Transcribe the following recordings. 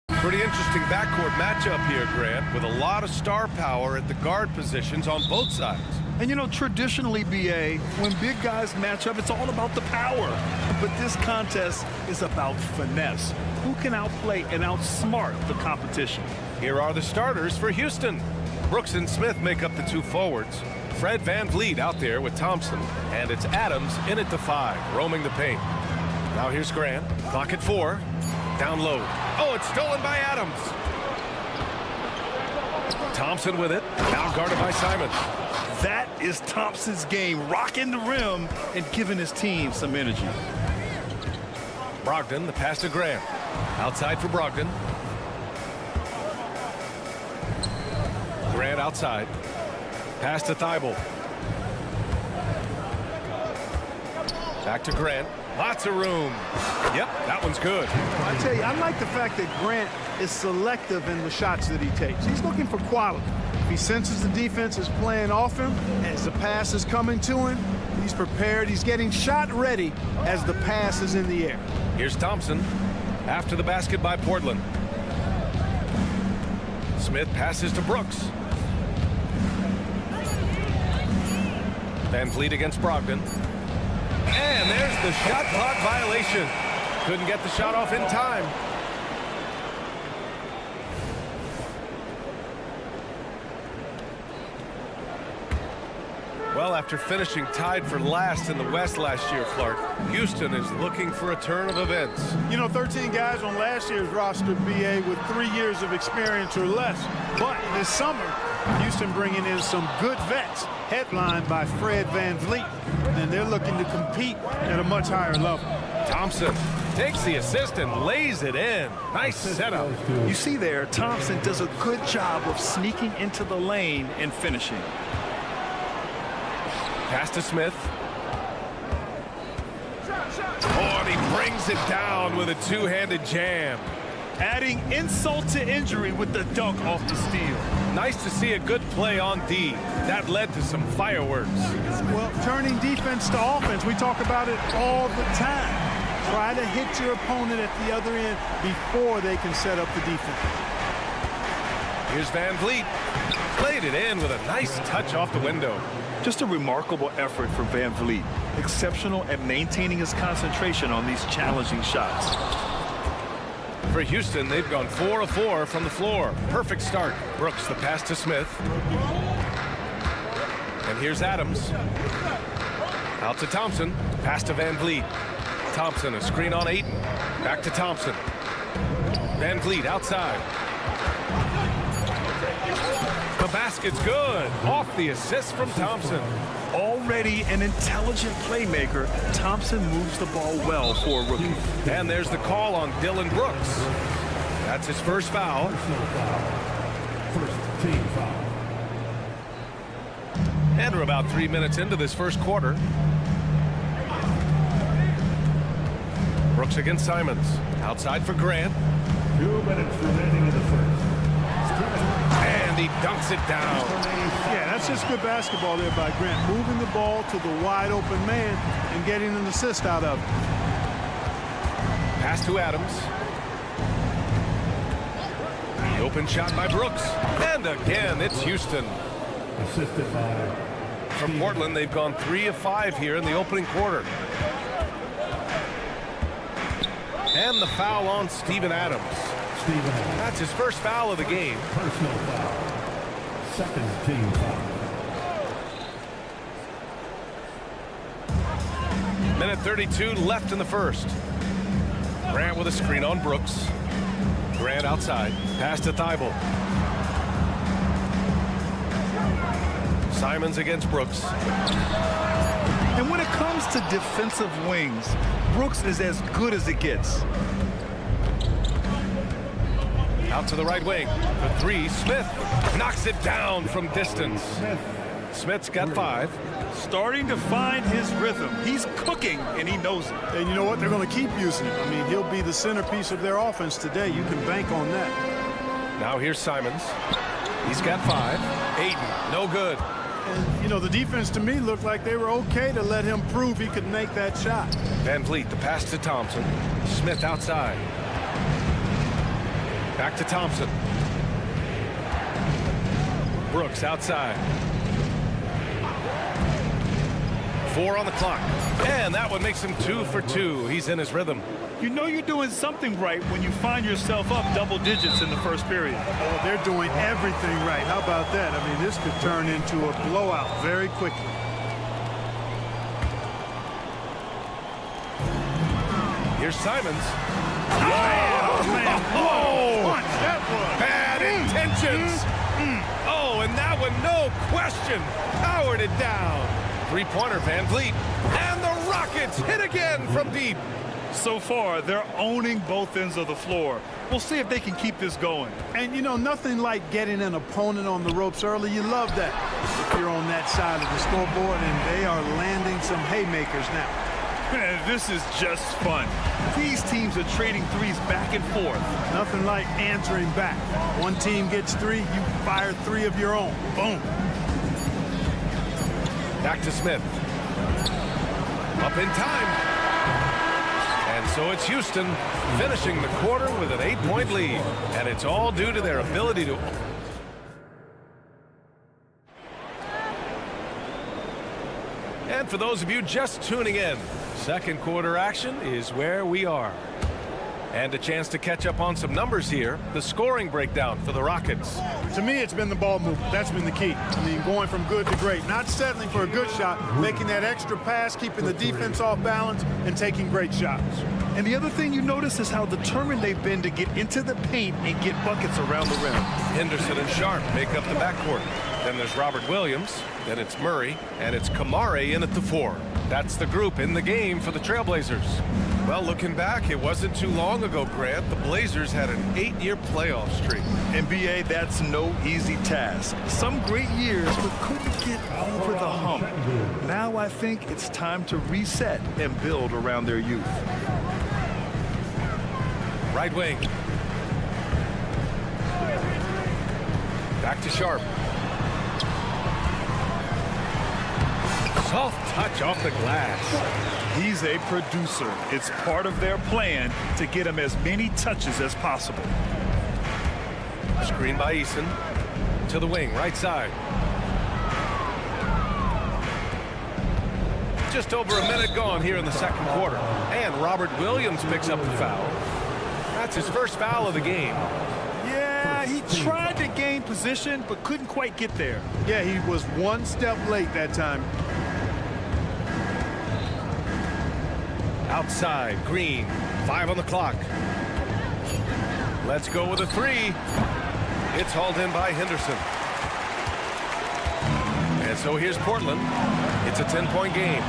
Pretty interesting backcourt matchup here, Grant, with a lot of star power at the guard positions on both sides. And, you know, traditionally, BA, when big guys match up, it's all about the power. But this contest is about finesse. Who can outplay and outsmart the competition? Here are the starters for Houston. Brooks and Smith make up the two forwards. Fred VanVleet out there with Thompson. And it's Adams in at the 5, roaming the paint. Now here's Grant. Clock at 4. Down low. Oh, it's stolen by Adams. Thompson with it. Now guarded by Simons. That is Thompson's game, rocking the rim and giving his team some energy. Brogdon, the pass to Grant. Outside for Brogdon. Grant outside. Pass to Thibault. Back to Grant. Lots of room. Yep, that one's good. I tell you, I like the fact that Grant is selective in the shots that he takes. He's looking for quality. He senses the defense is playing off him. As the pass is coming to him, he's prepared. He's getting shot ready as the pass is in the air. Here's Thompson after the basket by Portland. Smith passes to Brooks. VanVleet against Brogdon. And there's the shot clock violation. Couldn't get the shot off in time. Well, after finishing tied for last in the West last year, Clark, Houston is looking for a turn of events. You know, 13 guys on last year's roster, BA, with 3 years of experience or less. But this summer, Houston bringing in some good vets, headlined by Fred VanVleet, and they're looking to compete at a much higher level. Thompson takes the assist and lays it in. Nice setup. You see there, Thompson does a good job of sneaking into the lane and finishing. Pass to Smith. Oh, and he brings it down with a two-handed jam. Adding insult to injury with the dunk off the steal. Nice to see a good play on D. That led to some fireworks. Well, turning defense to offense, we talk about it all the time. Try to hit your opponent at the other end before they can set up the defense. Here's VanVleet. Played it in with a nice touch off the window. Just a remarkable effort for VanVleet. Exceptional at maintaining his concentration on these challenging shots. For Houston, they've gone 4 of 4 from the floor. Perfect start. Brooks, the pass to Smith. And here's Adams. Out to Thompson. Pass to VanVleet. Thompson, a screen on Ayton. Back to Thompson. VanVleet outside. The basket's good. Off the assist from Thompson. Already an intelligent playmaker, Thompson moves the ball well for a rookie. And there's the call on Dylan Brooks. That's his first foul. First team foul. And we're about 3 minutes into this first quarter. Brooks against Simons. Outside for Grant. 2 minutes remaining in the first. And he dunks it down. Yeah, that's just good basketball there by Grant. Moving the ball to the wide open man and getting an assist out of it. Pass to Adams. The open shot by Brooks. And again, it's Houston. Assisted by From Portland, they've gone 3 of 5 here in the opening quarter. And the foul on Steven Adams. That's his first foul of the game. Personal foul. Second team foul. Minute 32 left in the first. Grant with a screen on Brooks. Grant outside. Pass to Thibault. Simons against Brooks. And when it comes to defensive wings, Brooks is as good as it gets. Out to the right wing. For three, Smith knocks it down from distance. Smith's got 5. Starting to find his rhythm. He's cooking, and he knows it. And you know what? They're going to keep using him. I mean, he'll be the centerpiece of their offense today. You can bank on that. Now here's Simons. He's got 5. Aiden, no good. And, you know, the defense to me looked like they were okay to let him prove he could make that shot. Van Vliet, the pass to Thompson. Smith outside. Back to Thompson. Brooks outside. 4 on the clock. And that one makes him 2 for 2. He's in his rhythm. You know you're doing something right when you find yourself up double digits in the first period. Oh, they're doing everything right. How about that? I mean, this could turn into a blowout very quickly. Here's Simons. Oh, man. Oh! Punch, that was. Bad intentions. Oh, and that one, no question, powered it down. Three-pointer, Van Vliet. And the Rockets hit again from deep. So far, they're owning both ends of the floor. We'll see if they can keep this going. And, you know, nothing like getting an opponent on the ropes early. You love that if you're on that side of the scoreboard, and they are landing some haymakers now. Man, this is just fun. These teams are trading threes back and forth. Nothing like answering back. One team gets 3, you fire 3 of your own. Boom. Back to Smith. Up in time. And so it's Houston finishing the quarter with an 8-point lead. And it's all due to their ability to... And for those of you just tuning in, second quarter action is where we are. And a chance to catch up on some numbers here. The scoring breakdown for the Rockets. To me, it's been the ball movement. That's been the key. I mean, going from good to great. Not settling for a good shot, making that extra pass, keeping the defense off balance, and taking great shots. And the other thing you notice is how determined they've been to get into the paint and get buckets around the rim. Henderson and Sharp make up the backcourt. Then there's Robert Williams. Then it's Murray. And it's Kamare in at the 4. That's the group in the game for the Trailblazers. Well, looking back, it wasn't too long ago, Grant. The Blazers had an 8-year playoff streak. NBA, that's no easy task. Some great years, but couldn't get over the hump. Now I think it's time to reset and build around their youth. Right wing. Back to Sharp. Soft touch off the glass. He's a producer. It's part of their plan to get him as many touches as possible. Screen by Eason. To the wing, right side. Just over a minute gone here in the second quarter. And Robert Williams picks up the foul. That's his first foul of the game. Yeah, he tried to gain position, but couldn't quite get there. Yeah, he was one step late that time. Outside, Green. 5 on the clock. Let's go with a 3. It's hauled in by Henderson. And so here's Portland. It's a 10-point game.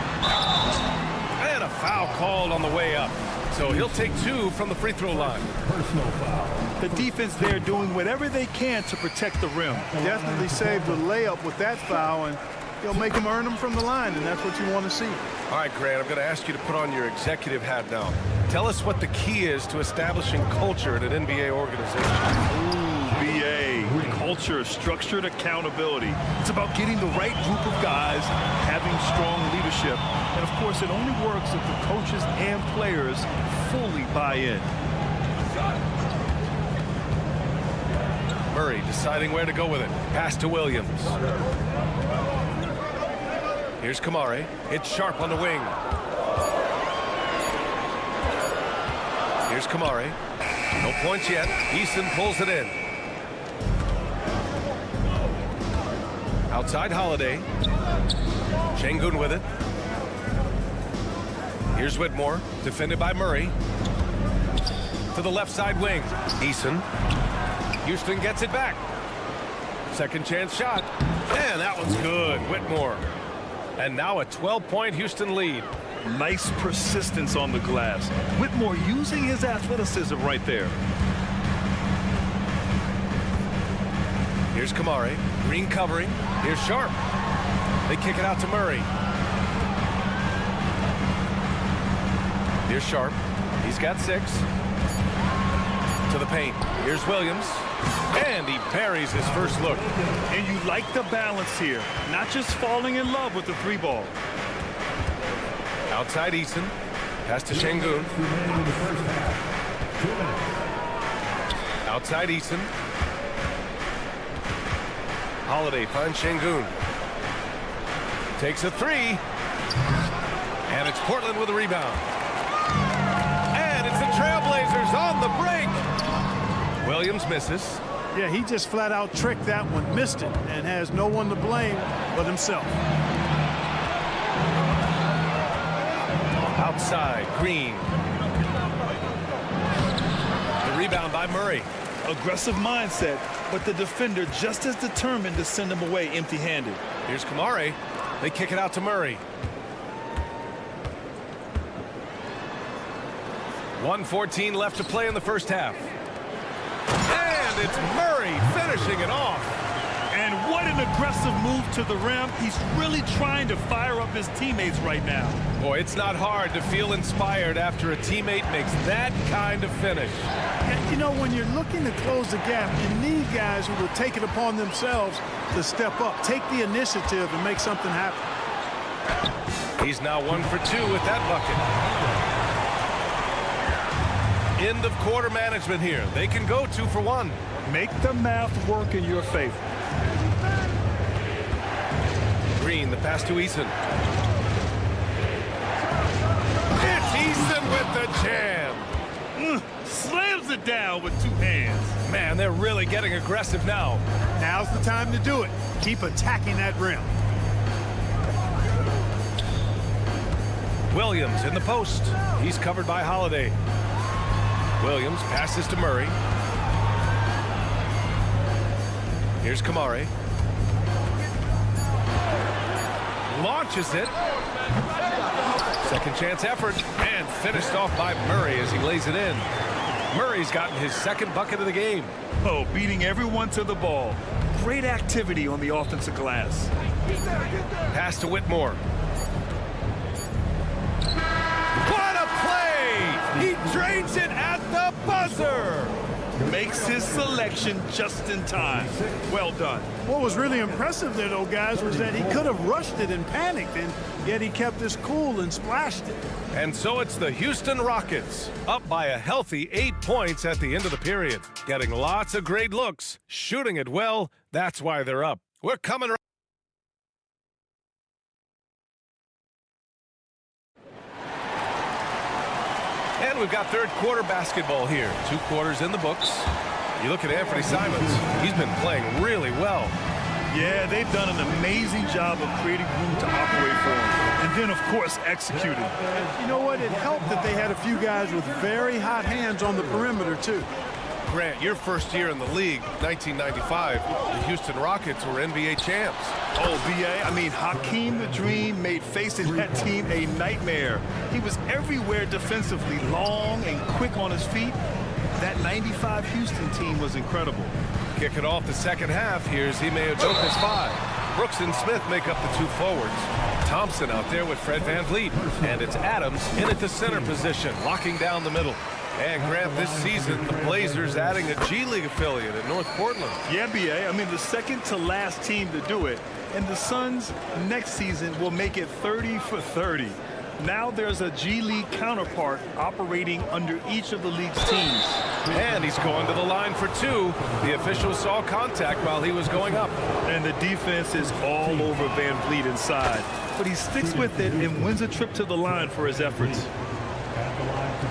And a foul called on the way up. So he'll take 2 from the free throw line. Personal foul. The defense there doing whatever they can to protect the rim. Definitely saved the layup with that foul, and he'll make him earn them from the line, and that's what you want to see. All right, Grant, I'm going to ask you to put on your executive hat now. Tell us what the key is to establishing culture at an NBA organization. Ooh, BA. Culture, structured accountability. It's about getting the right group of guys, having strong leadership. And, of course, it only works if the coaches and players fully buy in. Murray deciding where to go with it. Pass to Williams. Here's Kamare. It's Sharp on the wing. Here's Kamare. No points yet. Eason pulls it in. Outside Holiday. Şengün with it. Here's Whitmore, defended by Murray. To the left side wing. Eason. Houston gets it back. Second chance shot. And that one's good. Whitmore. And now a 12-point Houston lead. Nice persistence on the glass. Whitmore using his athleticism right there. Here's Kamari. Green covering. Here's Sharp. They kick it out to Murray. Here's Sharp. He's got 6. To the paint. Here's Williams. And he parries his first look. And you like the balance here. Not just falling in love with the 3-ball. Outside Eason. Pass to Şengün. Outside Eason. Holiday finds Şengün. Takes a 3. And it's Portland with a rebound. And it's the Trailblazers on the break. Williams misses. Yeah, he just flat out tricked that one, missed it, and has no one to blame but himself. Outside, Green. The rebound by Murray. Aggressive mindset, but the defender just as determined to send him away empty-handed. Here's Kamari. They kick it out to Murray. 1:14 left to play in the first half. And it's Murray finishing it off. And what an aggressive move to the rim. He's really trying to fire up his teammates right now. Boy, it's not hard to feel inspired after a teammate makes that kind of finish. And, you know, when you're looking to close the gap, you need guys who will take it upon themselves to step up, take the initiative, and make something happen. He's now 1 for 2 with that bucket. End of quarter management here. They can go 2 for 1. Make the math work in your favor. Green, the pass to Eason. It's Eason with the jam. Slams it down with 2 hands. Man, they're really getting aggressive now. Now's the time to do it. Keep attacking that rim. Williams in the post. He's covered by Holiday. Williams passes to Murray. Here's Kamari. Launches it. Second chance effort. And finished off by Murray as he lays it in. Murray's gotten his second bucket of the game. Oh, beating everyone to the ball. Great activity on the offensive glass. Pass to Whitmore. What a play! He drains it at the buzzer! Makes his selection just in time. Well done. What was really impressive there, though, guys, was that he could have rushed it and panicked, and yet he kept his cool and splashed it. And so it's the Houston Rockets, up by a healthy 8 points at the end of the period. Getting lots of great looks, shooting it well, that's why they're up. We're coming right. And we've got third quarter basketball here. 2 quarters in the books. You look at Anthony Simons. He's been playing really well. Yeah, they've done an amazing job of creating room to operate for him. And then, of course, executing. You know what? It helped that they had a few guys with very hot hands on the perimeter, too. Grant, your first year in the league, 1995, the Houston Rockets were NBA champs. Oh, B.A., I mean, Hakeem the Dream made facing that team a nightmare. He was everywhere defensively, long and quick on his feet. That 95 Houston team was incredible. Kick it off the second half. Here's Ime Udoka's 5. Brooks and Smith make up the 2 forwards. Thompson out there with Fred VanVleet. And it's Adams in at the center position, locking down the middle. And Grant, this season, the Blazers adding a G League affiliate in North Portland. Yeah, B.A., I mean, the second to last team to do it. And the Suns next season will make it 30 for 30. Now there's a G League counterpart operating under each of the league's teams. And he's going to the line for 2. The official saw contact while he was going up. And the defense is all over VanVleet inside. But he sticks with it and wins a trip to the line for his efforts. At the line for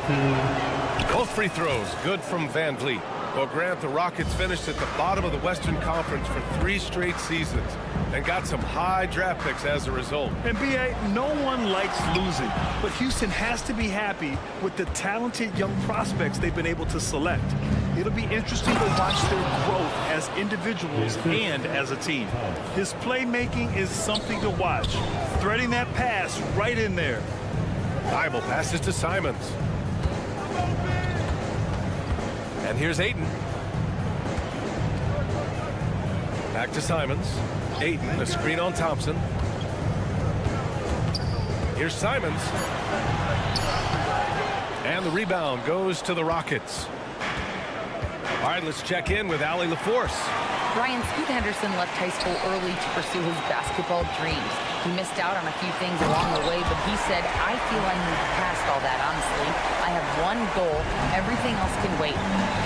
2. Both free throws good from Van Vliet. Well, Grant, the Rockets finished at the bottom of the Western Conference for 3 straight seasons and got some high draft picks as a result. And B.A., no one likes losing, but Houston has to be happy with the talented young prospects they've been able to select. It'll be interesting to watch their growth as individuals and as a team. His playmaking is something to watch. Threading that pass right in there. Bible passes to Simons. And here's Ayton. Back to Simons. Ayton, a screen on Thompson. Here's Simons. And the rebound goes to the Rockets. All right, let's check in with Allie LaForce. Brian, Scoot Henderson left high school early to pursue his basketball dreams. He missed out on a few things along the way, but he said, I feel I moved past all that, honestly. I have one goal. Everything else can wait.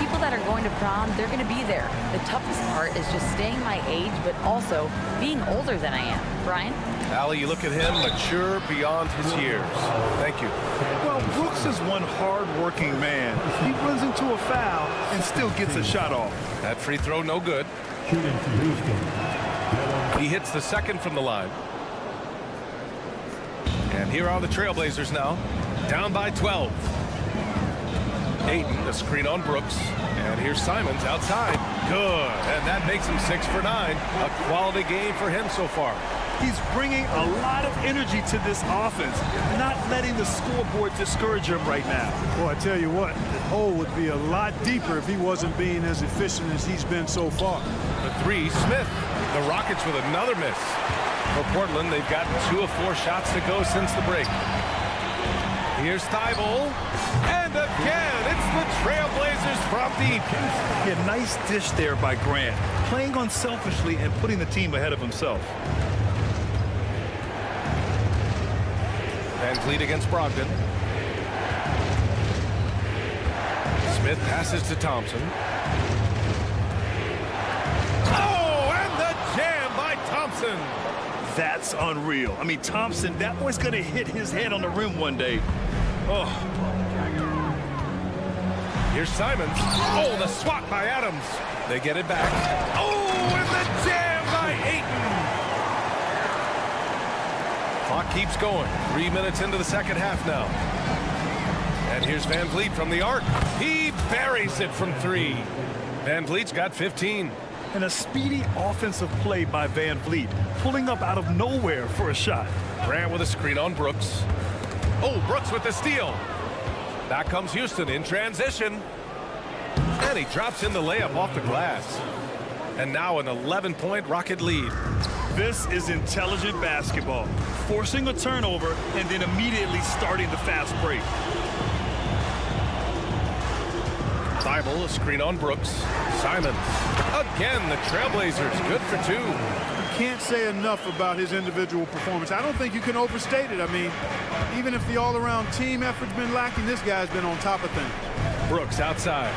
People that are going to prom, they're going to be there. The toughest part is just staying my age, but also being older than I am. Brian? Allie, you look at him, mature beyond his years. Thank you. Well, Brooks is one hard-working man. He runs into a foul and still gets a shot off. That free throw, no good. Shooting for Houston. He hits the second from the line. And here are the Trailblazers now, down by 12. Ayton, a screen on Brooks. And here's Simons outside. Good. And that makes him 6 for 9. A quality game for him so far. He's bringing a lot of energy to this offense, not letting the scoreboard discourage him right now. Well, I tell you what, the hole would be a lot deeper if he wasn't being as efficient as he's been so far. The 3, Smith. The Rockets with another miss. For Portland, they've gotten 2 of 4 shots to go since the break. Here's Thibault. And again, it's the Trailblazers from deep. Yeah, nice dish there by Grant, playing unselfishly and putting the team ahead of himself. Van Vliet against Brogdon. Smith passes to Thompson. Oh, and the jam by Thompson. That's unreal. I mean, Thompson, that boy's going to hit his head on the rim one day. Oh. Here's Simons. Oh, the swat by Adams. They get it back. Oh, and the jam by Ayton. Clock keeps going. 3 minutes into the second half now. And here's Van Vliet from the arc. He buries it from 3. Van Vliet's got 15. And a speedy offensive play by Van Vliet, pulling up out of nowhere for a shot. Grant with a screen on Brooks. Oh, Brooks with the steal. Back comes Houston in transition. And he drops in the layup off the glass. And now an 11-point Rocket lead. This is intelligent basketball, forcing a turnover and then immediately starting the fast break. Thibault, a screen on Brooks. Simons. Again, the Trailblazers, good for 2. You can't say enough about his individual performance. I don't think you can overstate it. I mean, even if the all-around team effort's been lacking, this guy's been on top of things. Brooks outside.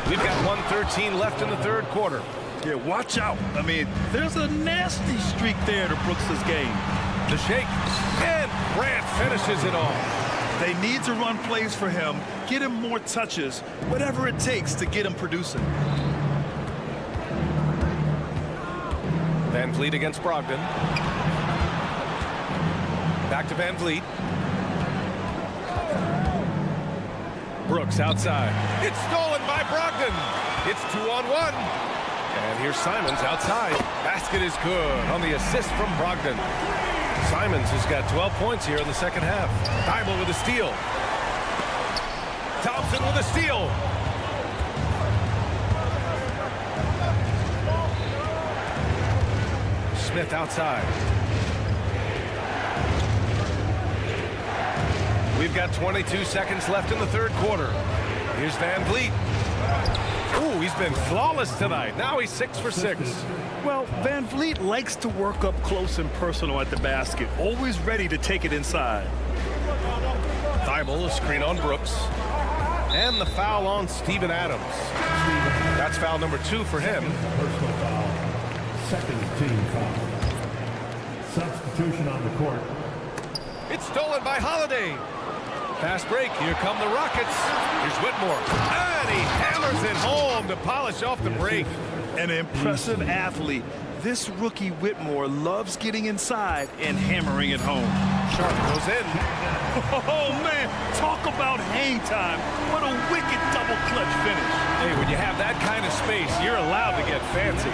We've got 1:13 left in the third quarter. Yeah, watch out. I mean, there's a nasty streak there to Brooks' game. The shake. And Grant finishes it off. They need to run plays for him, get him more touches, whatever it takes to get him producing. Van Vliet against Brogdon. Back to Van Vliet. Brooks outside. It's stolen by Brogdon. It's 2-on-1. And here's Simons outside. Basket is good on the assist from Brogdon. Simons has got 12 points here in the second half. Thibault with a steal. Thompson with a steal. Smith outside. We've got 22 seconds left in the third quarter. Here's Van Vliet. Ooh, he's been flawless tonight. Now he's 6 for 6. Well, Van Vliet likes to work up close and personal at the basket, always ready to take it inside. Thibault, a screen on Brooks. And the foul on Steven Adams. That's foul number 2 for him. Personal foul. Second team foul. Substitution on the court. It's stolen by Holiday. Fast break. Here come the Rockets. Here's Whitmore. And he hammers it home to polish off the break. An impressive athlete. This rookie Whitmore loves getting inside and hammering it home. Sharp goes in. Oh, man, talk about hang time. What a wicked double clutch finish. Hey, when you have that kind of space, you're allowed to get fancy.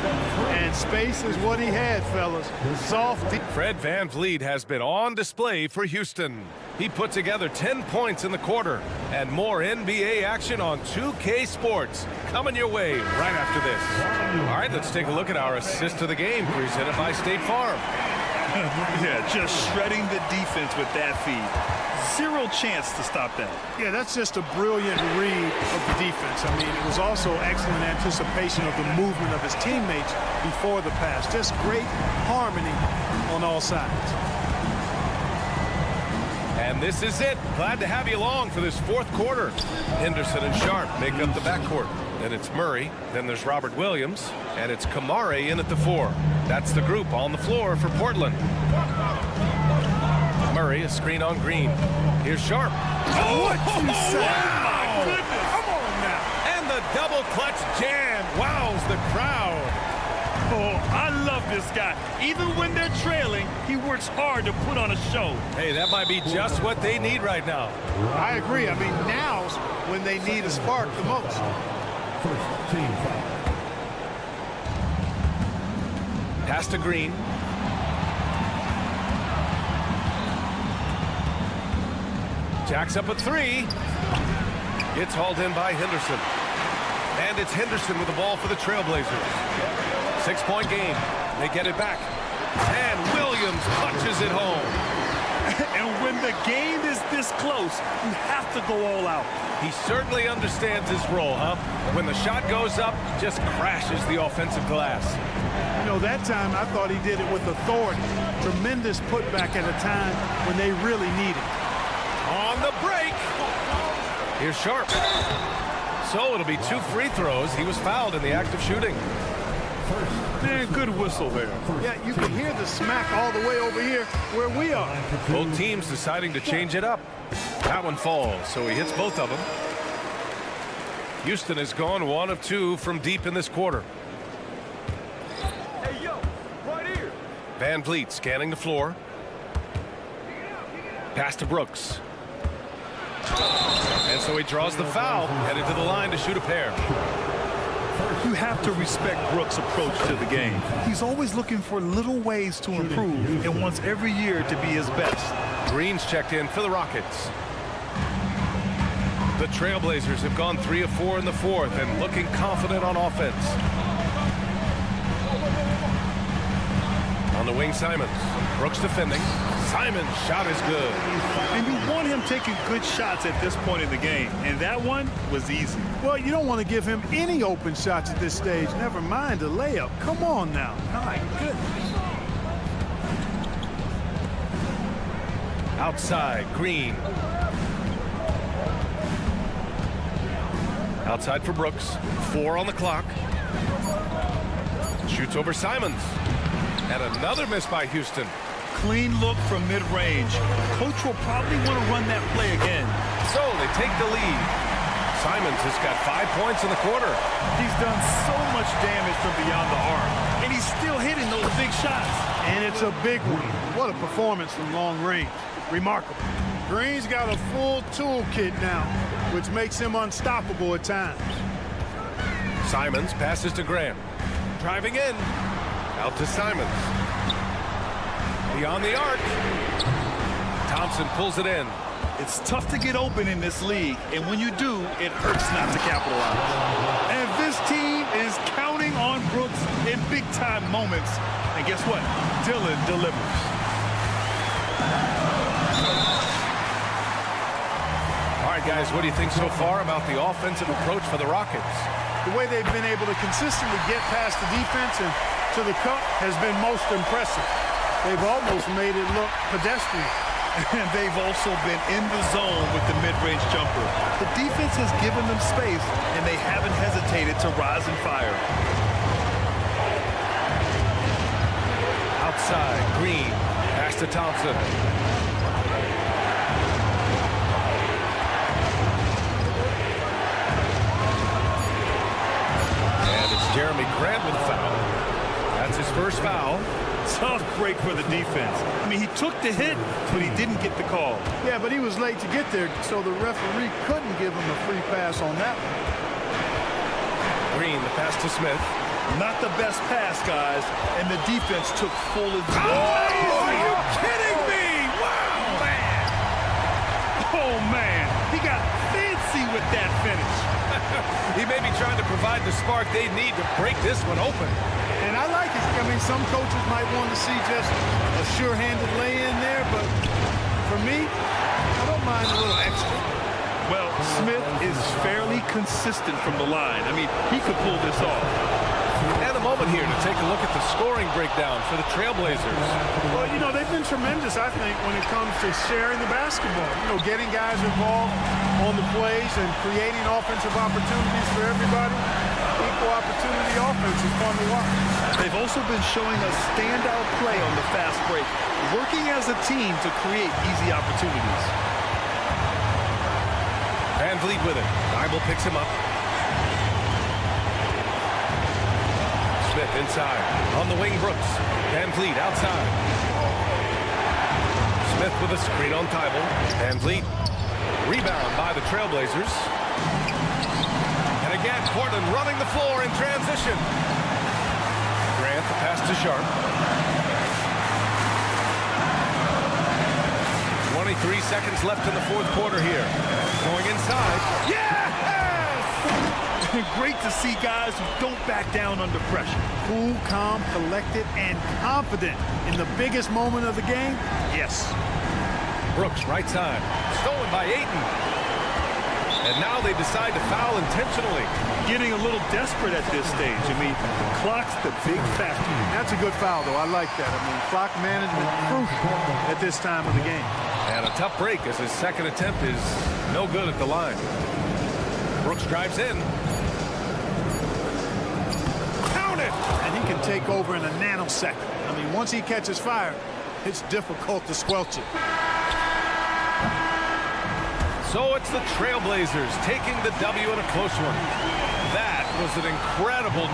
And space is what he had, fellas. Soft. Fred VanVleet has been on display for Houston. He put together 10 points in the quarter, and more NBA action on 2K Sports coming your way right after this. All right, let's take a look at our assist of the game presented by State Farm. Yeah, just shredding the defense with that feed. Zero chance to stop that. Yeah, that's just a brilliant read of the defense. I mean, it was also excellent anticipation of the movement of his teammates before the pass. Just great harmony on all sides. And this is it. Glad to have you along for this fourth quarter. Henderson and Sharp make up the backcourt. Then it's Murray. Then there's Robert Williams. And it's Kamare in at the 4. That's the group on the floor for Portland. Murray, a screen on Green. Here's Sharp. Oh, what you say? Oh, my goodness. Come on now. And the double clutch jam wows the crowd. Oh, I love this guy. Even when they're trailing, he works hard to put on a show. Hey, that might be just what they need right now. I agree. I mean, now's when they need a spark the most. First team foul. Pass to Green. Jacks up a 3. Gets hauled in by Henderson. And it's Henderson with the ball for the Trailblazers. 6-point game. They get it back. And Williams punches it home. And when the game is this close, you have to go all out. He certainly understands his role, huh? When the shot goes up, just crashes the offensive glass. You know, that time I thought he did it with authority. Tremendous putback at a time when they really need it. On the break. Here's Sharp. So it'll be 2 free throws. He was fouled in the act of shooting. Man, good whistle there. Yeah, you can hear the smack all the way over here where we are. Both teams deciding to change it up. That one falls, so he hits both of them. Houston has gone 1 of 2 from deep in this quarter. Hey, yo, right here. VanVleet scanning the floor. Pass to Brooks. And so he draws the foul, headed to the line to shoot a pair. You have to respect Brooks' approach to the game. He's always looking for little ways to improve and wants every year to be his best. Green's checked in for the Rockets. The Trailblazers have gone 3 of 4 in the fourth and looking confident on offense. On the wing, Simons. Brooks defending. Simons' shot is good. And you want him taking good shots at this point in the game, and that one was easy. Well, you don't want to give him any open shots at this stage. Never mind a layup. Come on now. My goodness. Outside, Green. Outside for Brooks. 4 on the clock. Shoots over Simons. And another miss by Houston. Clean look from mid-range. Coach will probably want to run that play again. So they take the lead. Simons has got 5 points in the quarter. He's done so much damage from beyond the arc, and he's still hitting those big shots. And it's a big one. What a performance from long range. Remarkable. Green's got a full toolkit now, which makes him unstoppable at times. Simons passes to Grant. Driving in. Out to Simons. Beyond the arc. Thompson pulls it in. It's tough to get open in this league, and when you do, it hurts not to capitalize. And this team is counting on Brooks in big-time moments. And guess what? Dillon delivers. All right, guys, what do you think so far about the offensive approach for the Rockets? The way they've been able to consistently get past the defense and to the cup has been most impressive. They've almost made it look pedestrian. And they've also been in the zone with the mid-range jumper. The defense has given them space, and they haven't hesitated to rise and fire. Outside, Green. Pass to Thompson. And it's Jeremy Grant with a foul. That's his first foul. Tough break for the defense. I mean, he took the hit, but he didn't get the call. Yeah, but he was late to get there, so the referee couldn't give him a free pass on that one. Green, the pass to Smith. Not the best pass, guys, and the defense took full advantage. Oh, are you kidding me? Wow, man. Oh, man. He got fancy with that finish. He may be trying to provide the spark they need to break this one open. And I like it. I mean, some coaches might want to see just a sure-handed lay-in there, but for me, I don't mind a little extra. Well, Smith is fairly consistent from the line. I mean, he could pull this off. And a moment here to take a look at the scoring breakdown for the Trailblazers. Well, you know, they've been tremendous, I think, when it comes to sharing the basketball. You know, getting guys involved on the plays and creating offensive opportunities for everybody. Equal opportunity offense is fun to watch. They've also been showing a standout play on the fast break, working as a team to create easy opportunities. Van Vliet with it. Bible picks him up. Smith inside. On the wing, Brooks. Van Vliet outside. Smith with a screen on Thibault. Van Vliet. Rebound by the Trailblazers. And again, Portland running the floor in transition. Grant, the pass to Sharp. 23 seconds left in the fourth quarter here. Going inside. Yes! Great to see guys who don't back down under pressure. Cool, calm, collected, and confident in the biggest moment of the game. Yes. Brooks, right side. Stolen by Ayton. And now they decide to foul intentionally. Getting a little desperate at this stage. I mean, the clock's the big factor. That's a good foul, though. I like that. I mean, clock management crucial at this time of the game. And a tough break as his second attempt is no good at the line. Brooks drives in. Count it! And he can take over in a nanosecond. I mean, once he catches fire, it's difficult to squelch it. So it's the Trailblazers taking the W in a close one. That was an incredible...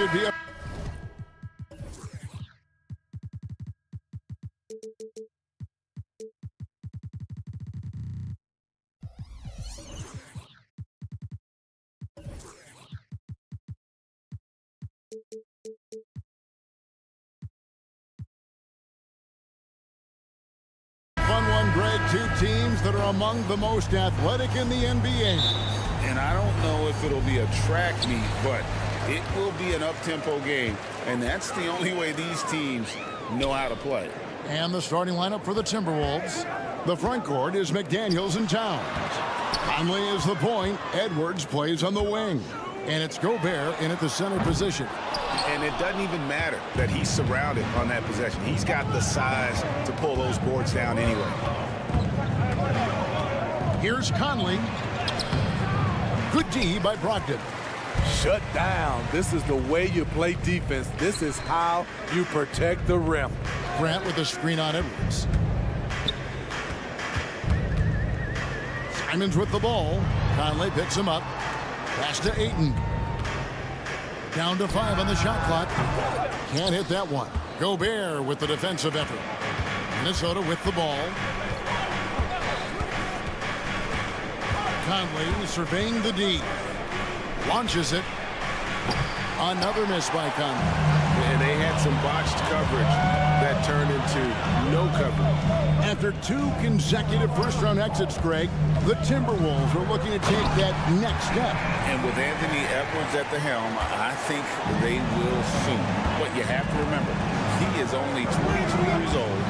should be a fun one, Greg. Two teams that are among the most athletic in the NBA. And I don't know if it'll be a track meet, but it will be an up-tempo game. And that's the only way these teams know how to play. And the starting lineup for the Timberwolves. The front court is McDaniels and Towns. Conley is the point. Edwards plays on the wing. And it's Gobert in at the center position. And it doesn't even matter that he's surrounded on that possession. He's got the size to pull those boards down anyway. Here's Conley. Good D by Brogdon. Shut down. This is the way you play defense. This is how you protect the rim. Grant with a screen on Edwards. Simons with the ball. Conley picks him up. Pass to Ayton. Down to 5 on the shot clock. Can't hit that one. Gobert with the defensive effort. Minnesota with the ball. Conley surveying the D. Launches it. Another miss by Conley. And they had some botched coverage that turned into no coverage. After 2 consecutive first-round exits, Greg, the Timberwolves are looking to take that next step. And with Anthony Edwards at the helm, I think they will soon. But you have to remember, he is only 22 years old.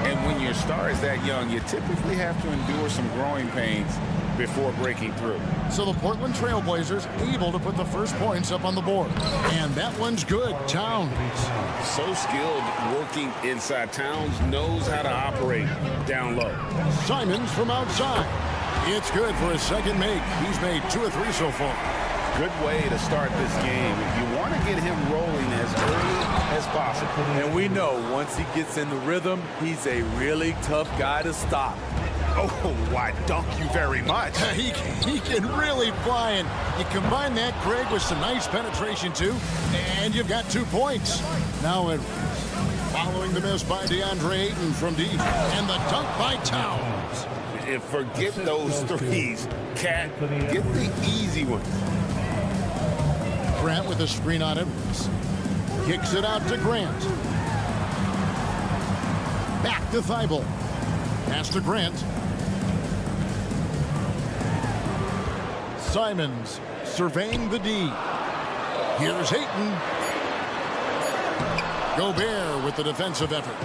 And when your star is that young, you typically have to endure some growing pains before breaking through. So the Portland Trail Blazers able to put the first points up on the board. And that one's good. Towns. So skilled working inside. Towns knows how to operate down low. Simons from outside. It's good for his second make. He's made 2 or 3 so far. Good way to start this game. If you want to get him rolling as early as possible. And we know once he gets in the rhythm, he's a really tough guy to stop. Oh, why, thank you very much. He can really fly, and you combine that, Greg, with some nice penetration, too, and you've got 2 points. Now, following the miss by DeAndre Ayton from deep, and the dunk by Towns. And forget those threes, Cat. Get the easy ones. Grant with a screen on Edwards. Kicks it out to Grant. Back to Thibault. Pass to Grant. Simons surveying the D. Here's Ayton. Gobert with the defensive effort.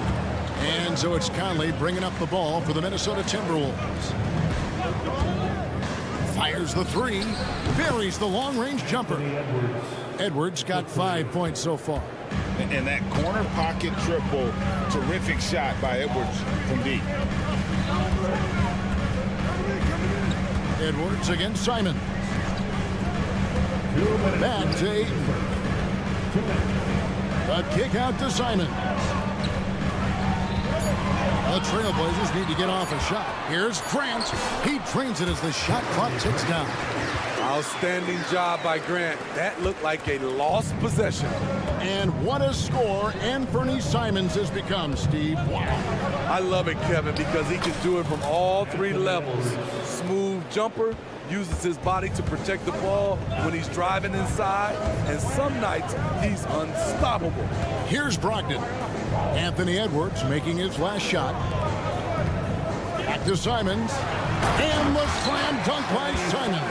And so it's Conley bringing up the ball for the Minnesota Timberwolves. Fires the 3. Buries the long-range jumper. Edwards got 5 points so far. And that corner pocket triple, terrific shot by Edwards from deep. Edwards against Simon. Back to Ayton. A kick out to Simon. The Trailblazers need to get off a shot. Here's Grant. He trains it as the shot clock ticks down. Outstanding job by Grant. That looked like a lost possession. And what a score Anthony Simons has become, Steve. Wow. I love it, Kevin, because he can do it from all 3 levels. Smooth jumper, uses his body to protect the ball when he's driving inside, and some nights he's unstoppable. Here's Brogdon. Anthony Edwards making his last shot. Back to Simons. And the slam dunk by Simons.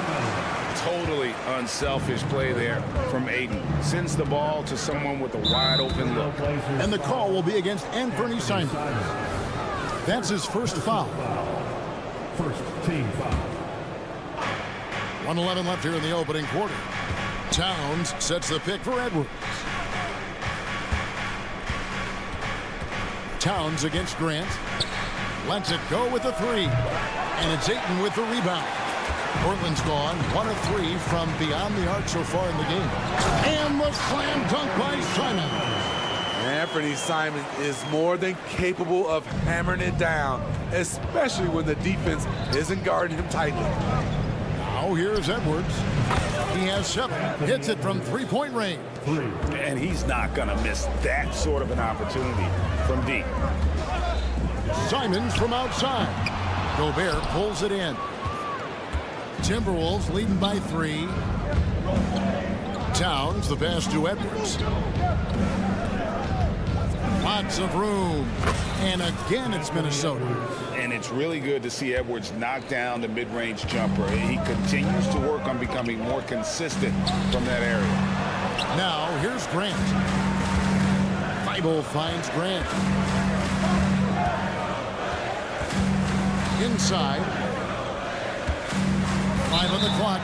Totally unselfish play there from Ayton. Sends the ball to someone with a wide open look. And the call will be against Anthony Simons. That's his first foul. First team foul. 1:11 left here in the opening quarter. Towns sets the pick for Edwards. Towns against Grant. Lets it go with the 3. And it's Ayton with the rebound. Portland's gone 1 of 3 from beyond the arc so far in the game. And the slam dunk by Simon. Anthony Simons is more than capable of hammering it down, especially when the defense isn't guarding him tightly. Now here's Edwards. He has 7. Hits it from three-point range. And he's not going to miss that sort of an opportunity from deep. Simons from outside. Gobert pulls it in. Timberwolves leading by 3. Towns the pass to Edwards. Lots of room. And again, it's Minnesota. And it's really good to see Edwards knock down the mid-range jumper. He continues to work on becoming more consistent from that area. Now, here's Grant. Thibault finds Grant. Inside. 5 on the clock.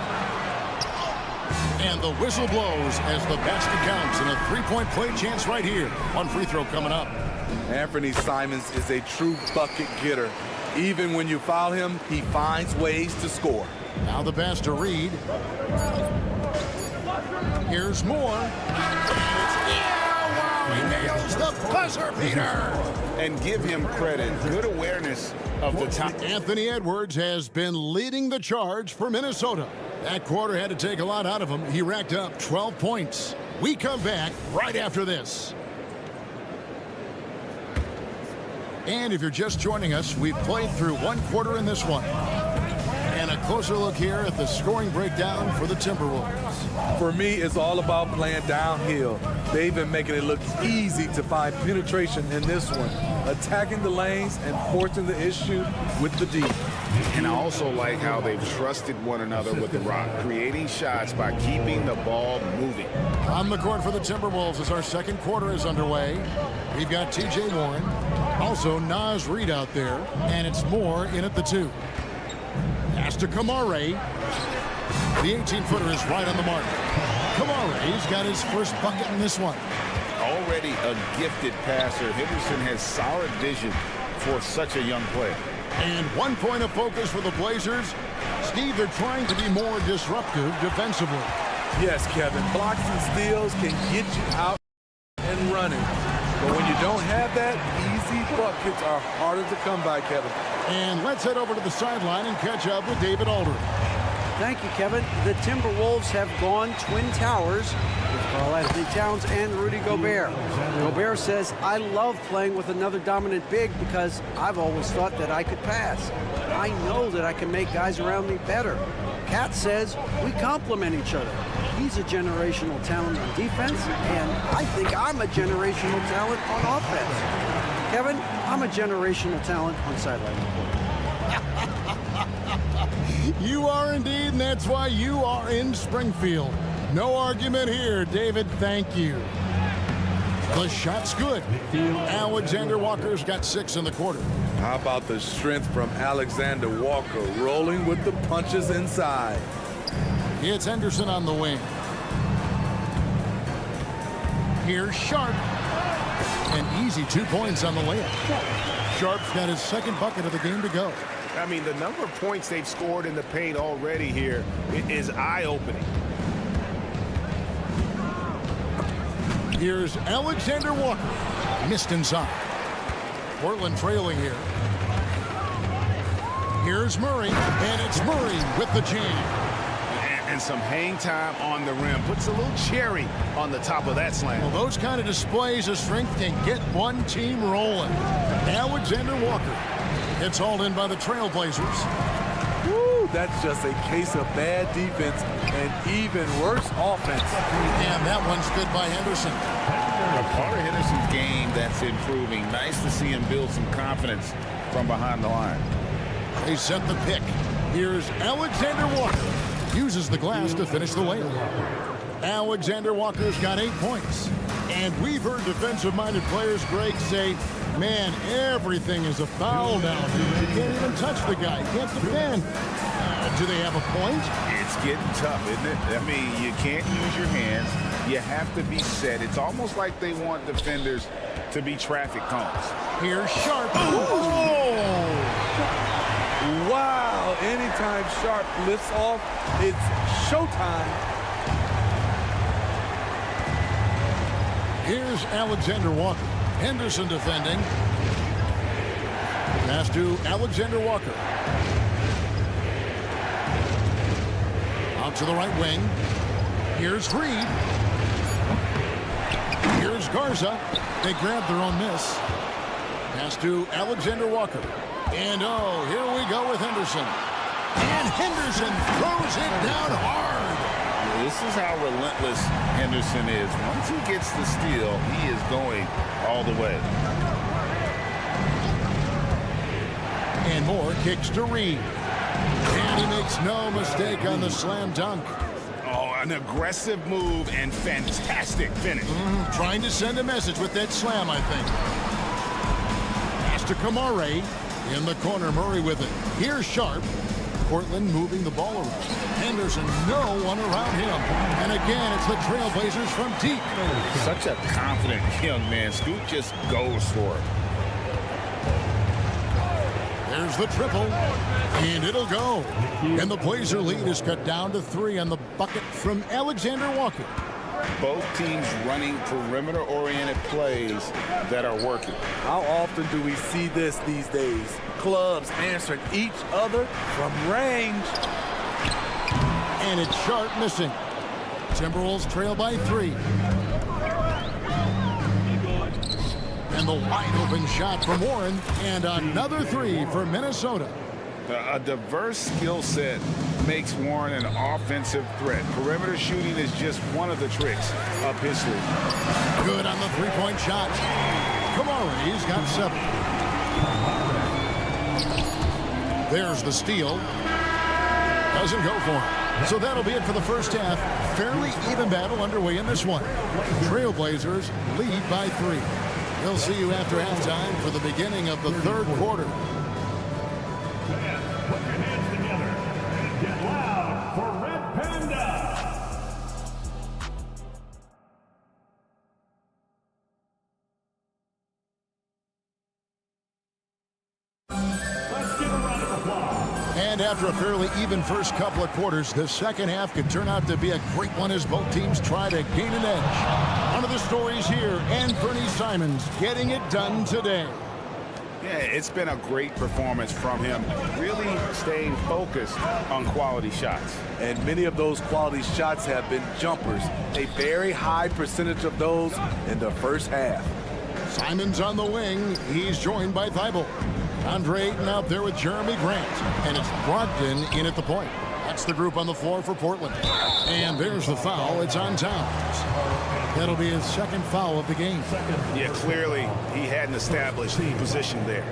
And the whistle blows as the basket counts, and a three-point play chance right here. One free throw coming up. Anthony Simons is a true bucket getter. Even when you foul him, he finds ways to score. Now the pass to Reed. Here's Moore. He nails the buzzer beater. And give him credit. Good awareness of the time. Anthony Edwards has been leading the charge for Minnesota. That quarter had to take a lot out of him. He racked up 12 points. We come back right after this. And if you're just joining us, we've played through one quarter in this one. And a closer look here at the scoring breakdown for the Timberwolves. For me, it's all about playing downhill. They've been making it look easy to find penetration in this one, attacking the lanes and forcing the issue with the D. And I also like how they've trusted one another with the rock, creating shots by keeping the ball moving. On the court for the Timberwolves as our second quarter is underway. We've got T.J. Warren, also Naz Reid out there, and it's Moore in at the 2. Pass to Kamare. The 18-footer is right on the mark. Kamare's got his first bucket in this one. Already a gifted passer, Henderson has solid vision for such a young player. And 1 point of focus for the Blazers. Steve, they're trying to be more disruptive defensively. Yes, Kevin, blocks and steals can get you out and running. But when you don't have that, easy buckets are harder to come by, Kevin. And let's head over to the sideline and catch up with David Aldridge. Thank you, Kevin. The Timberwolves have gone Twin Towers with Karl-Anthony Towns and Rudy Gobert. Gobert says, I love playing with another dominant big because I've always thought that I could pass. I know that I can make guys around me better. Cat says, we complement each other. He's a generational talent on defense, and I think I'm a generational talent on offense. Kevin, I'm a generational talent on sideline. You are indeed, and that's why you are in Springfield. No argument here, David. Thank you. The shot's good. Alexander Walker's got 6 in the quarter. How about the strength from Alexander Walker, rolling with the punches inside. It's Henderson on the wing. Here's Sharp. An easy 2 points on the layup. Sharp's got his second bucket of the game to go. I mean, the number of points they've scored in the paint already here is eye-opening. Here's Alexander Walker. Missed inside. Portland trailing here. Here's Murray, and it's Murray with the jam. And some hang time on the rim. Puts a little cherry on the top of that slam. Well, those kind of displays of strength can get one team rolling. Alexander Walker. It's hauled in by the Trailblazers. Woo, that's just a case of bad defense and even worse offense. And that one's good by Henderson. A part of Henderson's game that's improving. Nice to see him build some confidence from behind the line. They set the pick. Here's Alexander Walker. Uses the glass to finish the layup. Alexander Walker's got 8 points. And we've heard defensive-minded players, Greg, say, man, everything is a foul down here. You can't even touch the guy. You can't defend. Do they have a point? It's getting tough, isn't it? I mean, you can't use your hands. You have to be set. It's almost like they want defenders to be traffic cones. Here's Sharp. Oh! Wow, anytime Sharp lifts off, it's showtime. Here's Alexander Walker. Henderson defending. Pass to Alexander Walker. to the right wing. Here's Reed. Here's Garza. They grab their own miss. Pass to Alexander Walker. And oh, here we go with Henderson. And Henderson throws it down hard. This is how relentless Henderson is. Once he gets the steal, he is going all the way. And Moore kicks to Reed. And he makes no mistake on the slam dunk. Oh, an aggressive move and fantastic finish. Trying to send a message with that slam, I think. Pass to Kamare. In the corner, Murray with it. Here's Sharp. Portland moving the ball around. Henderson, no one around him. And again, it's the Trailblazers from deep. Such a confident young man. Scoot just goes for it. There's the triple, and it'll go. And the Blazer lead is cut down to 3 on the bucket from Alexander Walker. Both teams running perimeter-oriented plays that are working. How often do we see this these days? Clubs answering each other from range. And it's Sharp missing. Timberwolves trail by 3. And the wide-open shot from Warren, and another 3 for Minnesota. A diverse skill set makes Warren an offensive threat. Perimeter shooting is just one of the tricks up his sleeve. Good on the three-point shot. Kamari's got 7. There's the steal. Doesn't go for him. So that'll be it for the first half. Fairly even battle underway in this one. Trailblazers lead by 3. We'll see you after halftime for the beginning of the third quarter. Put your hands together and get loud for Red Panda. Let's give a round of applause. And after a fairly even first couple of quarters, the second half could turn out to be a great one as both teams try to gain an edge. One of the stories here, and Bernie Simons getting it done today. Yeah, it's been a great performance from him, really staying focused on quality shots. And many of those quality shots have been jumpers. A very high percentage of those in the first half. Simons on the wing. He's joined by Thibault. Andre Ayton out there with Jeremy Grant. And it's Brogdon in at the point. That's the group on the floor for Portland. And there's the foul. It's on Towns. That'll be his second foul of the game. Yeah, clearly he hadn't established the position there.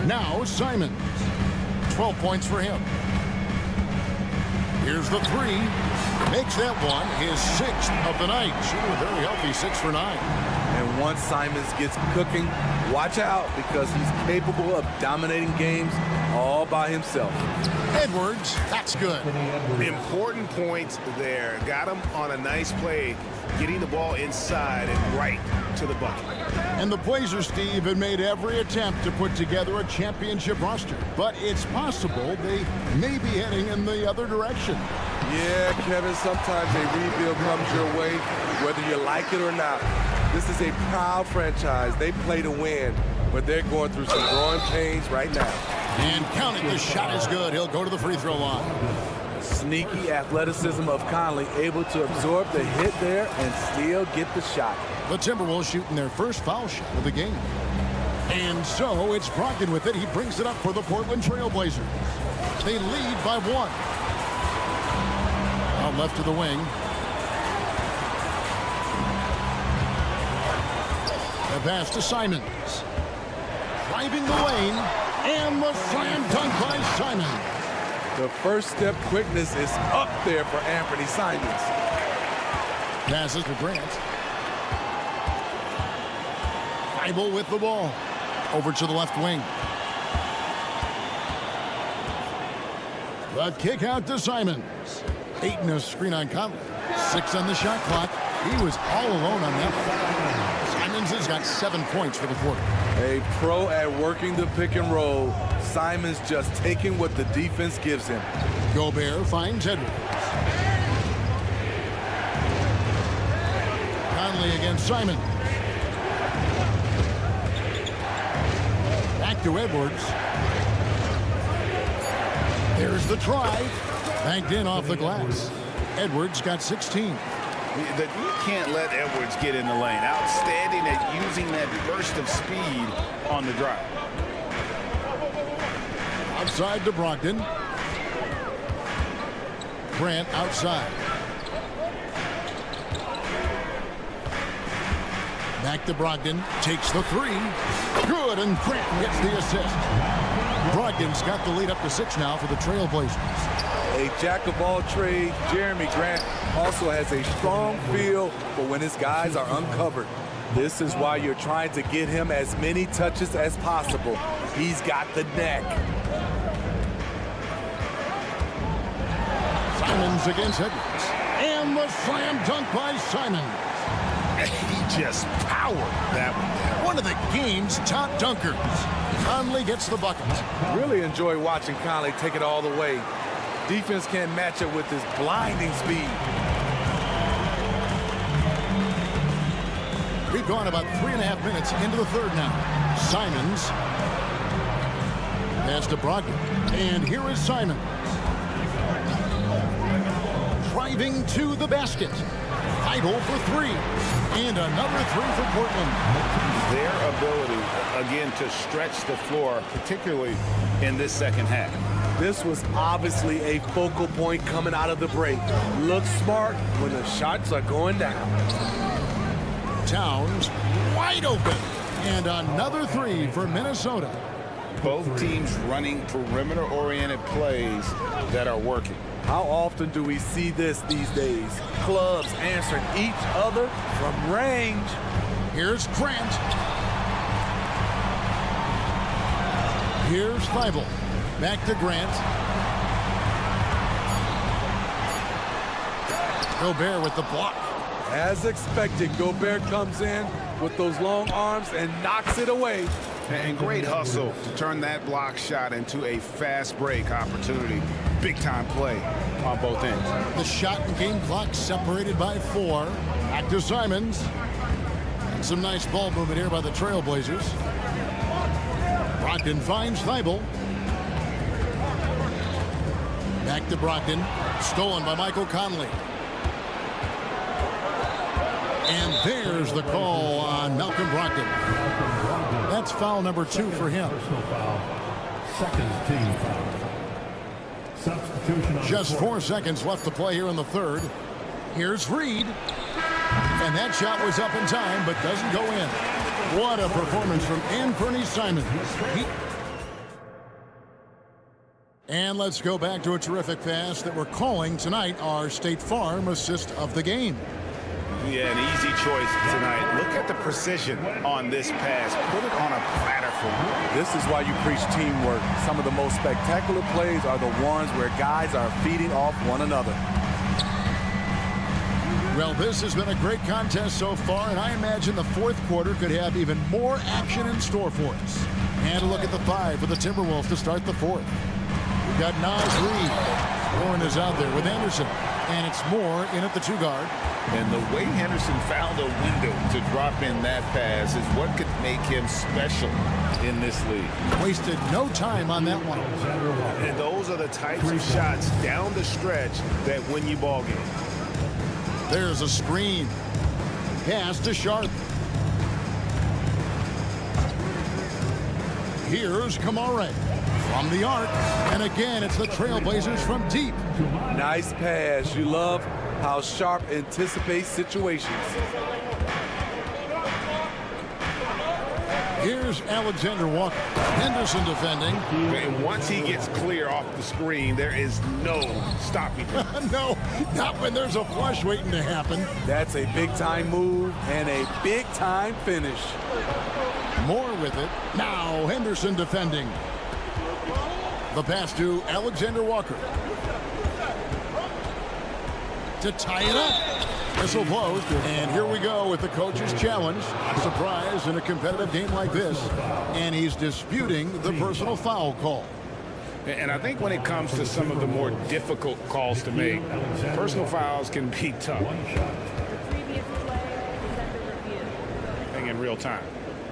Now Simons. 12 points for him. Here's the 3. Makes that one his 6th of the night. Shooting a very healthy 6 for 9. And once Simons gets cooking, watch out because he's capable of dominating games all by himself. Edwards, that's good. Important points there. Got him on a nice play, getting the ball inside and right to the bucket. And the Blazers, Steve, have made every attempt to put together a championship roster. But it's possible they may be heading in the other direction. Yeah, Kevin, sometimes a rebuild comes your way, whether you like it or not. This is a proud franchise. They play to win, but they're going through some growing pains right now. And counting, the shot is good. He'll go to the free throw line. Sneaky athleticism of Conley, able to absorb the hit there and still get the shot. The Timberwolves shooting their first foul shot of the game. And so it's Brogdon with it. He brings it up for the Portland Trailblazers. They lead by 1. Out left to the wing. The pass to Simons. Driving the lane. And the slam dunk by Simons. The first step quickness is up there for Anthony Simons. Passes to Grant. Thibault with the ball. Over to the left wing. The kick out to Simons. Ayton a screen on Conley. 6 on the shot clock. He was all alone on that one. Simons has got 7 points for the quarter. A pro at working the pick and roll. Simons just taking what the defense gives him. Gobert finds Edwards. Conley against Simons. Back to Edwards. There's the drive. Banked in off the glass. Edwards got 16. You can't let Edwards get in the lane. Outstanding at using that burst of speed on the drive. Outside to Brogdon. Grant outside. Back to Brogdon. Takes the three. Good, and Grant gets the assist. Brogdon's got the lead up to 6 now for the Trailblazers. A jack of all trades, Jeremy Grant also has a strong feel for when his guys are uncovered. This is why you're trying to get him as many touches as possible. He's got the neck. Simons against Edwards. And the slam dunk by Simons. He just powered that one. One of the game's top dunkers. Conley gets the bucket. Really enjoy watching Conley take it all the way. Defense can't match it with his blinding speed. We've gone about 3.5 minutes into the third now. Simons. Pass to Brogdon. And here is Simons. Driving to the basket. Idle for 3. And another 3 for Portland. Their ability, again, to stretch the floor, particularly in this second half. This was obviously a focal point coming out of the break. Look smart when the shots are going down. Towns wide open. And another 3 for Minnesota. Both teams running perimeter-oriented plays that are working. How often do we see this these days? Clubs answering each other from range. Here's Grant. Here's Thibault. Back to Grant. Gobert with the block. As expected, Gobert comes in with those long arms and knocks it away. And great hustle to turn that block shot into a fast break opportunity. Big time play on both ends. The shot and game clock separated by 4. Back to Simons. And some nice ball movement here by the Trailblazers. Brogdon finds Thibault. Back to Brogdon. Stolen by Michael Conley. And there's the call on Malcolm Brogdon. That's foul number 2 for him. Personal foul. Second team foul. Substitution on Just 4 seconds left to play here in the third. Here's Reed. And that shot was up in time, but doesn't go in. What a performance from Anthony Simons. And let's go back to a terrific pass that we're calling tonight our State Farm assist of the game. Yeah, an easy choice tonight. Look at the precision on this pass. Put it on a platter for me. This is why you preach teamwork. Some of the most spectacular plays are the ones where guys are feeding off one another. Well, this has been a great contest so far, and I imagine the fourth quarter could have even more action in store for us. And a look at the 5 for the Timberwolves to start the fourth. We've got Nas Reed. Warren is out there with Anderson. And it's Moore in at the 2 guard. And the way Henderson found a window to drop in that pass is what could make him special in this league. Wasted no time on that one. And those are the types of shots down the stretch that win you ball games. There's a screen. Pass to Sharp. Here's Kamare from the arc. And again, it's the Trailblazers from deep. Nice pass. You love how Sharp anticipates situations. Here's Alexander Walker. Henderson defending. And once he gets clear off the screen, there is no stopping him. No, not when there's a flush waiting to happen. That's a big-time move and a big-time finish. More with it. Now Henderson defending. The pass to Alexander Walker. To tie it up. Whistle blows, and here we go with the coach's challenge. A surprise in a competitive game like this, and he's disputing the personal foul call. And I think when it comes to some of the more difficult calls to make, personal fouls can be tough. In real time.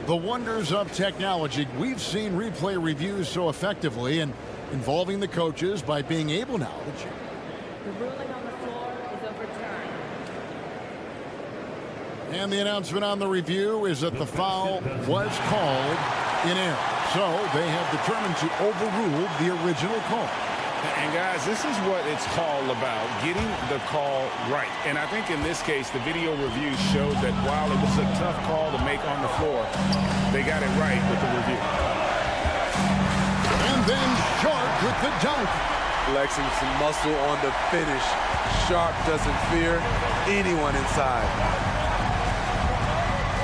The wonders of technology. We've seen replay reviews so effectively and involving the coaches by being able now to check. The ruling on the floor is overturned. And the announcement on the review is that the foul was called in error. So they have determined to overrule the original call. And guys, this is what it's all about, getting the call right. And I think in this case, the video review showed that while it was a tough call to make on the floor, they got it right with the review. And then Sharp with the dunk. Flexing some muscle on the finish. Sharp doesn't fear anyone inside.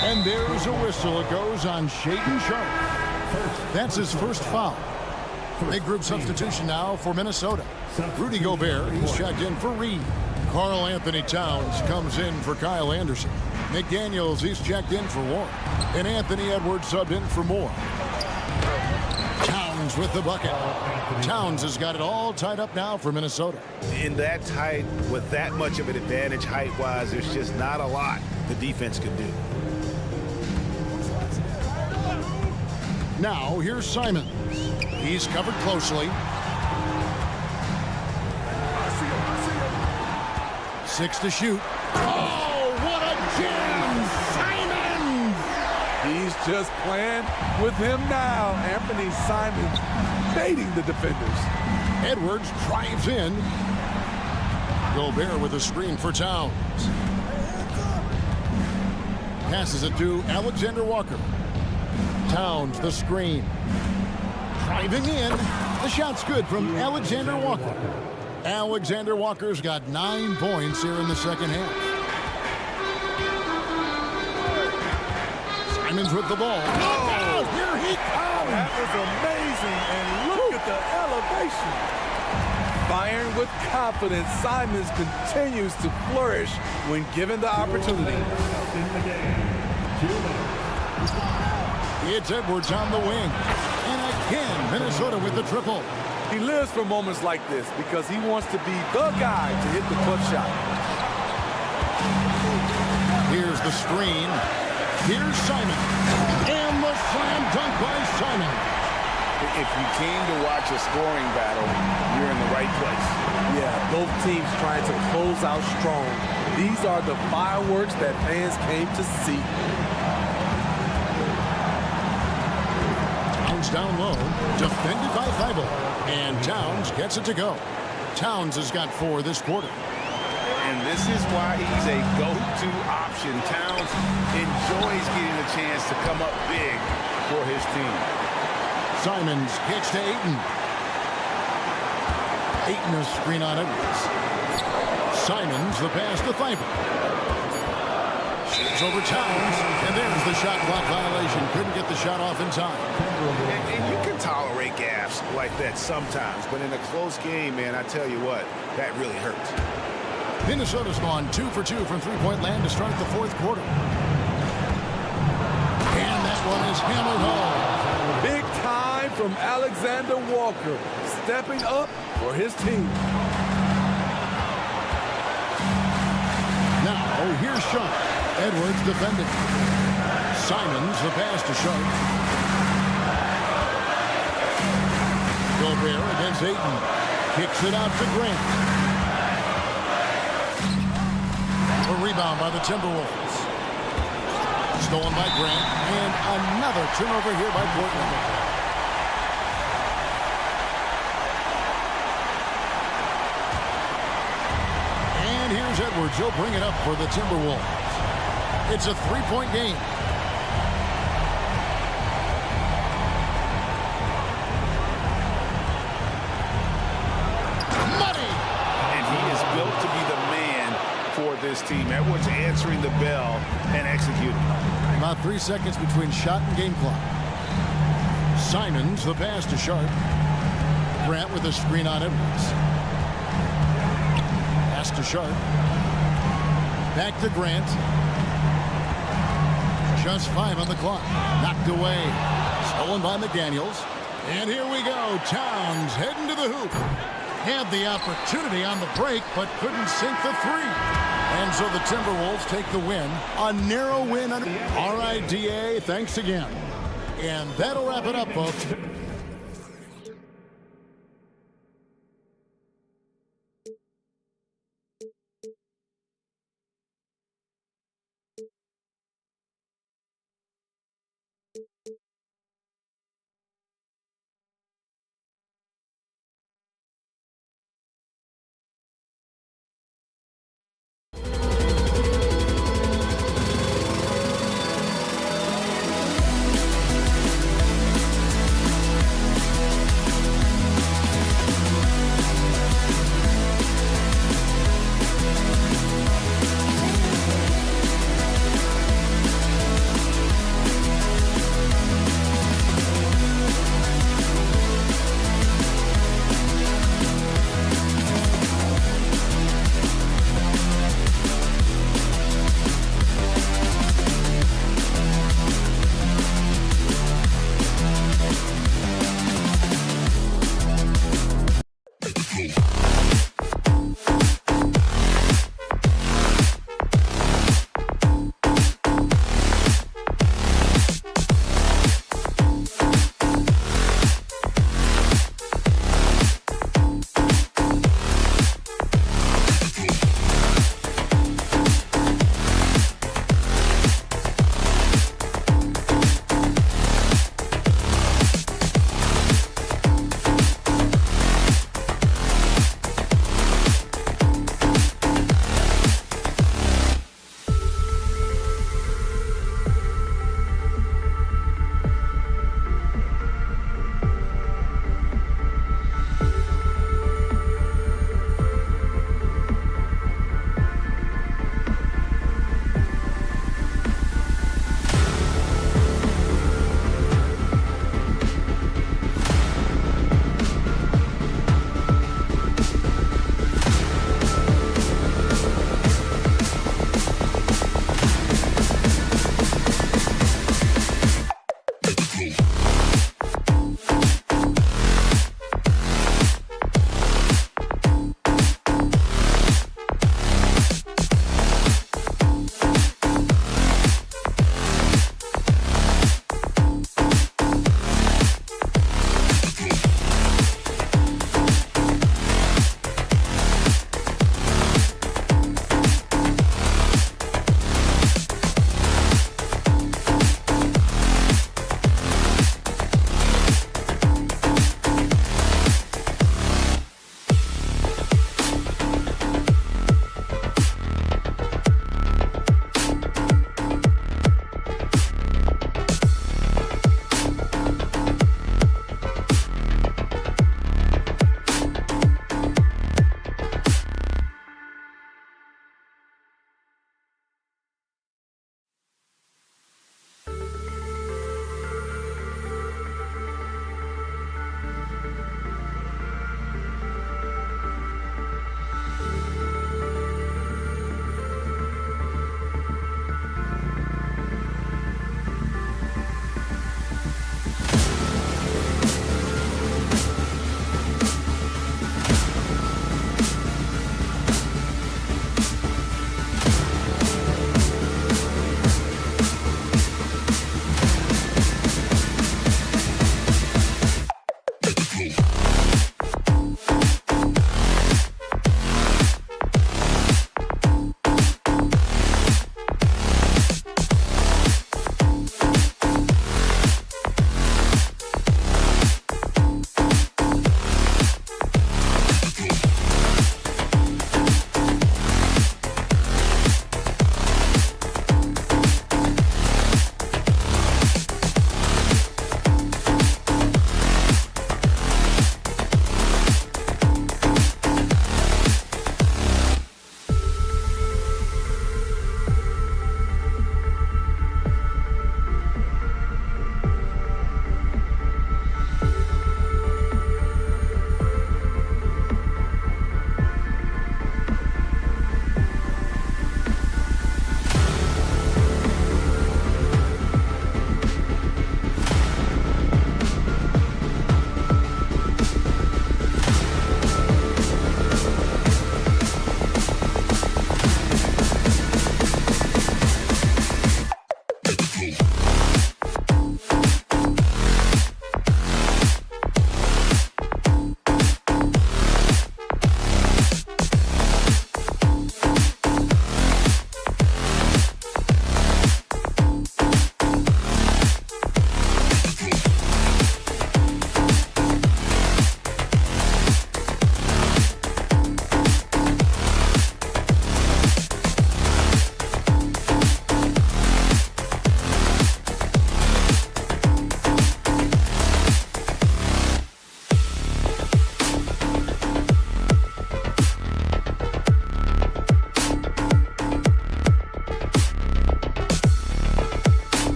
And there's a whistle. It goes on Shaedon Sharp. That's his first foul. Big group substitution now for Minnesota. Rudy Gobert, he's checked in for Reed. Karl Anthony Towns comes in for Kyle Anderson. McDaniels, he's checked in for Warren. And Anthony Edwards subbed in for Moore. Towns with the bucket. Towns has got it all tied up now for Minnesota. In that tight, with that much of an advantage height-wise, there's just not a lot the defense could do. Now, here's Simons. He's covered closely. 6 to shoot. Oh, what a jam! Simons! He's just playing with him now. Anthony Simons baiting the defenders. Edwards drives in. Gobert with a screen for Towns. Passes it to Alexander Walker. Towns, the screen. Driving in. The shot's good from Alexander Walker. Alexander Walker's got 9 points here in the second half. Simons with the ball. Oh, here he comes. That was amazing, and look at the elevation. Firing with confidence, Simons continues to flourish when given the opportunity. In the game, 2 minutes. It's Edwards on the wing. And again, Minnesota with the triple. He lives for moments like this because he wants to be the guy to hit the clutch shot. Here's the screen. Here's Simon. And the slam dunk by Simon. If you came to watch a scoring battle, you're in the right place. Yeah, both teams trying to close out strong. These are the fireworks that fans came to see. Down low, defended by Thibault, and Towns gets it to go. Towns has got 4 this quarter. And this is why he's a go-to option. Towns enjoys getting a chance to come up big for his team. Simons kicks to Ayton. Ayton a screen on Edwards. Simons the pass to Thibault. Shoots over Towns, and there's the shot clock violation. Couldn't get the shot off in time. And you can tolerate gaffes like that sometimes, but in a close game, man, I tell you what, that really hurts. Minnesota's gone 2 for 2 from three-point land to start the fourth quarter. And that one is hammered home. Big time from Alexander Walker, stepping up for his team. Now, here's Sharp. Edwards defending. Simons the pass to Sharp. Gobert against Ayton. Kicks it out to Grant. A rebound by the Timberwolves. Stolen by Grant. And another turnover here by Portland. And here's Edwards. He'll bring it up for the Timberwolves. It's a 3-point game. Money! And he is built to be the man for this team. Edwards answering the bell and executing. About 3 seconds between shot and game clock. Simons the pass to Sharp. Grant with a screen on Edwards. Pass to Sharp. Back to Grant. Just 5 on the clock. Knocked away. Stolen by McDaniels. And here we go. Towns heading to the hoop. Had the opportunity on the break, but couldn't sink the 3. And so the Timberwolves take the win. A narrow win. All right, DA, thanks again. And that'll wrap it up, folks.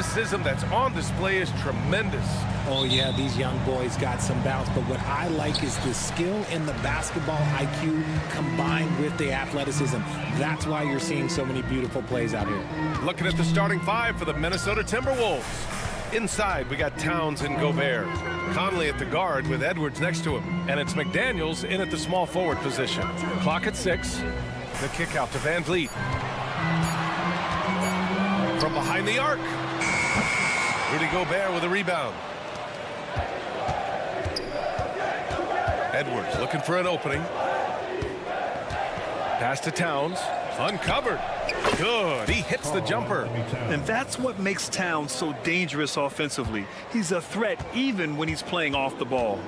athleticism that's on display is tremendous. Oh, yeah, these young boys got some bounce, but what I like is the skill and the basketball IQ combined with the athleticism. That's why you're seeing so many beautiful plays out here. Looking at the starting five for the Minnesota Timberwolves. Inside, we got Towns and Gobert. Conley at the guard with Edwards next to him. And it's McDaniels in at the small forward position. Clock at 6. The kick out to Van Vliet. From behind the arc. Rudy Gobert with a rebound. Edwards looking for an opening. Pass to Towns. Uncovered. Good. He hits the jumper. And that's what makes Towns so dangerous offensively. He's a threat even when he's playing off the ball.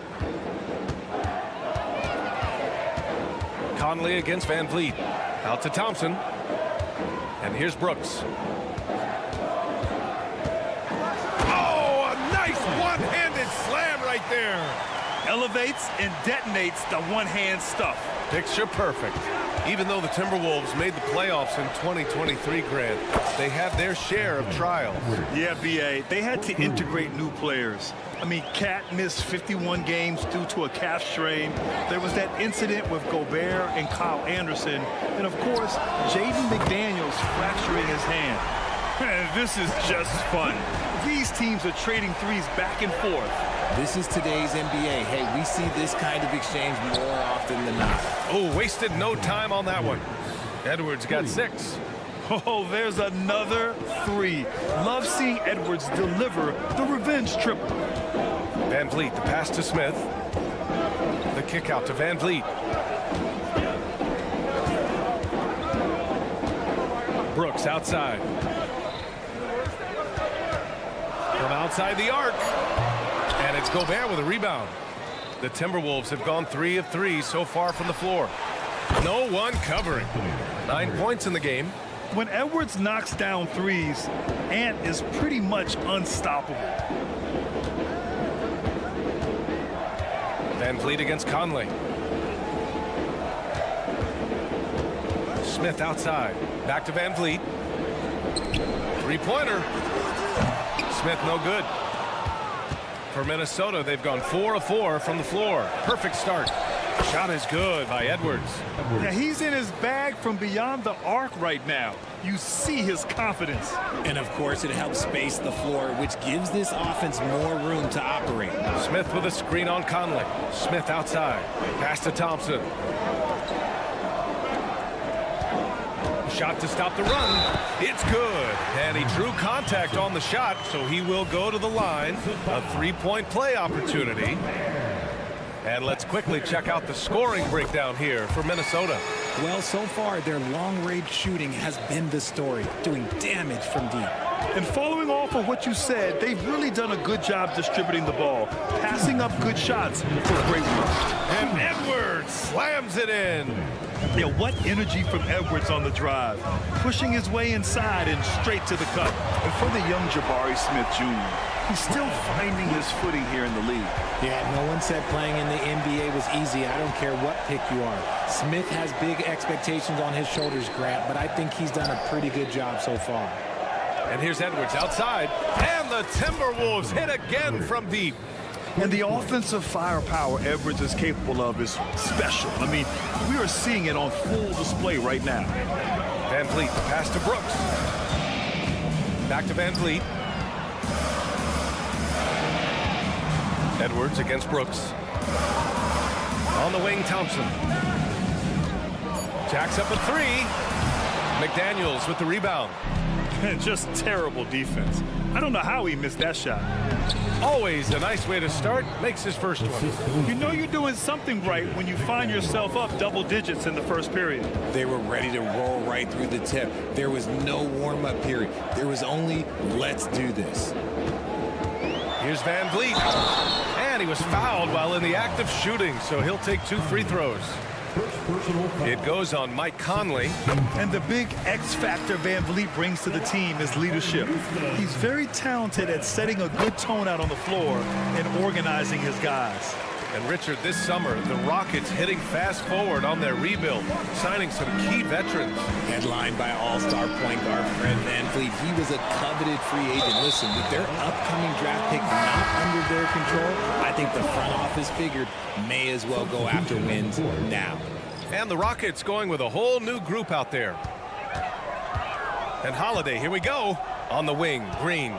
Conley against Van Vliet. Out to Thompson. And here's Brooks. Oh, a nice one-handed slam right there. Elevates and detonates the one-hand stuff. Picture perfect. Even though the Timberwolves made the playoffs in 2023, Grant, they had their share of trials. Yeah, B.A., they had to integrate new players. I mean, Cat missed 51 games due to a calf strain. There was that incident with Gobert and Kyle Anderson. And, of course, Jaden McDaniels fracturing his hand. This is just fun. These teams are trading threes back and forth. This is today's NBA. Hey, we see this kind of exchange more often than not. Oh, wasted no time on that one. Edwards got 6. Oh, there's another 3. Love seeing Edwards deliver the revenge triple. Van Vliet, the pass to Smith. The kick out to Van Vliet. Brooks outside. From outside the arc. And it's Gobert with a rebound. The Timberwolves have gone 3 of 3 so far from the floor. No one covering. 9 points in the game. When Edwards knocks down threes, Ant is pretty much unstoppable. Van Vliet against Conley. Smith outside. Back to Van Vliet. Three-pointer. Smith no good. For Minnesota, they've gone 4 of 4 from the floor. Perfect start. Shot is good by Edwards. Yeah, he's in his bag from beyond the arc right now. You see his confidence. And, of course, it helps space the floor, which gives this offense more room to operate. Smith with a screen on Conley. Smith outside. Pass to Thompson. Shot to stop the run. It's good. And he drew contact on the shot, so he will go to the line. A 3-point play opportunity. And let's quickly check out the scoring breakdown here for Minnesota. Well, so far, their long-range shooting has been the story, doing damage from deep. And following off of what you said, they've really done a good job distributing the ball, passing up good shots for great ones. And Edwards slams it in. Yeah, what energy from Edwards on the drive, pushing his way inside and straight to the cup. And for the young Jabari Smith Jr., he's still finding his footing here in the league. Yeah, no one said playing in the NBA was easy. I don't care what pick you are. Smith has big expectations on his shoulders, Grant, but I think he's done a pretty good job so far. And here's Edwards outside, and the Timberwolves hit again from deep. And the offensive firepower Edwards is capable of is special. I mean, we are seeing it on full display right now. Van Vliet, the pass to Brooks. Back to Van Vliet. Edwards against Brooks. On the wing, Thompson. Jacks up a 3. McDaniels with the rebound. Just terrible defense. I don't know how he missed that shot. Always a nice way to start. Makes his first one. You know you're doing something right when you find yourself up double digits in the first period. They were ready to roll right through the tip. There was no warm-up period. There was only, let's do this. Here's Van Vliet. And he was fouled while in the act of shooting, so he'll take 2 free throws. It goes on Mike Conley. And the big X factor Van Vliet brings to the team is leadership. He's very talented at setting a good tone out on the floor and organizing his guys. And Richard, this summer, the Rockets hitting fast forward on their rebuild, signing some key veterans. Headlined by all-star point guard Fred VanVleet. He was a coveted free agent. Listen, with their upcoming draft pick not under their control, I think the front office figured may as well go after wins now. And the Rockets going with a whole new group out there. And Holiday, here we go. On the wing, Green.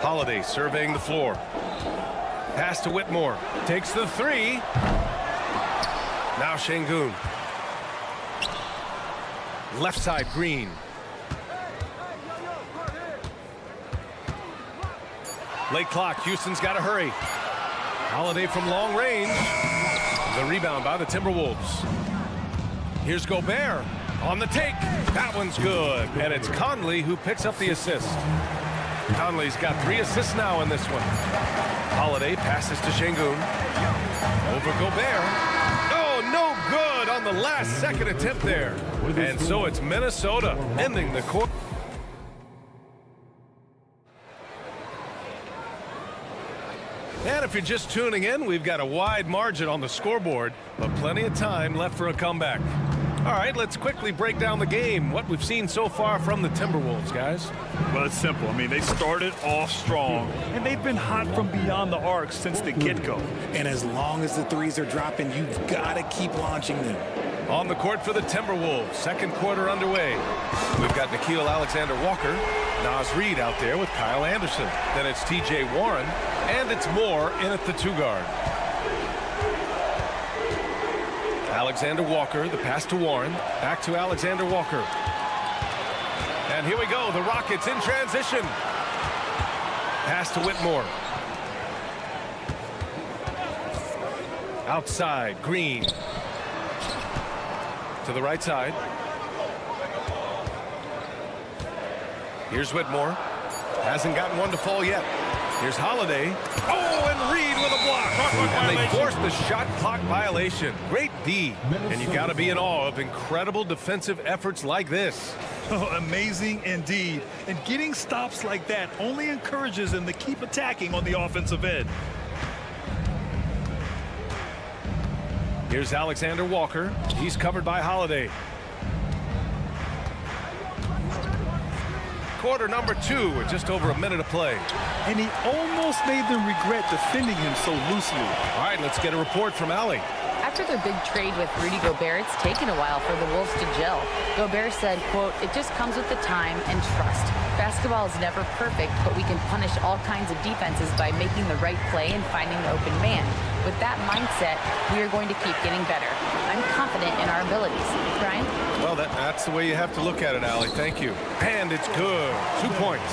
Holiday surveying the floor. Pass to Whitmore. Takes the three. Now Şengün. Left side, Green. Late clock. Houston's got to hurry. Holiday from long range. The rebound by the Timberwolves. Here's Gobert on the take. That one's good. And it's Conley who picks up the assist. Conley's got 3 assists now in this one. Holiday passes to Şengün. Over Gobert. Oh, no good on the last second attempt there. And so it's Minnesota ending the quarter. And if you're just tuning in, we've got a wide margin on the scoreboard, but plenty of time left for a comeback. All right, let's quickly break down the game, what we've seen so far from the Timberwolves, guys. Well, it's simple. I mean, they started off strong, and they've been hot from beyond the arc since the get-go. And as long as the threes are dropping, you've got to keep launching them. On the court for the Timberwolves, second quarter underway. We've got Nickeil Alexander-Walker, Naz Reid out there with Kyle Anderson. Then it's T.J. Warren, and it's Moore in at the 2-guard. Alexander-Walker, the pass to Warren, back to Alexander-Walker. And here we go, the Rockets in transition. Pass to Whitmore. Outside, Green. To the right side. Here's Whitmore. Hasn't gotten one to fall yet. Here's Holiday. Oh, and Reid with a block. And they forced the shot clock violation. Great D. And you got to be in awe of incredible defensive efforts like this. Oh, amazing indeed. And getting stops like that only encourages them to keep attacking on the offensive end. Here's Alexander-Walker. He's covered by Holiday. Quarter number 2 with just over a minute of play. And he almost made them regret defending him so loosely. All right, let's get a report from Allie. After their big trade with Rudy Gobert, it's taken a while for the Wolves to gel. Gobert said, quote, "It just comes with the time and trust. Basketball is never perfect, but we can punish all kinds of defenses by making the right play and finding the open man. With that mindset, we are going to keep getting better. I'm confident in our abilities." Brian? Well, that's the way you have to look at it, Allie. Thank you. And it's good. 2 points.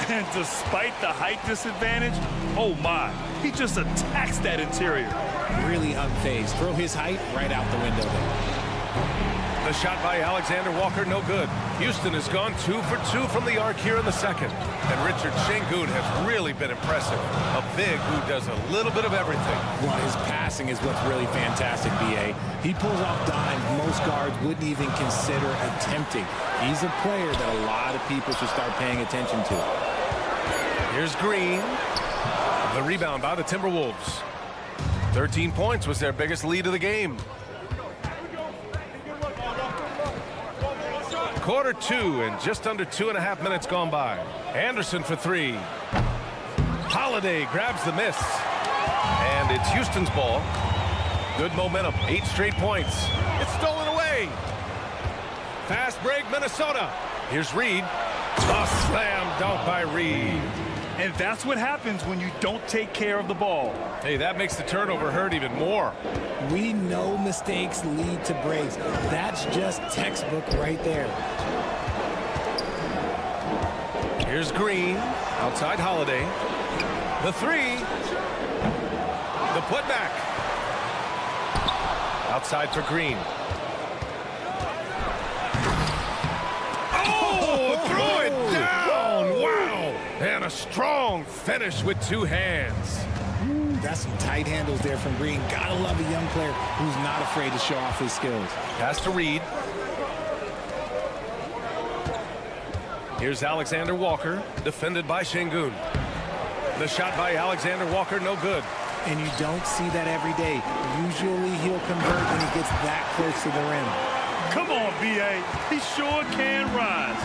And despite the height disadvantage, oh my, he just attacks that interior. Really unfazed. Throw his height right out the window there. The shot by Alexander-Walker, no good. Houston has gone 2 for 2 from the arc here in the second. And Richard, Şengün has really been impressive. A big who does a little bit of everything. Well, his passing is what's really fantastic, B.A. He pulls off dimes most guards wouldn't even consider attempting. He's a player that a lot of people should start paying attention to. Here's Green. The rebound by the Timberwolves. 13 points was their biggest lead of the game. Quarter 2 and just under 2.5 minutes gone by. Anderson for 3. Holiday grabs the miss. And it's Houston's ball. Good momentum, 8 straight points. It's stolen away. Fast break, Minnesota. Here's Reid. A slam dunk by Reid. And that's what happens when you don't take care of the ball. Hey, that makes the turnover hurt even more. We know mistakes lead to breaks. That's just textbook right there. Here's Green. Outside Holiday. The 3. The putback. Outside for Green. Oh, throw it down. Wow. And a strong finish with 2 hands. That's some tight handles there from Green. Gotta love a young player who's not afraid to show off his skills. Pass to Reid. Here's Alexander-Walker, defended by Şengün. The shot by Alexander Walker, no good. And you don't see that every day. Usually he'll convert when he gets that close to the rim. Come on, B.A. He sure can rise.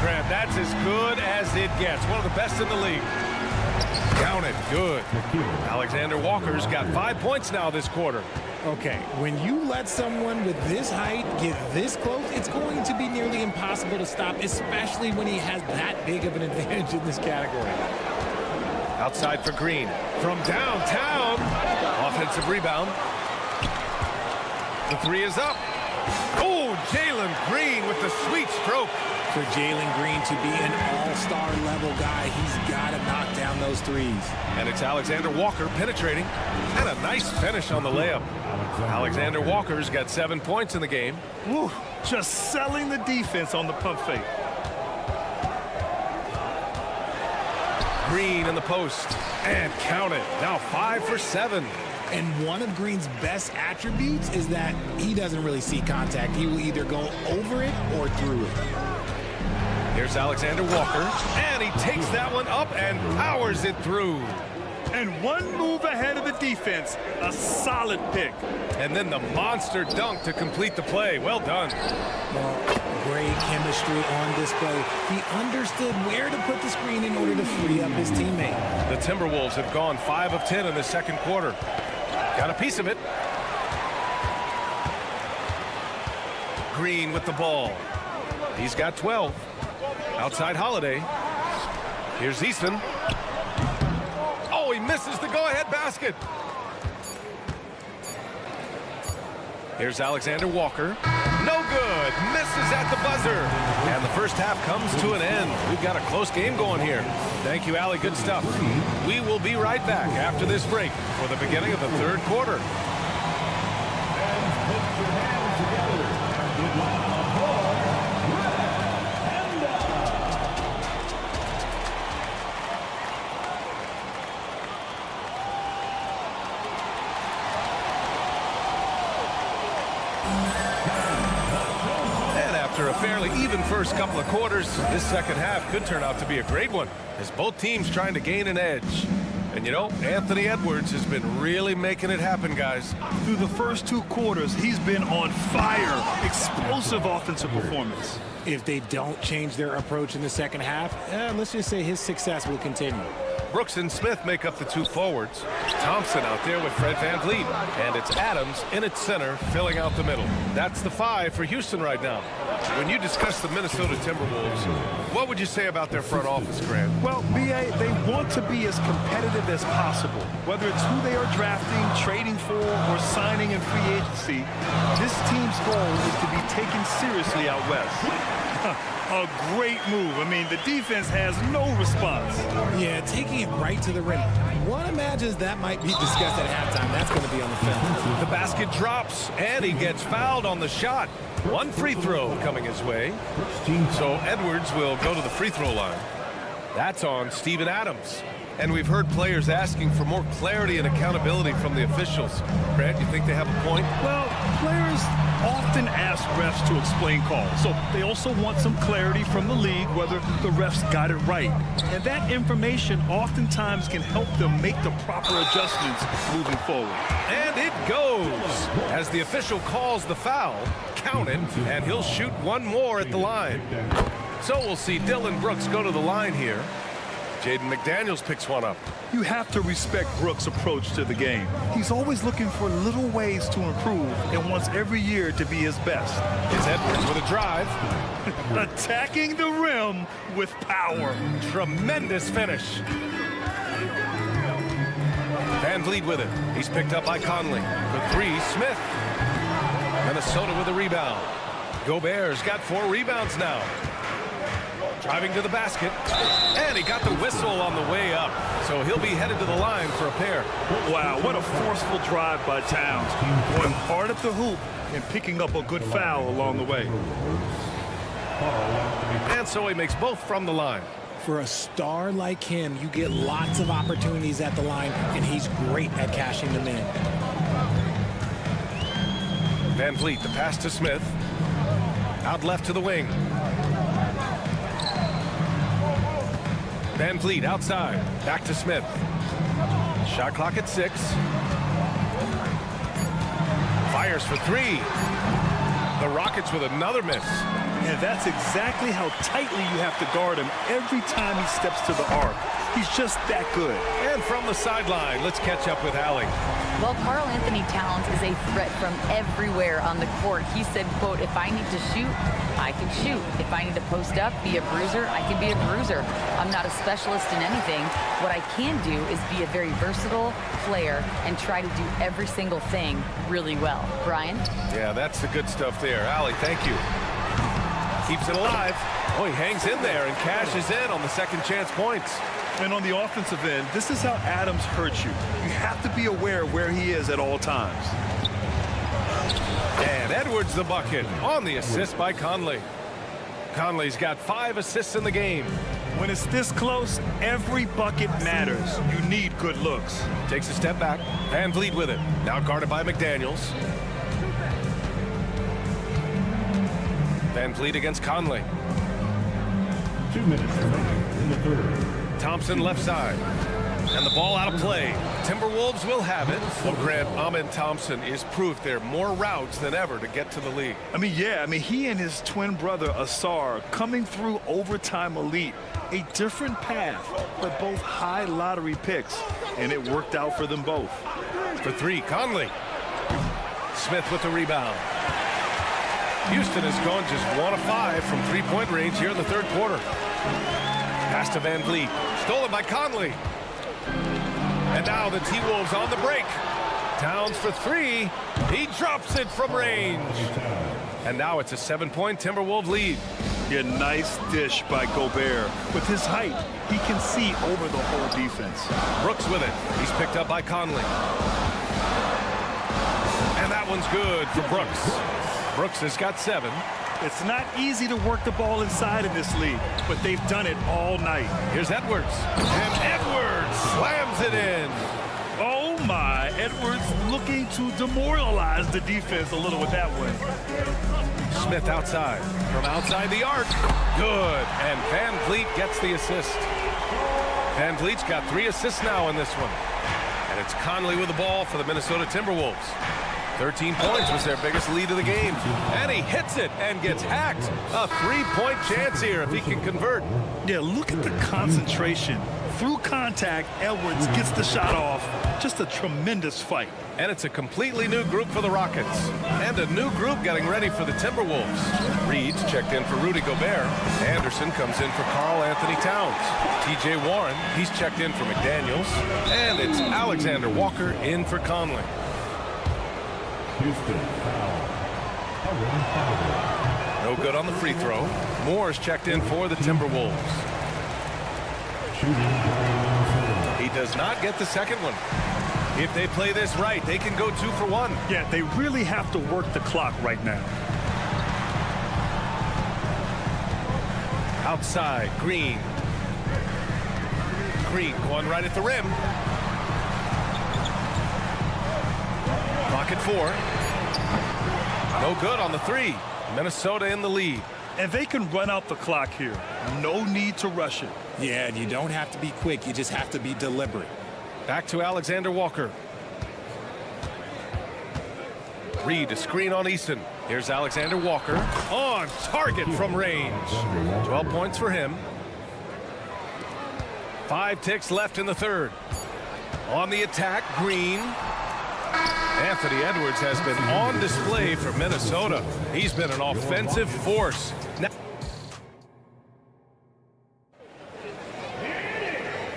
Grant, that's as good as it gets. One of the best in the league. Count it. Good. Alexander Walker's got 5 points now this quarter. Okay, when you let someone with this height get this close, it's going to be nearly impossible to stop, especially when he has that big of an advantage in this category. Outside for Green. From downtown. Offensive rebound. The three is up. Oh, Jalen Green with the sweet stroke. For Jalen Green to be an all-star level guy, he's got to knock down those threes. And it's Alexander Walker penetrating. And a nice finish on the layup. Alexander Walker's got 7 points in the game. Woo, just selling the defense on the pump fake. Green in the post. And count it. Now 5 for 7. And one of Green's best attributes is that he doesn't really see contact. He will either go over it or through it. Here's Alexander Walker. And he takes that one up and powers it through. And one move ahead of the defense. A solid pick. And then the monster dunk to complete the play. Well done. Well, great chemistry on display. He understood where to put the screen in order to free up his teammate. The Timberwolves have gone 5 of 10 in the second quarter. Got a piece of it. Green with the ball. He's got 12. Outside Holiday. Here's Easton. Oh, he misses the go-ahead basket. Here's Alexander Walker. No good. Misses at the buzzer. And the first half comes to an end. We've got a close game going here. Thank you, Allie. Good stuff. We will be right back after this break for the beginning of the third quarter. After a fairly even first couple of quarters, this second half could turn out to be a great one as both teams trying to gain an edge. And you know, Anthony Edwards has been really making it happen, guys. Through the first 2 quarters, he's been on fire. Explosive offensive performance. If they don't change their approach in the second half, let's just say his success will continue. Brooks and Smith make up the 2 forwards. Thompson out there with Fred VanVleet. And it's Adams in its center, filling out the middle. That's the 5 for Houston right now. When you discuss the Minnesota Timberwolves, what would you say about their front office, Grant? Well, B.A., they want to be as competitive as possible. Whether it's who they are drafting, trading for, or signing in free agency, this team's goal is to be taken seriously out west. A great move. I mean, the defense has no response. Yeah, taking it right to the rim. One imagines that might be discussed at halftime. That's going to be on the film. The basket drops, and he gets fouled on the shot. 1 free throw coming his way. So Edwards will go to the free throw line. That's on Steven Adams. And we've heard players asking for more clarity and accountability from the officials. Brad, you think they have a point? Well, players often ask refs to explain calls. So they also want some clarity from the league whether the refs got it right. And that information oftentimes can help them make the proper adjustments moving forward. And it goes. As the official calls the foul, count it, and he'll shoot 1 more at the line. So we'll see Dylan Brooks go to the line here. Jaden McDaniels picks one up. You have to respect Brooks' approach to the game. He's always looking for little ways to improve and wants every year to be his best. It's Edwards with a drive. Attacking the rim with power. Tremendous finish. VanVleet with it. He's picked up by Conley. For 3, Smith. Minnesota with a rebound. Gobert's got 4 rebounds now. Driving to the basket, and he got the whistle on the way up, so he'll be headed to the line for a pair. Wow, what a forceful drive by Towns, going hard at the hoop and picking up a good foul along the way. And so he makes both from the line. For a star like him, you get lots of opportunities at the line, and he's great at cashing them in. VanVleet, the pass to Smith. Out left to the wing. Van Vliet outside. Back to Smith. Shot clock at 6. Fires for 3. The Rockets with another miss. And that's exactly how tightly you have to guard him every time he steps to the arc. He's just that good. And from the sideline, let's catch up with Allie. Well, Karl Anthony Towns is a threat from everywhere on the court. He said, quote, if I need to shoot, I can shoot. If I need to post up, be a bruiser, I can be a bruiser. I'm not a specialist in anything. What I can do is be a very versatile player and try to do every single thing really well. Brian? Yeah, that's the good stuff there. Allie, thank you. Keeps it alive. Oh, he hangs in there and cashes in on the second chance points. And on the offensive end, this is how Adams hurts you. You have to be aware of where he is at all times. And Edwards the bucket on the assist by Conley. Conley's got 5 assists in the game. When it's this close, every bucket matters. You need good looks. Takes a step back. Van Vliet with it. Now guarded by McDaniels. Van Vliet against Conley. 2 minutes remaining in the third. Thompson left side. And the ball out of play. Timberwolves will have it. Well, Grant, Amen Thompson is proof there are more routes than ever to get to the league. He and his twin brother, Asar, coming through overtime elite. A different path, but both high lottery picks. And it worked out for them both. For 3, Conley. Smith with the rebound. Houston has gone just 1 of 5 from 3-point range here in the third quarter. Pass to Van Vliet. Stolen by Conley. And now the T-Wolves on the break. Towns for 3. He drops it from range. And now it's a 7-point Timberwolves lead. Yeah, nice dish by Gobert. With his height, he can see over the whole defense. Brooks with it. He's picked up by Conley. And that one's good for Brooks. Brooks has got 7. It's not easy to work the ball inside in this league, but they've done it all night. Here's Edwards. And Edwards slams it in. Oh my, Edwards looking to demoralize the defense a little with that one. Smith outside. From outside the arc. Good. And Van Vliet gets the assist. Van Vliet's got 3 assists now in this one. And it's Conley with the ball for the Minnesota Timberwolves. 13 points was their biggest lead of the game. And he hits it and gets hacked. A 3-point chance here if he can convert. Yeah, look at the concentration. Through contact, Edwards gets the shot off. Just a tremendous fight. And it's a completely new group for the Rockets. And a new group getting ready for the Timberwolves. Reed's checked in for Rudy Gobert. Anderson comes in for Karl Anthony Towns. TJ Warren, he's checked in for McDaniels. And it's Alexander Walker in for Conley. Houston foul. No good on the free throw. Moore's checked in for the Timberwolves. He does not get the second one. If they play this right, they can go 2 for 1. Yeah, they really have to work the clock right now. Outside, Green. Green going right at the rim. Clock at 4. No good on the 3. Minnesota in the lead. And they can run out the clock here. No need to rush it. Yeah, and you don't have to be quick. You just have to be deliberate. Back to Alexander Walker. Reed, a screen on Easton. Here's Alexander Walker. On target from range. 12 points for him. 5 ticks left in the third. On the attack, Green. Anthony Edwards has been on display for Minnesota. He's been an offensive force. Now,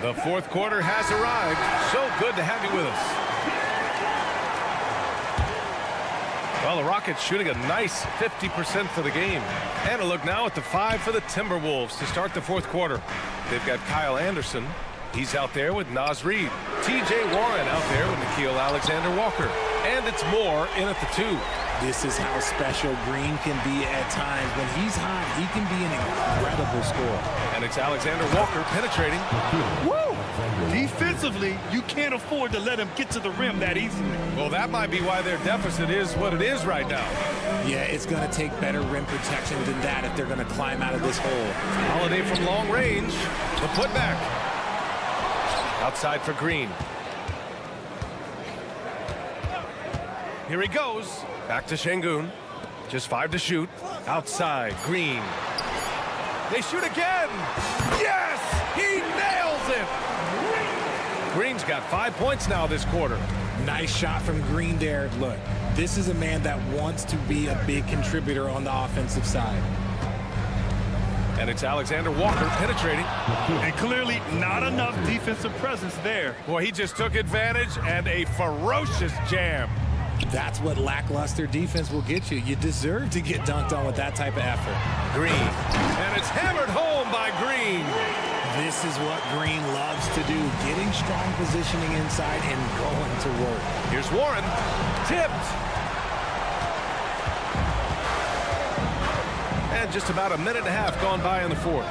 the fourth quarter has arrived. So good to have you with us. Well, the Rockets shooting a nice 50% for the game. And a look now at the 5 for the Timberwolves to start the fourth quarter. They've got Kyle Anderson. He's out there with Naz Reid. TJ Warren out there with Nickeil Alexander-Walker. And it's Moore in at the 2. This is how special Green can be at times. When he's hot, he can be an incredible scorer. And it's Alexander Walker penetrating. Woo! Defensively, you can't afford to let him get to the rim that easily. Well, that might be why their deficit is what it is right now. Yeah, it's going to take better rim protection than that if they're going to climb out of this hole. Holiday from long range. The putback. Outside for Green. Here he goes. Back to Şengün. Just 5 to shoot. Outside, Green. They shoot again. Yes! He nails it! Green's got 5 points now this quarter. Nice shot from Green there. Look, this is a man that wants to be a big contributor on the offensive side. And it's Alexander Walker penetrating. And clearly not enough defensive presence there. Boy, he just took advantage and a ferocious jam. That's what lackluster defense will get you. You deserve to get dunked on with that type of effort. Green. And it's hammered home by Green. This is what Green loves to do, getting strong positioning inside and going to work. Here's Warren. Tipped. And just about a minute and a half gone by in the fourth.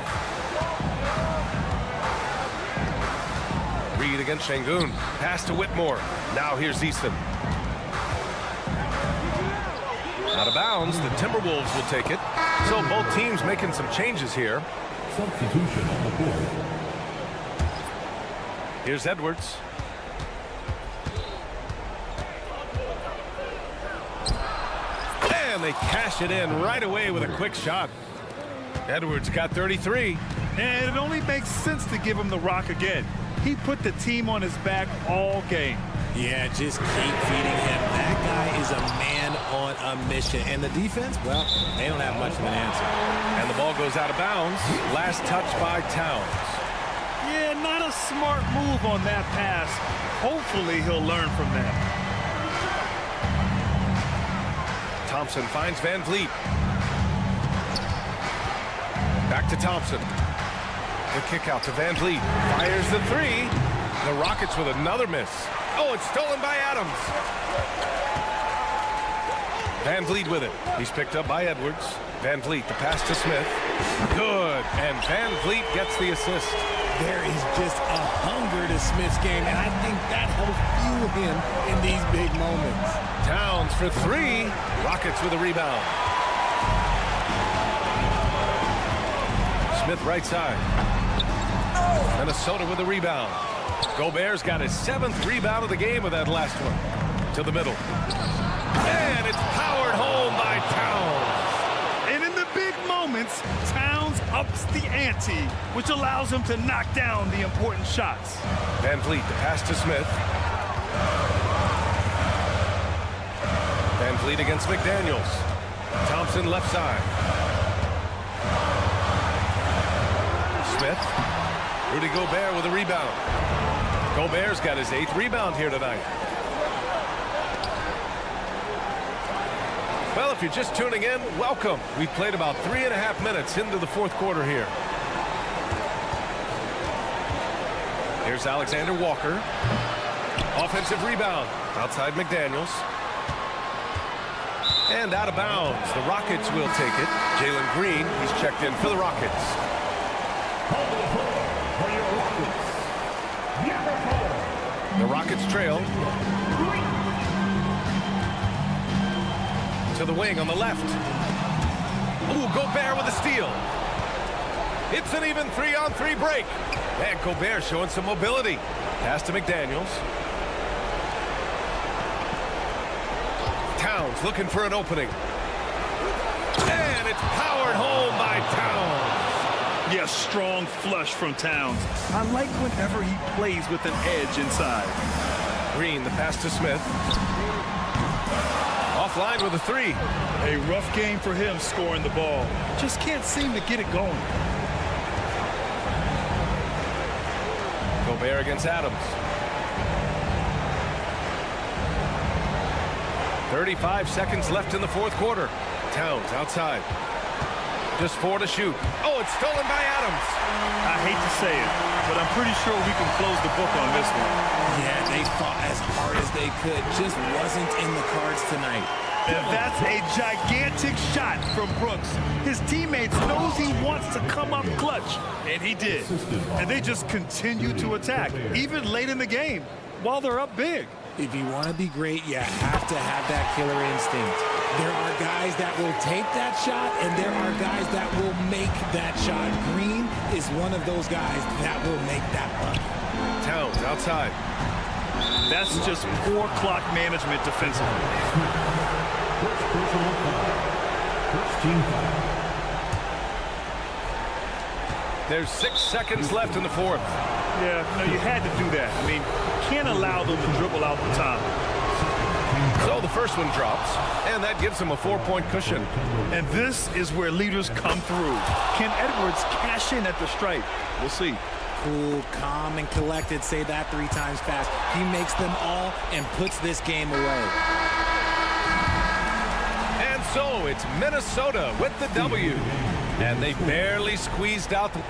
Reed against Şengün. Pass to Whitmore. Now here's Easton. Out of bounds, the Timberwolves will take it. So both teams making some changes here. Substitution on the board. Here's Edwards. And they cash it in right away with a quick shot. Edwards got 33. And it only makes sense to give him the rock again. He put the team on his back all game. Yeah, just keep feeding him. That guy is a man on a mission. And the defense, well, they don't have much of an answer. And the ball goes out of bounds. Last touch by Towns. Yeah, not a smart move on that pass. Hopefully he'll learn from that. Thompson finds Van Vliet. Back to Thompson. The kick out to Van Vliet. Fires the three. The Rockets with another miss. Oh, it's stolen by Adams. Van Vliet with it. He's picked up by Edwards. Van Vliet, the pass to Smith. Good. And Van Vliet gets the assist. There is just a hunger to Smith's game, and I think that helps fuel him in these big moments. Towns for three. Rockets with a rebound. Smith right side. Minnesota with a rebound. Gobert's got his 7th rebound of the game with that last one. To the middle. And it's powered home by Towns. And in the big moments, Towns ups the ante, which allows him to knock down the important shots. Van Vliet, the pass to Smith. Van Vliet against McDaniels. Thompson left side. Smith. Rudy Gobert with a rebound. Gobert's got his 8th rebound here tonight. Well, if you're just tuning in, welcome. We've played about 3.5 minutes into the fourth quarter here. Here's Alexander Walker. Offensive rebound. Outside McDaniels. And out of bounds. The Rockets will take it. Jalen Green, he's checked in for the Rockets. The Rockets trail. To the wing on the left. Ooh, Gobert with a steal. It's an even 3-on-3 break. And Gobert showing some mobility. Pass to McDaniels. Towns looking for an opening. And it's powered home by Towns. Yes, strong flush from Towns. I like whenever he plays with an edge inside. Green, the pass to Smith. Offline with a three. A rough game for him scoring the ball. Just can't seem to get it going. Gobert against Adams. 35 seconds left in the fourth quarter. Towns outside. Just 4 to shoot. Oh, it's stolen by Adams. I hate to say it, but I'm pretty sure we can close the book on this one. Yeah, they fought as hard as they could. Just wasn't in the cards tonight. And that's a gigantic shot from Brooks. His teammates knows he wants to come up clutch, and he did. And they just continue to attack, even late in the game, while they're up big. If you want to be great, you have to have that killer instinct. There are guys that will take that shot, and there are guys that will make that shot. Green is one of those guys that will make that bucket. Towns outside. That's just poor clock management defensively. First personal foul. First team foul. There's 6 seconds left in the fourth. Yeah, no, you had to do that. I mean, you can't allow them to dribble out the time. So the first one drops, and that gives him a 4-point cushion. And this is where leaders come through. Can Edwards cash in at the stripe? We'll see. Cool, calm, and collected. Say that 3 times fast. He makes them all and puts this game away. And so it's Minnesota with the W. And they barely squeezed out the...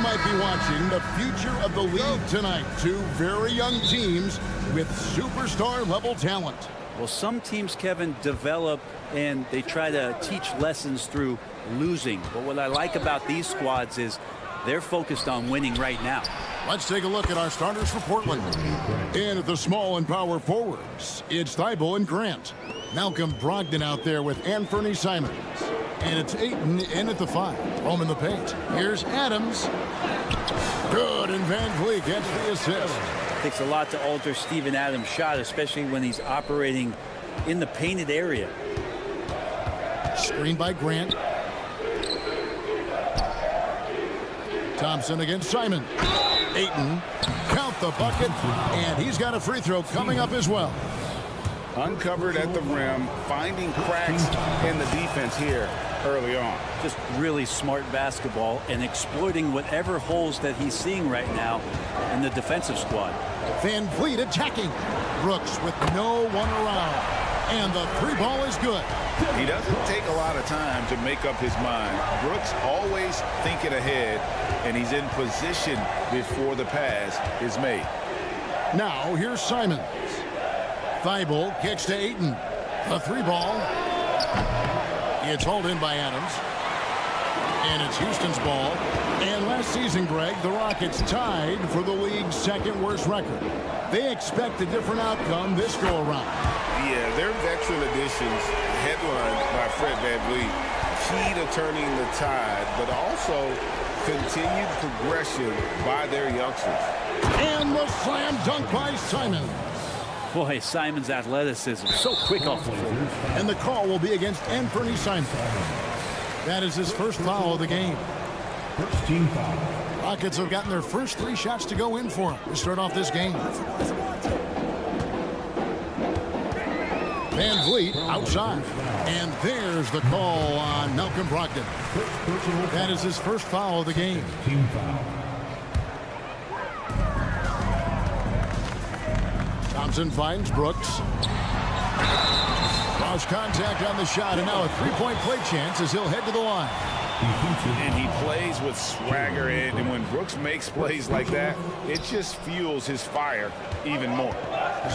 might be watching the future of the league tonight. Two very young teams with superstar-level talent. Well, some teams, Kevin, develop and they try to teach lessons through losing. But what I like about these squads is they're focused on winning right now. Let's take a look at our starters for Portland. In at the small and power forwards, it's Thibault and Grant. Malcolm Brogdon out there with Anthony Simons. And it's Ayton in at the 5. Home in the paint. Here's Adams. Good, and Van Vliet gets the assist. Takes a lot to alter Steven Adams' shot, especially when he's operating in the painted area. Screen by Grant. Thompson against Simon. Ayton, count the bucket, and he's got a free throw coming up as well. Uncovered at the rim, finding cracks in the defense here early on. Just really smart basketball and exploiting whatever holes that he's seeing right now in the defensive squad. Van Vliet attacking. Brooks with no one around. And the 3 ball is good. He doesn't take a lot of time to make up his mind. Brooks always thinking ahead, and he's in position before the pass is made. Now here's Simons. Thibault kicks to Ayton. The 3 ball. It's hauled in by Adams. And it's Houston's ball. And last season, Greg, the Rockets tied for the league's 2nd worst record. They expect a different outcome this go-around. Yeah, their veteran additions, headlined by Fred VanVleet, key to turning the tide, but also continued progression by their youngsters. And the slam dunk by Simons. Boy, Simon's athleticism so quick off the floor. And the call will be against Anthony Simons. That is his first foul of the game. First team foul. Rockets have gotten their first 3 shots to go in for him to start off this game. Van Vliet outside. And there's the call on Malcolm Brogdon. That is his first foul of the game. Team foul. Thompson finds Brooks. Lost contact on the shot, and now a 3-point play chance as he'll head to the line. And he plays with swagger, and when Brooks makes plays like that, it just fuels his fire even more.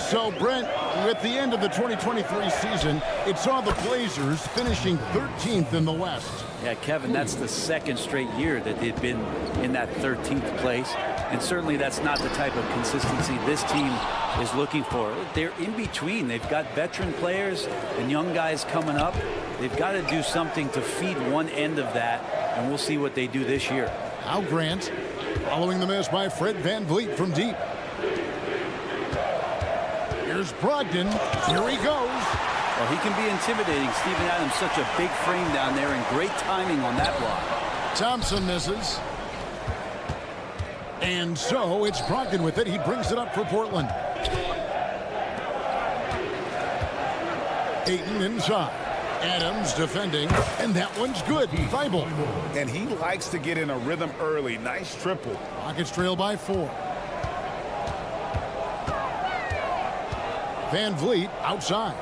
So, Brent, with the end of the 2023 season, it saw the Blazers finishing 13th in the West. Yeah, Kevin, that's the 2nd straight year that they've been in that 13th place. And certainly that's not the type of consistency this team is looking for. They're in between. They've got veteran players and young guys coming up. They've got to do something to feed one end of that, and we'll see what they do this year. Now Grant, following the miss by Fred Van Vliet from deep. Here's Brogdon. Here he goes. Well, he can be intimidating. Steven Adams, such a big frame down there, and great timing on that block. Thompson misses. And so it's Brogdon with it. He brings it up for Portland. Ayton inside. Adams defending, and that one's good. Thibault. And he likes to get in a rhythm early. Nice triple. Rockets trail by 4. Van Vliet outside.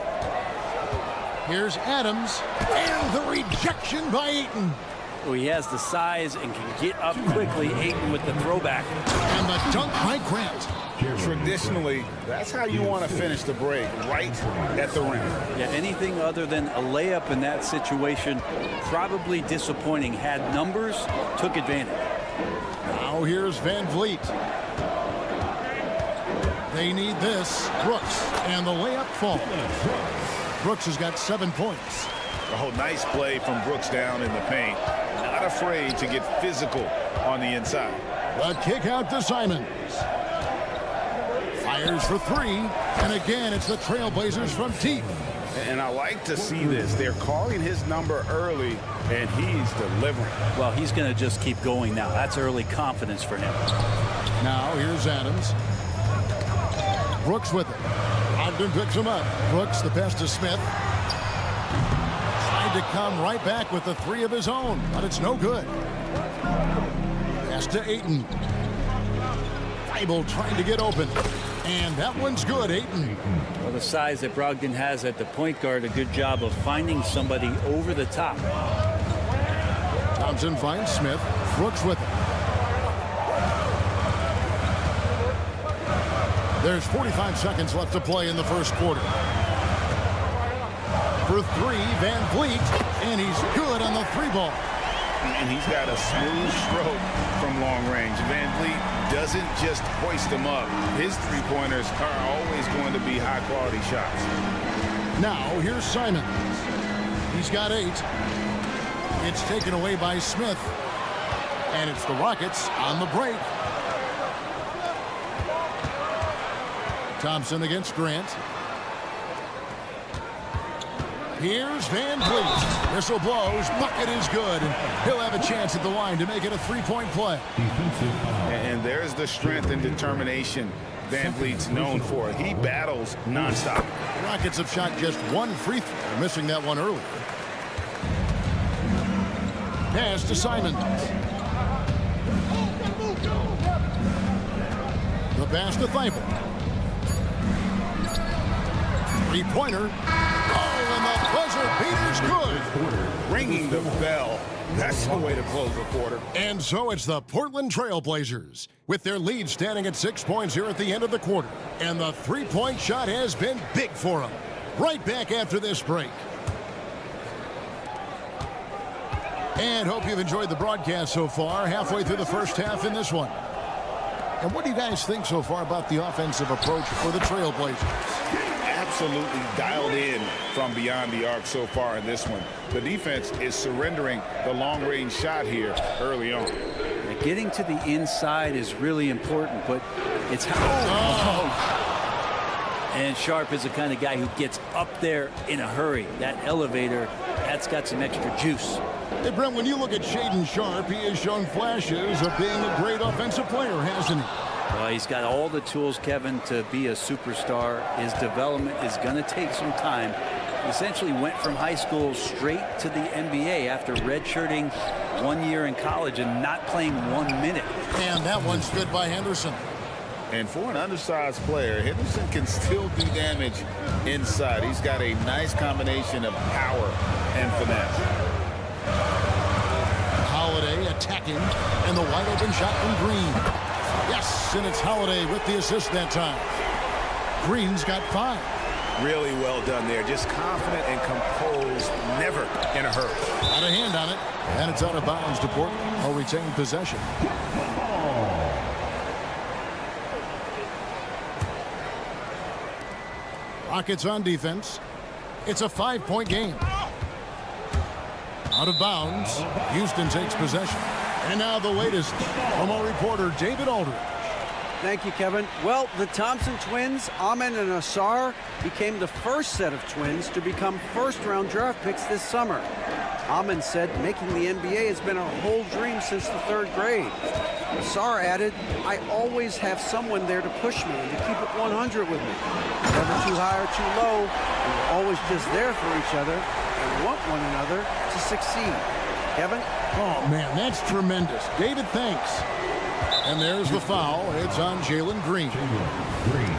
Here's Adams, and the rejection by Ayton. Oh, he has the size and can get up quickly. Ayton with the throwback. And the dunk by Grant. Traditionally, that's how you want to finish the break, right at the rim. Yeah, anything other than a layup in that situation, probably disappointing. Had numbers, took advantage. Now here's Van Vliet. They need this. Brooks, and the layup falls. Brooks has got 7 points. Oh, nice play from Brooks down in the paint. Not afraid to get physical on the inside. The kick out to Simons. Fires for 3. And again, it's the Trailblazers from deep. And I like to see this. They're calling his number early, and he's delivering. Well, he's going to just keep going now. That's early confidence for him. Now here's Adams. Brooks with it. Ogden picks him up. Brooks, the pass to Smith. Trying to come right back with the 3 of his own, but it's no good. Pass to Ayton. Thibault trying to get open. And that one's good, Ayton. Well, the size that Brogdon has at the point guard, a good job of finding somebody over the top. Thompson finds Smith. Brooks with it. There's 45 seconds left to play in the first quarter. For three, Van Vliet, and he's good on the three ball. And he's got a smooth stroke from long range. Van Vliet doesn't just hoist them up. His three-pointers are always going to be high-quality shots. Now, here's Simon. He's got 8. It's taken away by Smith. And it's the Rockets on the break. Thompson against Grant. Here's Van Vliet. Whistle blows. Bucket is good. And he'll have a chance at the line to make it a three-point play. And there's the strength and determination Van Vliet's known for. He battles nonstop. Rockets have shot just one free throw, missing that one earlier. Pass to Simon. The pass to Thibault. Three-pointer. Oh, and the buzzer beater's good. Ringing the bell. That's the way to close the quarter. And so it's the Portland Trail Blazers, with their lead standing at 6 points here at the end of the quarter. And the three-point shot has been big for them. Right back after this break. And hope you've enjoyed the broadcast so far, halfway through the first half in this one. And what do you guys think so far about the offensive approach for the Trail Blazers? Absolutely dialed in from beyond the arc so far in this one. The defense is surrendering the long-range shot here early on. Getting to the inside is really important, but it's how... And Sharp is the kind of guy who gets up there in a hurry. That elevator, that's got some extra juice. Hey, Brent, when you look at Shaedon Sharp, he has shown flashes of being a great offensive player, hasn't he? Well, he's got all the tools, Kevin, to be a superstar. His development is going to take some time. He essentially went from high school straight to the NBA after redshirting 1 year in college and not playing 1 minute. And that one stood by Henderson. And for an undersized player, Henderson can still do damage inside. He's got a nice combination of power and finesse. Holiday attacking, and the wide open shot from Green. Yes, and it's Holiday with the assist that time. Green's got 5. Really well done there. Just confident and composed, never in a hurry. Got a hand on it, and it's out of bounds to Portland. I'll retain possession. Rockets on defense. It's a 5-point game. Out of bounds. Houston takes possession. And now the latest from our reporter, David Aldridge. Thank you, Kevin. Well, the Thompson twins, Amen and Asar, became the first set of twins to become first-round draft picks this summer. Amen said making the NBA has been a whole dream since the 3rd grade. Asar added, I always have someone there to push me and to keep it 100 with me. Never too high or too low. We're always just there for each other and want one another to succeed. Kevin? Oh, man, that's tremendous. David, thanks. And there's the foul. It's on Jalen Green.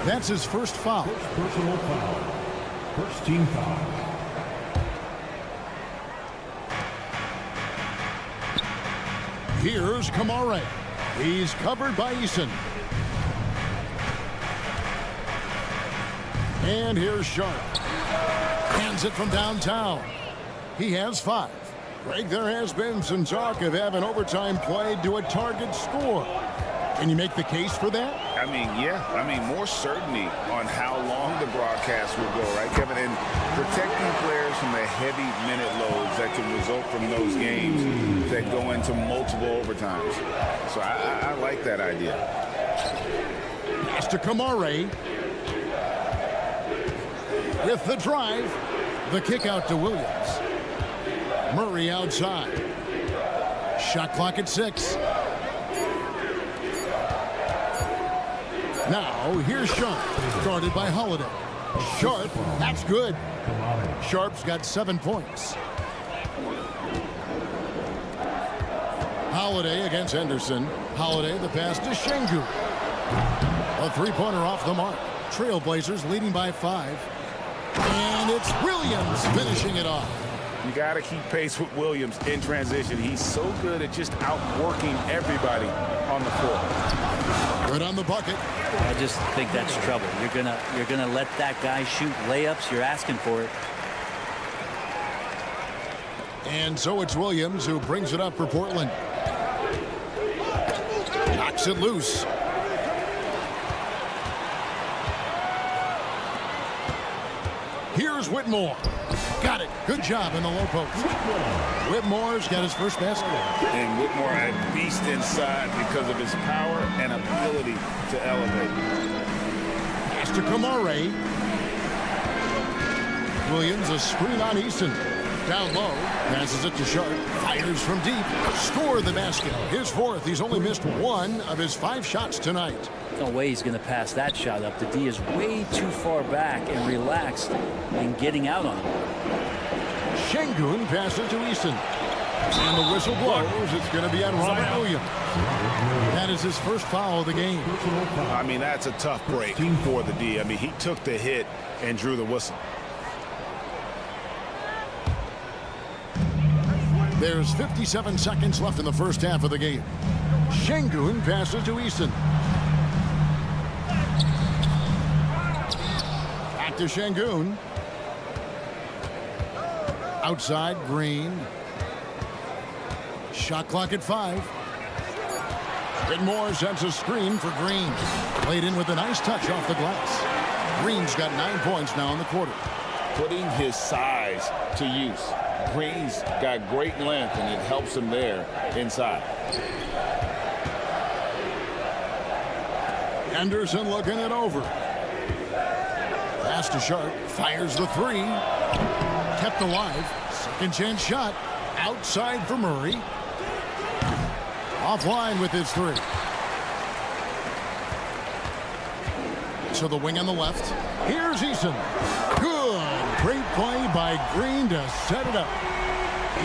That's his first foul. First personal foul. First team foul. Here's Kamare. He's covered by Eason. And here's Sharp. Hands it from downtown. He has 5. Greg, there has been some talk of having overtime played to a target score. Can you make the case for that? I mean, yeah. I mean, more certainty on how long the broadcast will go, right, Kevin? And protecting players from the heavy minute loads that can result from those games that go into multiple overtimes. So I like that idea. Pass to Kamare. With the drive, the kick out to Williams. Murray outside. Shot clock at 6. Now, here's Sharp, guarded by Holiday. Sharp, that's good. Sharp's got 7 points. Holiday against Henderson. Holiday, the pass to Şengün. A three-pointer off the mark. Trailblazers leading by 5. And it's Williams finishing it off. You got to keep pace with Williams in transition. He's so good at just outworking everybody on the floor. Good on the bucket. I just think that's trouble. You're gonna let that guy shoot layups. You're asking for it. And so it's Williams who brings it up for Portland. Knocks it loose. Here's Whitmore. Got it. Good job in the low post. Whitmore's got his first basket. And Whitmore a beast inside because of his power and ability to elevate. Pass to Kamare. Williams a screen on Easton. Down low. Passes it to Sharp. Fires from deep. Score the basket. His fourth. He's only missed one of his 5 shots tonight. No way he's going to pass that shot up. The D is way too far back and relaxed in getting out on him. Şengün passes to Easton. And the whistle blows. It's going to be on Robert Williams. That is his first foul of the game. I mean, that's a tough break for the D. I mean, he took the hit and drew the whistle. There's 57 seconds left in the first half of the game. Şengün passes to Easton. Back to Şengün. Outside, Green. Shot clock at 5. Whitmore sends a screen for Green. Played in with a nice touch off the glass. Green's got 9 points now in the quarter. Putting his size to use. Green's got great length, and it helps him there inside. Anderson looking it over. Pass to Sharp. Fires the 3. Kept alive. Second chance shot. Outside for Murray. Offline with his 3. So the wing on the left. Here's Easton. Good. Great play by Green to set it up.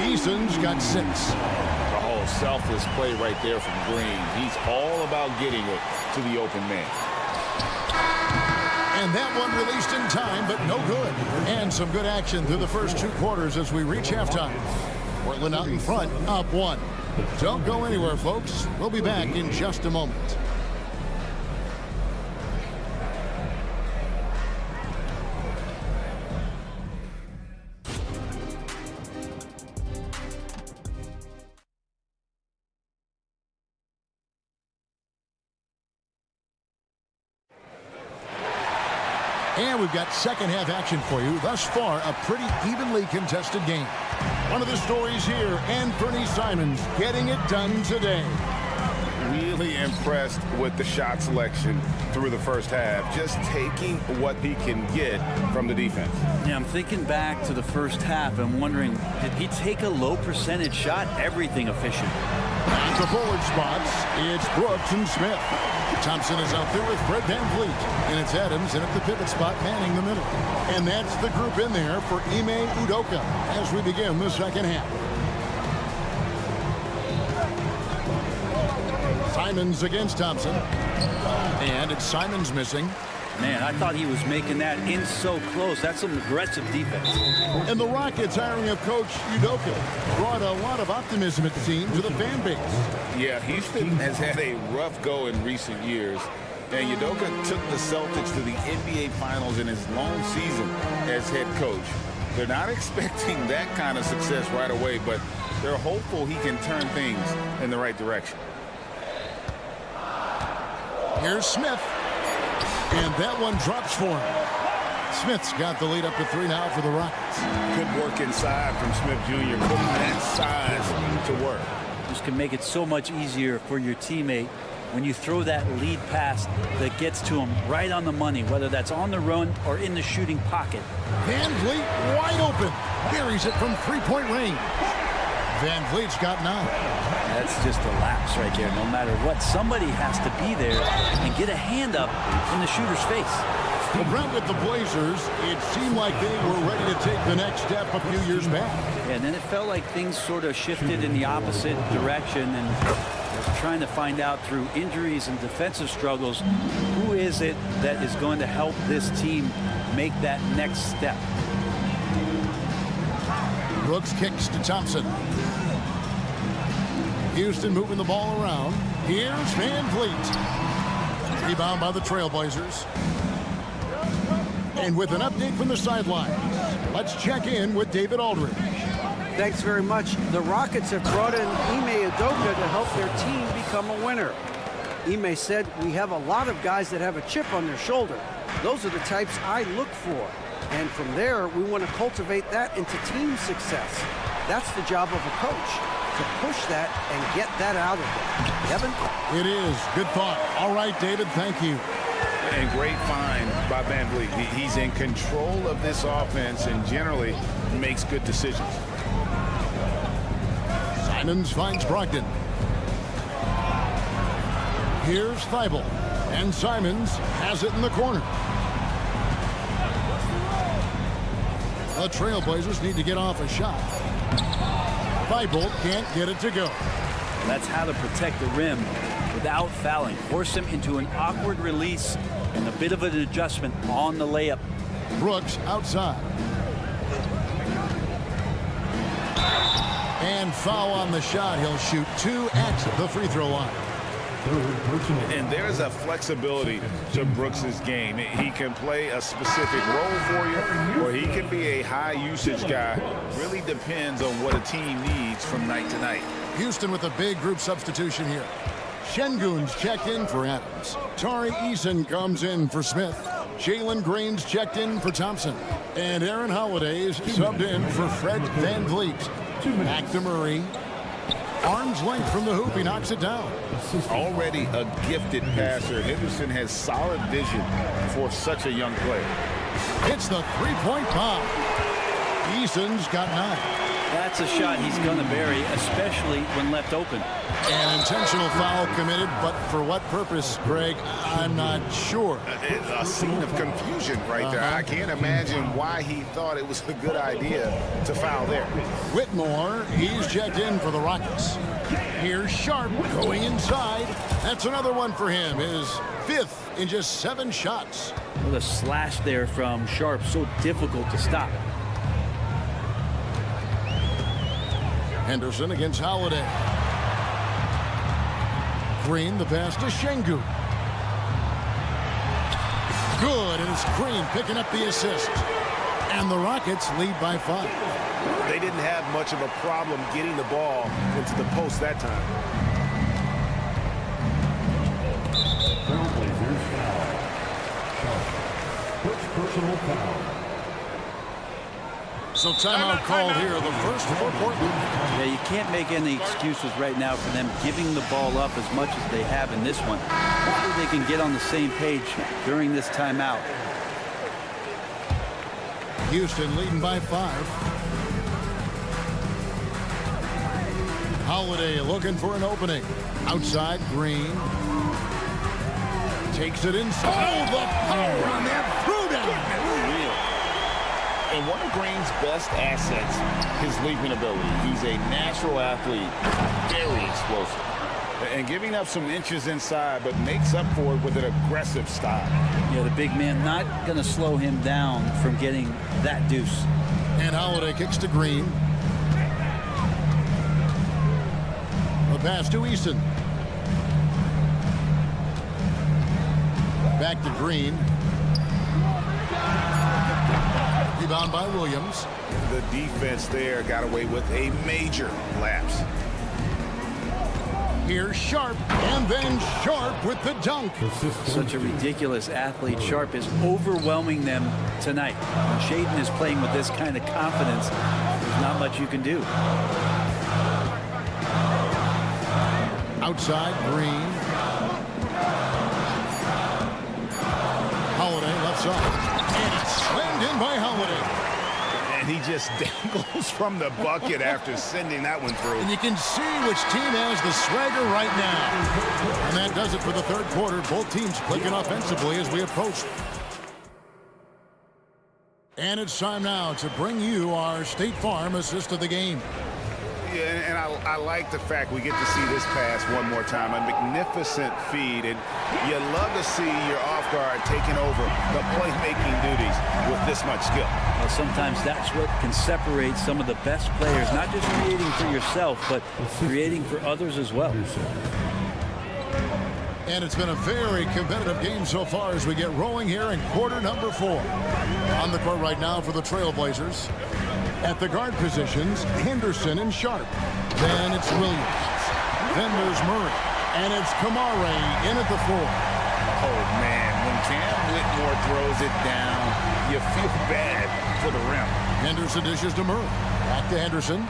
Easton's got 6. The whole selfless play right there from Green. He's all about getting it to the open man. And that one released in time, but no good. And some good action through the first 2 quarters as we reach halftime. Portland out in front, up 1. Don't go anywhere, folks. We'll be back in just a moment. And we've got second half action for you. Thus far, a pretty evenly contested game. One of the stories here, Anthony Simons getting it done today. Really impressed with the shot selection through the first half. Just taking what he can get from the defense. Yeah, I'm thinking back to the first half and wondering, did he take a low percentage shot? Everything efficient. At the forward spots, it's Brooks and Smith. Thompson is out there with Fred VanVleet. And it's Adams in at the pivot spot manning the middle. And that's the group in there for Ime Udoka as we begin the second half. Simons against Thompson. And it's Simons missing. Man, I thought he was making that in so close. That's some aggressive defense. And the Rockets hiring of Coach Udoka brought a lot of optimism, it seemed, to the fan base. Yeah, Houston has had a rough go in recent years. And Udoka took the Celtics to the NBA Finals in his long season as head coach. They're not expecting that kind of success right away, but they're hopeful he can turn things in the right direction. Here's Smith. And that one drops for him. Smith's got the lead up to 3 now for the Rockets. Good work inside from Smith Jr. Putting that size to work. This can make it so much easier for your teammate when you throw that lead pass that gets to him right on the money, whether that's on the run or in the shooting pocket. VanVleet wide open. Buries it from 3-point range. VanVleet's got 9. That's just a lapse right there. No matter what, somebody has to be there and get a hand up in the shooter's face. Well, Brent, with the Blazers, it seemed like they were ready to take the next step a few years back. Yeah, and then it felt like things sort of shifted in the opposite direction, and was trying to find out through injuries and defensive struggles, who is it that is going to help this team make that next step. Brooks kicks to Thompson. Houston moving the ball around. Here's VanVleet. Rebound by the Trailblazers. And with an update from the sidelines, let's check in with David Aldridge. Thanks very much. The Rockets have brought in Ime Udoka to help their team become a winner. Ime said, "We have a lot of guys that have a chip on their shoulder. Those are the types I look for. And from there, we want to cultivate that into team success. That's the job of a coach, to push that and get that out of them." Kevin? It is. Good thought. All right, David, thank you. And great find by Van Vliet. He's in control of this offense and generally makes good decisions. Simons finds Brogdon. Here's Thibault. And Simons has it in the corner. The Trailblazers need to get off a shot. Thibault can't get it to go. That's how to protect the rim without fouling. Force him into an awkward release and a bit of an adjustment on the layup. Brooks outside. And foul on the shot. He'll shoot 2 at the free throw line. And there's a flexibility to Brooks's game. He can play a specific role for you, or he can be a high usage guy. Really depends on what a team needs from night to night. Houston with a big group substitution here. Şengün's checked in for Adams. Tari Eason comes in for Smith. Jalen Green's checked in for Thompson. And Aaron Holiday's subbed in for Fred Van Vliet. Back to Murray. Arm's length from the hoop. He knocks it down. Already a gifted passer, Henderson has solid vision for such a young player. It's the three-point bomb. Eason's got 9. That's a shot he's going to bury, especially when left open. An intentional foul committed, but for what purpose, Greg? I'm not sure. A scene of confusion right there. I can't imagine why he thought it was a good idea to foul there. Whitmore, he's checked in for the Rockets. Here's Sharp going inside. That's another one for him. His 5th in just 7 shots. With a slash there from Sharp, so difficult to stop. Henderson against Holiday. Green, the pass to Şengün. Good, and it's Green picking up the assist. And the Rockets lead by 5. They didn't have much of a problem getting the ball into the post that time. Trailblazers foul. First personal foul. So timeout called here, the first for Portland. Yeah, you can't make any excuses right now for them giving the ball up as much as they have in this one. Hopefully they can get on the same page during this timeout. Houston leading by 5. Holiday looking for an opening. Outside, Green. Takes it inside. Oh, the power on that throw-down. And one of Green's best assets, his leaping ability. He's a natural athlete, very explosive. And giving up some inches inside, but makes up for it with an aggressive style. Yeah, the big man not going to slow him down from getting that deuce. And Holiday kicks to Green. The pass to Eason. Back to Green. Rebound by Williams. The defense there got away with a major lapse. Here's Sharp, and then Sharp with the dunk. Such a ridiculous athlete. Sharp is overwhelming them tonight. When Shaden is playing with this kind of confidence, there's not much you can do. Outside, Green. Holiday left side. And it's slammed in by Holiday. And he just dangles from the bucket after sending that one through. And you can see which team has the swagger right now. And that does it for the third quarter. Both teams clicking offensively as we approach. And it's time now to bring you our State Farm assist of the game. Yeah, and I like the fact we get to see this pass one more time. A magnificent feed, and you love to see your off guard taking over the playmaking duties with this much skill. Well, sometimes that's what can separate some of the best players, not just creating for yourself, but creating for others as well. And it's been a very competitive game so far as we get rolling here in quarter number 4. On the court right now for the Trailblazers. At the guard positions, Henderson and Sharp. Then it's Williams. Then there's Murray. And it's Kamare in at the 4. Oh, man, when Cam Whitmore throws it down, you feel bad for the rim. Henderson dishes to Murray. Back to Henderson.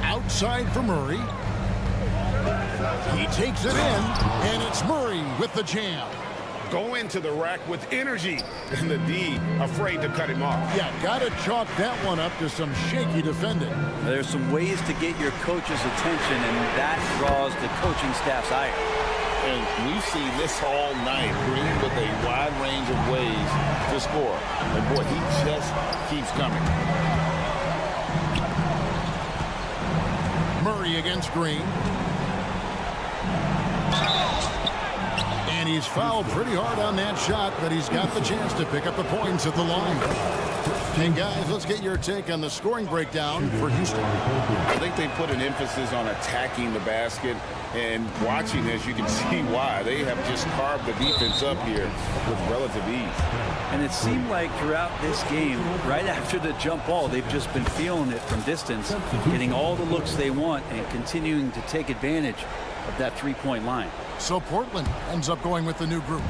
Outside for Murray. He takes it in, and it's Murray with the jam. Go into the rack with energy, and the D afraid to cut him off. Yeah, got to chalk that one up to some shaky defending. There's some ways to get your coach's attention, and that draws the coaching staff's ire. And we've seen this all night. Green with a wide range of ways to score. And boy, he just keeps coming. Murray against Green. And he's fouled pretty hard on that shot, but he's got the chance to pick up the points at the line. And guys, let's get your take on the scoring breakdown for Houston. I think they put an emphasis on attacking the basket, and watching this, you can see why. They have just carved the defense up here with relative ease. And it seemed like throughout this game, right after the jump ball, they've just been feeling it from distance, getting all the looks they want and continuing to take advantage of that three-point line. So Portland ends up going with the new group.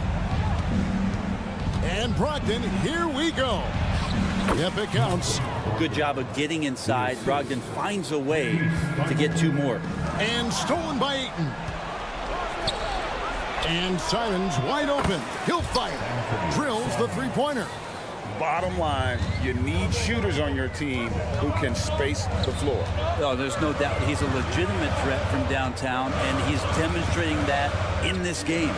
And Brogdon, here we go. Yep, it counts. Good job of getting inside. Brogdon finds a way to get 2 more. And stolen by Ayton. And Simons wide open. He'll fire. Drills the three-pointer. Bottom line, you need shooters on your team who can space the floor. Oh, there's no doubt he's a legitimate threat from downtown, and he's demonstrating that in this game.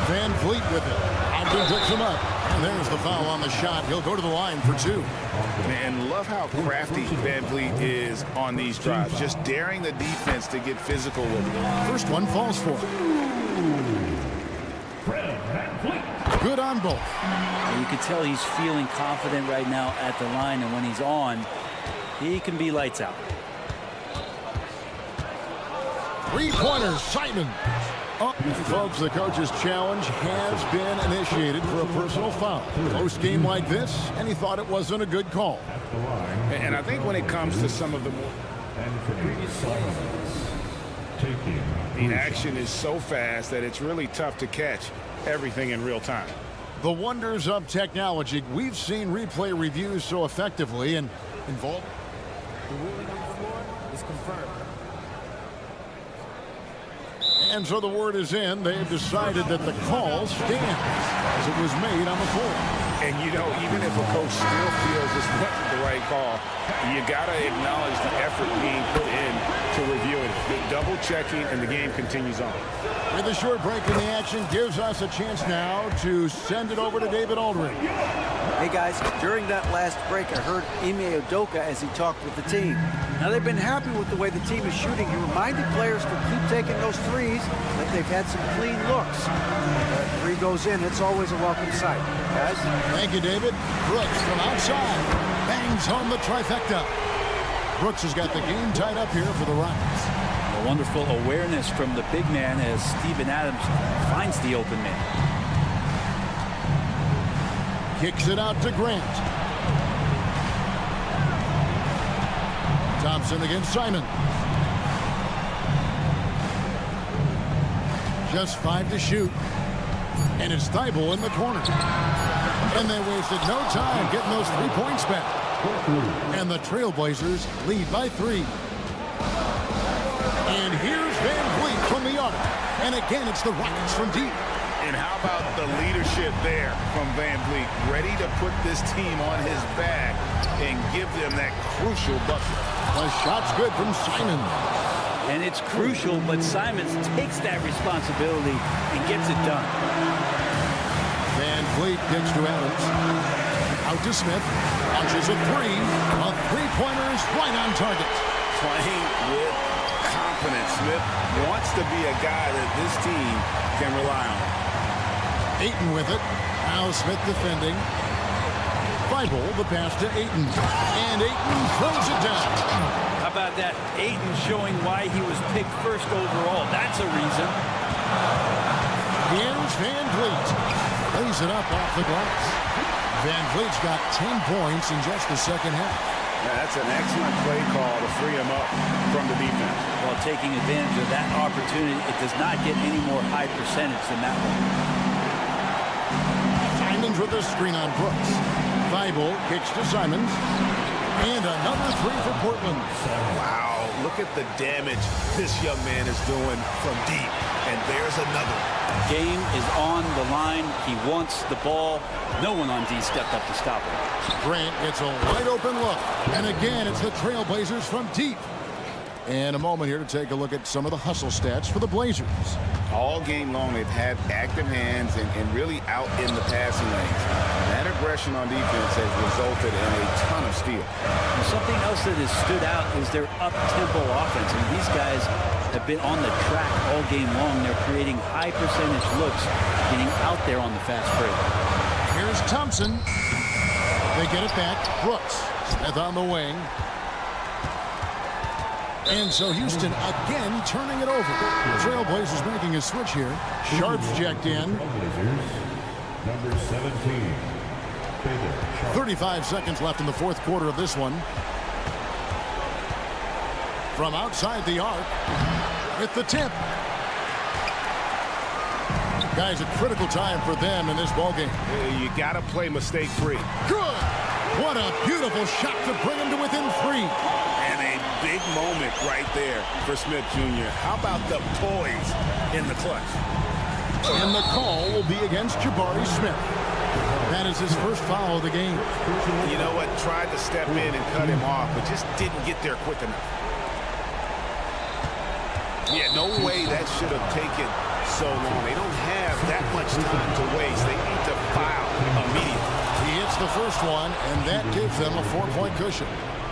Van Vliet with it. Ogden picks him up. And there's the foul on the shot. He'll go to the line for 2. Man, love how crafty Van Vliet is on these drives. Just daring the defense to get physical with it. First one falls for. Good on both. And you can tell he's feeling confident right now at the line, and when he's on, he can be lights out. 3-pointers, Simon. Oh, folks, the coach's challenge has been initiated for a personal foul. Close game like this, and he thought it wasn't a good call. And I think when it comes to some of the action is so fast that it's really tough to catch everything in real time. The wonders of technology. We've seen replay reviews so effectively and involved. The ruling on the floor is confirmed. And so the word is in. They've decided that the call stands as it was made on the floor. And, you know, even if a coach still feels this wasn't the right call, you got to acknowledge the effort being put in to review it. Double checking, and the game continues on. With a short break in the action gives us a chance now to send it over to David Aldridge. Hey guys, during that last break, I heard Ime Udoka as he talked with the team. Now they've been happy with the way the team is shooting. He reminded players to keep taking those threes, that they've had some clean looks. That 3 goes in, it's always a welcome sight. Guys? Thank you, David. Brooks from outside bangs home the trifecta. Brooks has got the game tied up here for the Rockets. A wonderful awareness from the big man as Steven Adams finds the open man. Kicks it out to Grant. Thompson against Simon. Just 5 to shoot. And it's Thibault in the corner. And they wasted no time getting those 3 points back. And the Trailblazers lead by 3. And here's Van Vliet from the arc. And again, it's the Rockets from deep. And how about the leadership there from Van Vliet, ready to put this team on his back and give them that crucial bucket. The shot's good from Simon. And it's crucial, but Simons takes that responsibility and gets it done. Van Vliet kicks to Adams. Out to Smith. Launches a 3. A 3-pointer is right on target. Playing with confidence. Smith wants to be a guy that this team can rely on. Ayton with it. Now Smith defending. Thibault, the pass to Ayton. And Ayton throws it down. How about that? Ayton showing why he was picked first overall. That's a reason. Here's Van Vliet. Lays it up off the glass. Van Vliet's got 10 points in just the second half. Yeah, that's an excellent play call to free him up from the defense. While taking advantage of that opportunity, it does not get any more high percentage than that one. Simons with a screen on Brooks. Thibault kicks to Simons. And another three for Portland. Wow, look at the damage this young man is doing from deep. And there's another. Game is on the line. He wants the ball. No one on D stepped up to stop him. Grant gets a wide open look. And again, it's the Trailblazers from deep. And a moment here to take a look at some of the hustle stats for the Blazers. All game long, they've had active hands and really out in the passing lanes. That aggression on defense has resulted in a ton of steals. And something else that has stood out is their up-tempo offense. I mean, these guys have been on the track all game long. They're creating high percentage looks, getting out there on the fast break. Here's Thompson. They get it back. Brooks. Smith on the wing. And so Houston again turning it over. Trailblazers making a switch here. Sharp's checked in. Number 17. 35 seconds left in the fourth quarter of this one. From outside the arc. With the tip. Guys, a critical time for them in this ballgame. You got to play mistake-free. Good. What a beautiful shot to bring him to within 3. And a big moment right there for Smith Jr. How about the poise in the clutch? And the call will be against Jabari Smith. That is his first foul of the game. You know what? Tried to step in and cut him off, but just didn't get there quick enough. Yeah, no way that should have taken so long. They don't have that much time to waste. They need to foul immediately. He hits the first one, and that gives them a 4-point cushion.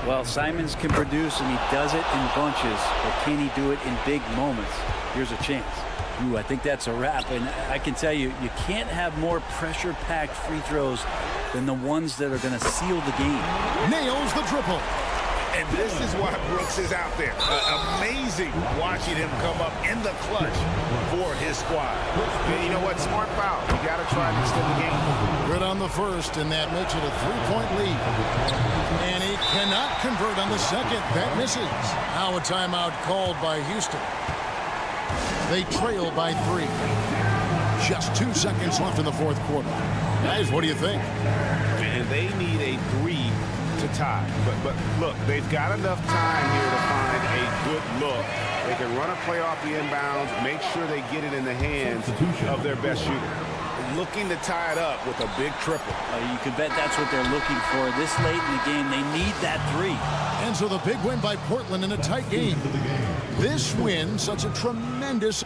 Well, Simons can produce, and he does it in bunches, but can he do it in big moments? Here's a chance. Ooh, I think that's a wrap, and I can tell you, you can't have more pressure-packed free throws than the ones that are going to seal the game. Nails the triple. And this is why Brooks is out there. Amazing watching him come up in the clutch for his squad. And you know what? Smart foul. You got to try to extend the game. Good on the first, and that makes it a 3-point lead. And he cannot convert on the second. That misses. Now a timeout called by Houston. They trail by 3. Just 2 seconds left in the fourth quarter. Guys, what do you think? And they need a 3 to tie. But look, they've got enough time here to find a good look. They can run a play off the inbounds, make sure they get it in the hands of their best shooter. Looking to tie it up with a big triple. You can bet that's what they're looking for. This late in the game, they need that 3. And so the big win by Portland in a tight game. This win, such a tremendous...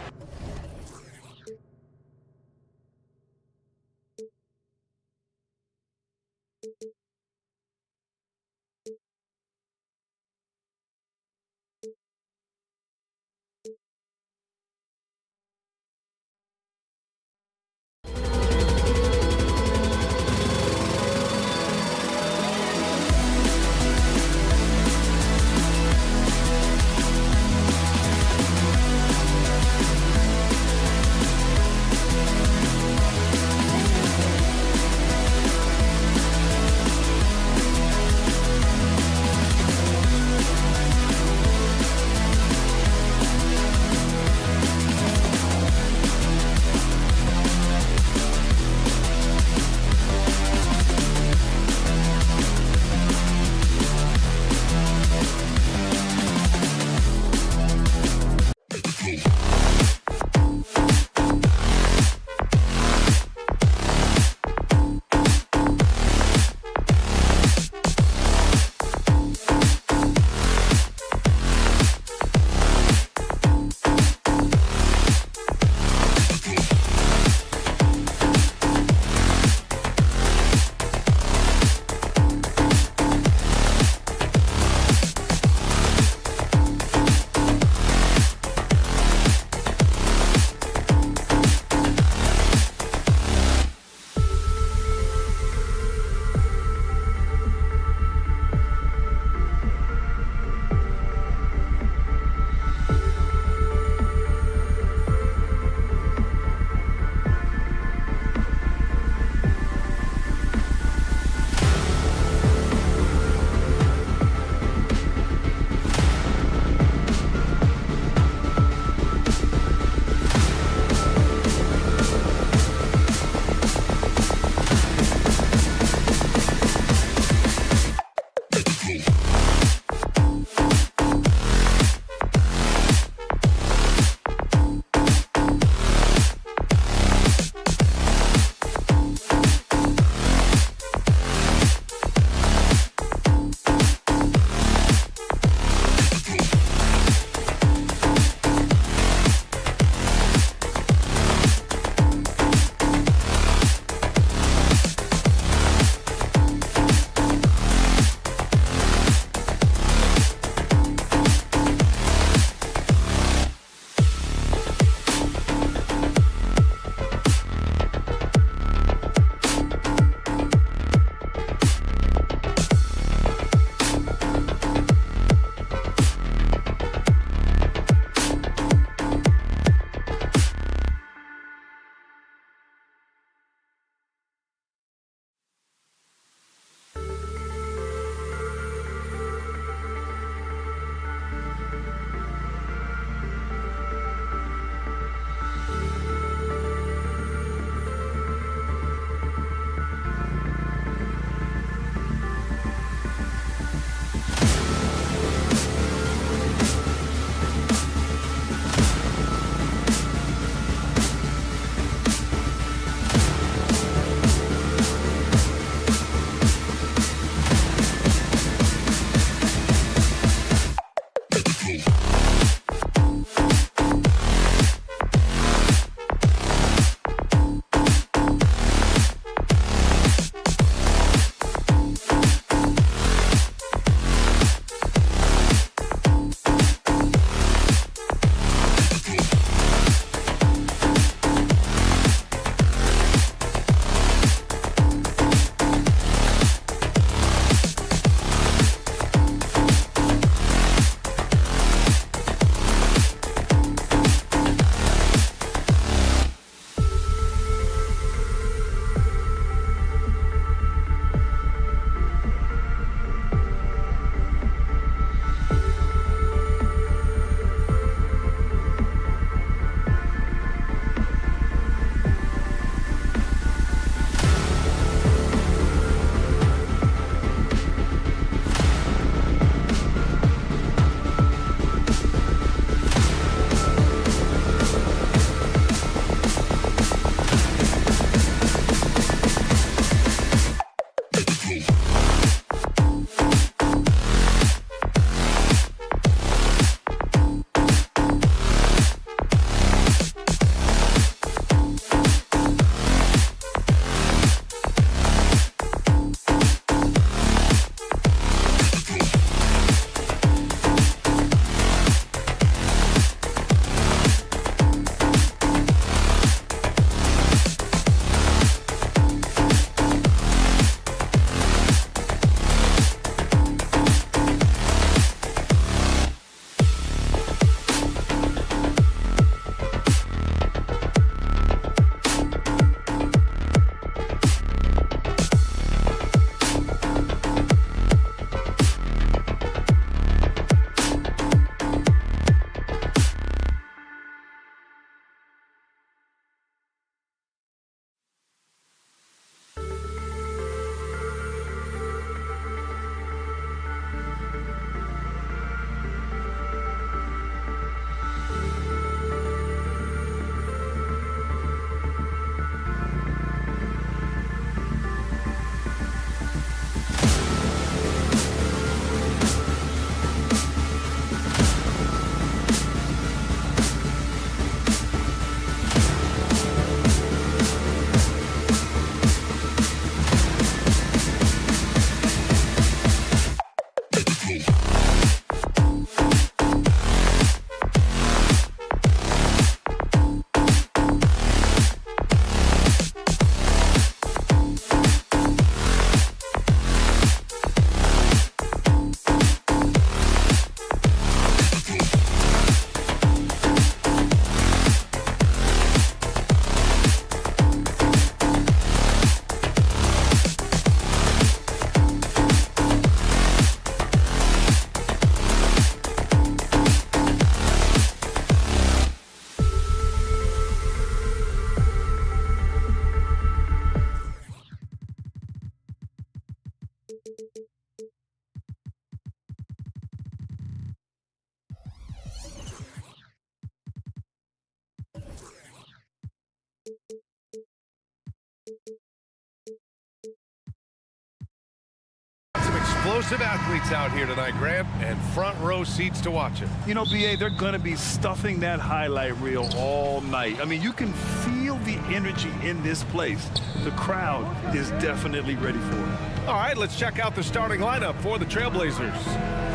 explosive athletes out here tonight, Grant, and front row seats to watch it. You know, BA, they're going to be stuffing that highlight reel all night. I mean, you can feel the energy in this place. The crowd is definitely ready for it. All right, let's check out the starting lineup for the Trailblazers.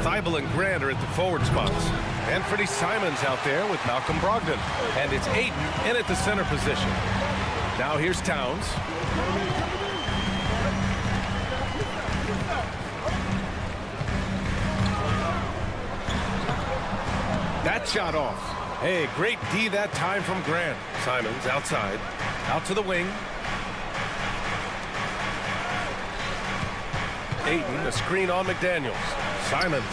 Thibault and Grant are at the forward spots. Anthony Simons out there with Malcolm Brogdon. And it's Ayton in at the center position. Now here's Towns. That shot off. Hey, great D that time from Grant. Simons outside. Out to the wing. Ayton, a screen on McDaniels. Simons.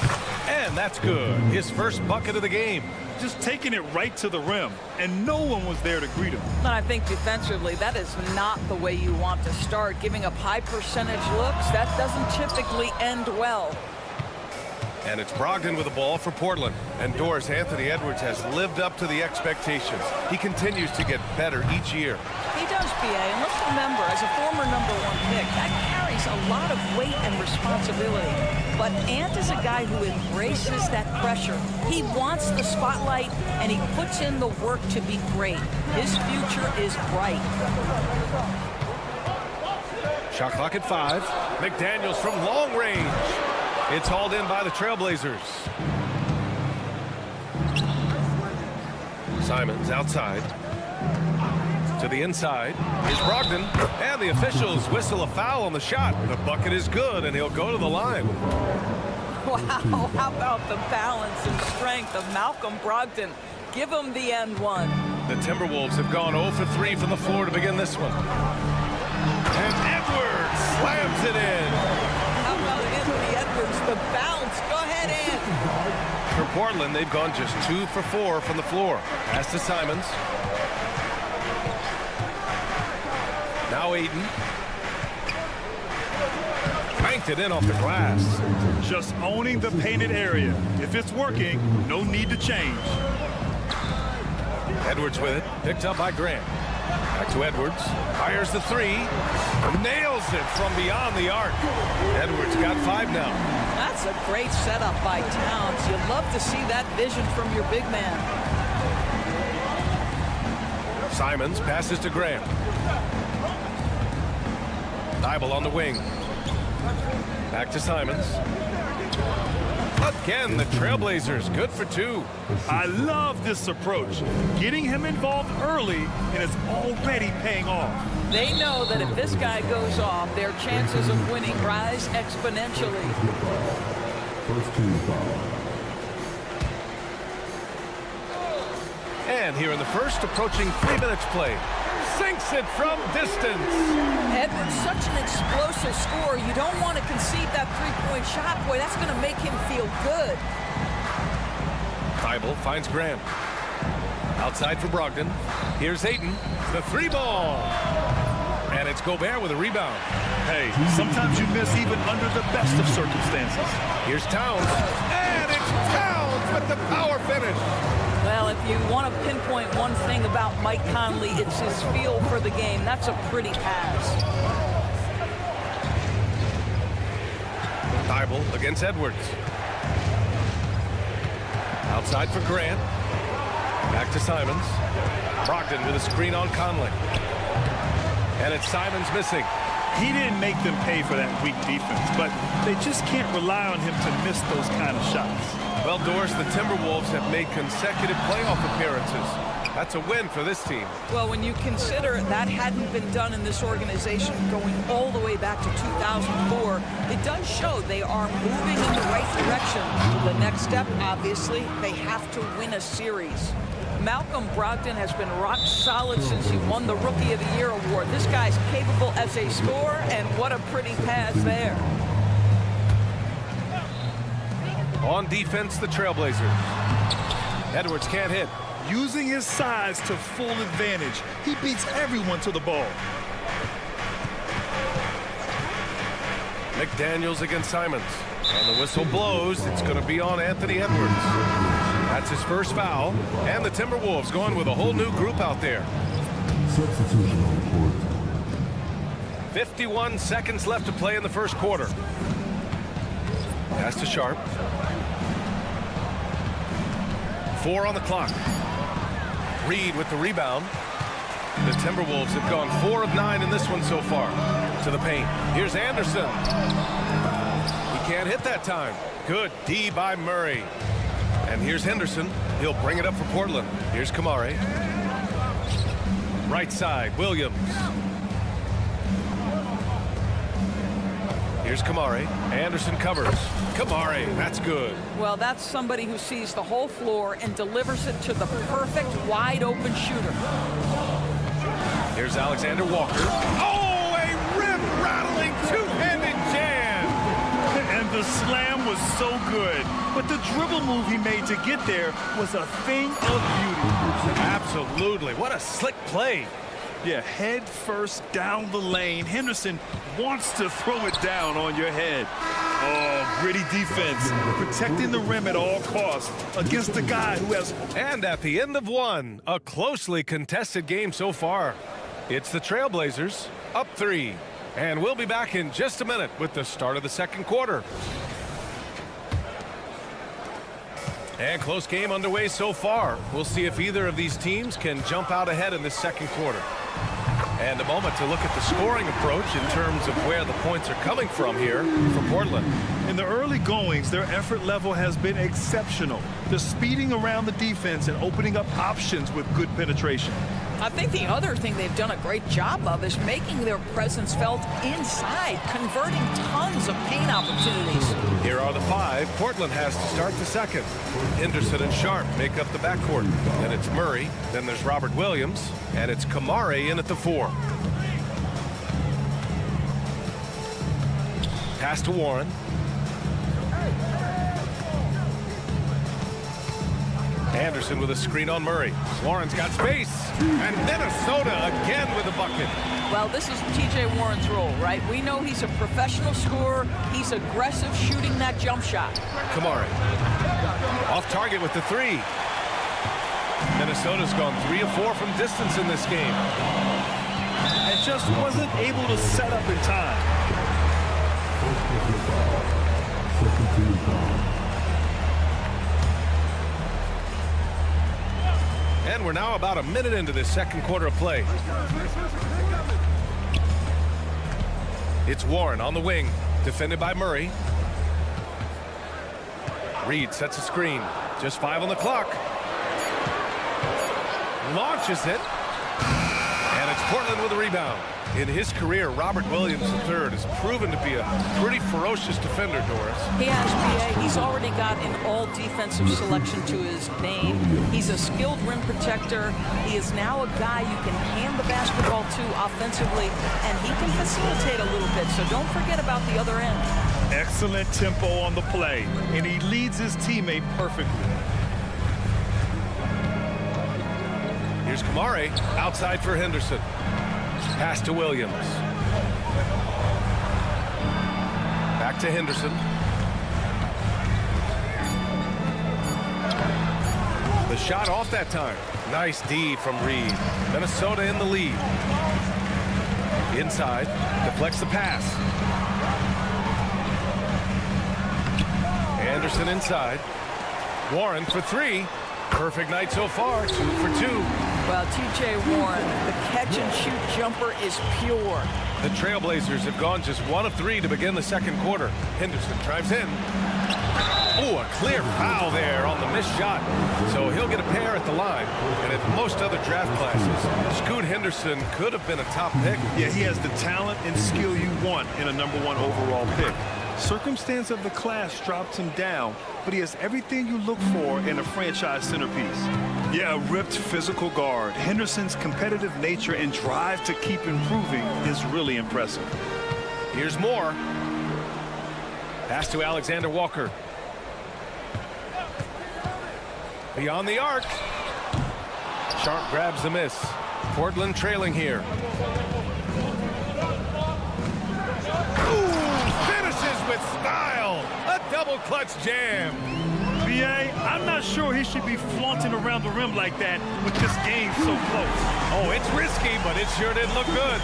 And that's good. His first bucket of the game. Just taking it right to the rim, and no one was there to greet him. And I think defensively, that is not the way you want to start. Giving up high percentage looks, that doesn't typically end well. And it's Brogdon with the ball for Portland. And Doris, Anthony Edwards has lived up to the expectations. He continues to get better each year. He does, BA. And let's remember, as a former #1 pick, that carries a lot of weight and responsibility. But Ant is a guy who embraces that pressure. He wants the spotlight, and he puts in the work to be great. His future is bright. Shot clock at 5. McDaniels from long range. It's hauled in by the Trailblazers. Simons outside. To the inside is Brogdon. And the officials whistle a foul on the shot. The bucket is good, and he'll go to the line. Wow, how about the balance and strength of Malcolm Brogdon? Give him the end one. The Timberwolves have gone 0 for 3 from the floor to begin this one. And Edwards slams it in. How about Anthony Edwards, the bounce? Go ahead, Ant. For Portland, they've gone just 2 for 4 from the floor. Pass to Simons. Now Ayton. Banked it in off the glass. Just owning the painted area. If it's working, no need to change. Edwards with it. Picked up by Grant. Back to Edwards. Fires the 3. Nails it from beyond the arc. Edwards got 5 now. That's a great setup by Towns. You love to see that vision from your big man. Simons passes to Grant. Thibault on the wing. Back to Simons. Again, the Trailblazers good for 2. I love this approach. Getting him involved early, and it's already paying off. They know that if this guy goes off, their chances of winning rise exponentially. First team foul. And here in the first, approaching 3 minutes play. Sinks it from distance. Edwards, such an explosive scorer. You don't want to concede that three-point shot. Boy, that's going to make him feel good. Thibault finds Grant. Outside for Brogdon. Here's Ayton. The 3-ball. And it's Gobert with a rebound. Hey, sometimes you miss even under the best of circumstances. Here's Towns. And it's Towns with the power finish. Well, if you want to pinpoint one thing about Mike Conley, it's his feel for the game. That's a pretty pass. Thibault against Edwards. Outside for Grant. Back to Simons. Brogdon with a screen on Conley. And it's Simons missing. He didn't make them pay for that weak defense, but they just can't rely on him to miss those kind of shots. Well, Doris, the Timberwolves have made consecutive playoff appearances. That's a win for this team. Well, when you consider that hadn't been done in this organization going all the way back to 2004, it does show they are moving in the right direction. The next step, obviously, they have to win a series. Malcolm Brogdon has been rock solid since he won the Rookie of the Year award. This guy's capable as a scorer, and what a pretty pass there. On defense, the Trailblazers. Edwards can't hit. Using his size to full advantage. He beats everyone to the ball. McDaniels against Simons. And the whistle blows. It's going to be on Anthony Edwards. That's his first foul. And the Timberwolves going with a whole new group out there. Substitution report. 51 seconds left to play in the first quarter. Pass to Sharp. 4 on the clock. Reed with the rebound. The Timberwolves have gone 4 of 9 in this one so far. To the paint. Here's Anderson. He can't hit that time. Good D by Murray. And here's Henderson. He'll bring it up for Portland. Here's Kamare. Right side, Williams. Here's Kamare. Anderson covers. Kamare, that's good. Well, that's somebody who sees the whole floor and delivers it to the perfect wide open shooter. Here's Alexander Walker. Oh, a rim-rattling two-handed jam. And the slam was so good. But the dribble move he made to get there was a thing of beauty. Absolutely. What a slick play. Yeah, head first down the lane. Henderson wants to throw it down on your head. Oh, gritty defense. Protecting the rim at all costs against the guy who has... And at the end of one, a closely contested game so far. It's the Trailblazers up 3. And we'll be back in just a minute with the start of the second quarter. And close game underway so far. We'll see if either of these teams can jump out ahead in this second quarter. And a moment to look at the scoring approach in terms of where the points are coming from here for Portland. In the early goings, their effort level has been exceptional. They're speeding around the defense and opening up options with good penetration. I think the other thing they've done a great job of is making their presence felt inside, converting tons of paint opportunities. Here are the 5 Portland has to start the second. Henderson and Sharp make up the backcourt. Then it's Murray. Then there's Robert Williams. And it's Kamare in at the 4. Pass to Warren. Anderson with a screen on Murray. Warren's got space. And Minnesota again with a bucket. Well, this is T.J. Warren's role, right? We know he's a professional scorer. He's aggressive shooting that jump shot. Kamare. Off target with the 3. Minnesota's gone 3 of 4 from distance in this game. And just wasn't able to set up in time. And we're now about a minute into this second quarter of play. It's Warren on the wing, defended by Murray. Reed sets a screen. Just 5 on the clock. Launches it. And it's Portland with a rebound. In his career, Robert Williams III has proven to be a pretty ferocious defender, Doris. He has, B.A. He's already got an all-defensive selection to his name. He's a skilled rim protector. He is now a guy you can hand the basketball to offensively, and he can facilitate a little bit, so don't forget about the other end. Excellent tempo on the play, and he leads his teammate perfectly. Here's Kamare, outside for Henderson. Pass to Williams. Back to Henderson. The shot off that time. Nice D from Reed. Minnesota in the lead. Inside, deflects the pass. Anderson inside. Warren for 3. Perfect night so far, 2 for 2. Well, T.J. Warren, the catch-and-shoot jumper is pure. The Trailblazers have gone just 1 of 3 to begin the second quarter. Henderson drives in. Oh, a clear foul there on the missed shot. So he'll get a pair at the line. And in most other draft classes, Scoot Henderson could have been a top pick. Yeah, he has the talent and skill you want in a #1 overall pick. Circumstance of the class dropped him down, but he has everything you look for in a franchise centerpiece. Yeah, a ripped physical guard. Henderson's competitive nature and drive to keep improving is really impressive. Here's more. Pass to Alexander Walker. Beyond the arc. Sharp grabs the miss. Portland trailing here. With style, a double clutch jam. B.A., I'm not sure he should be flaunting around the rim like that with this game so close. Oh, it's risky, but it sure did look good.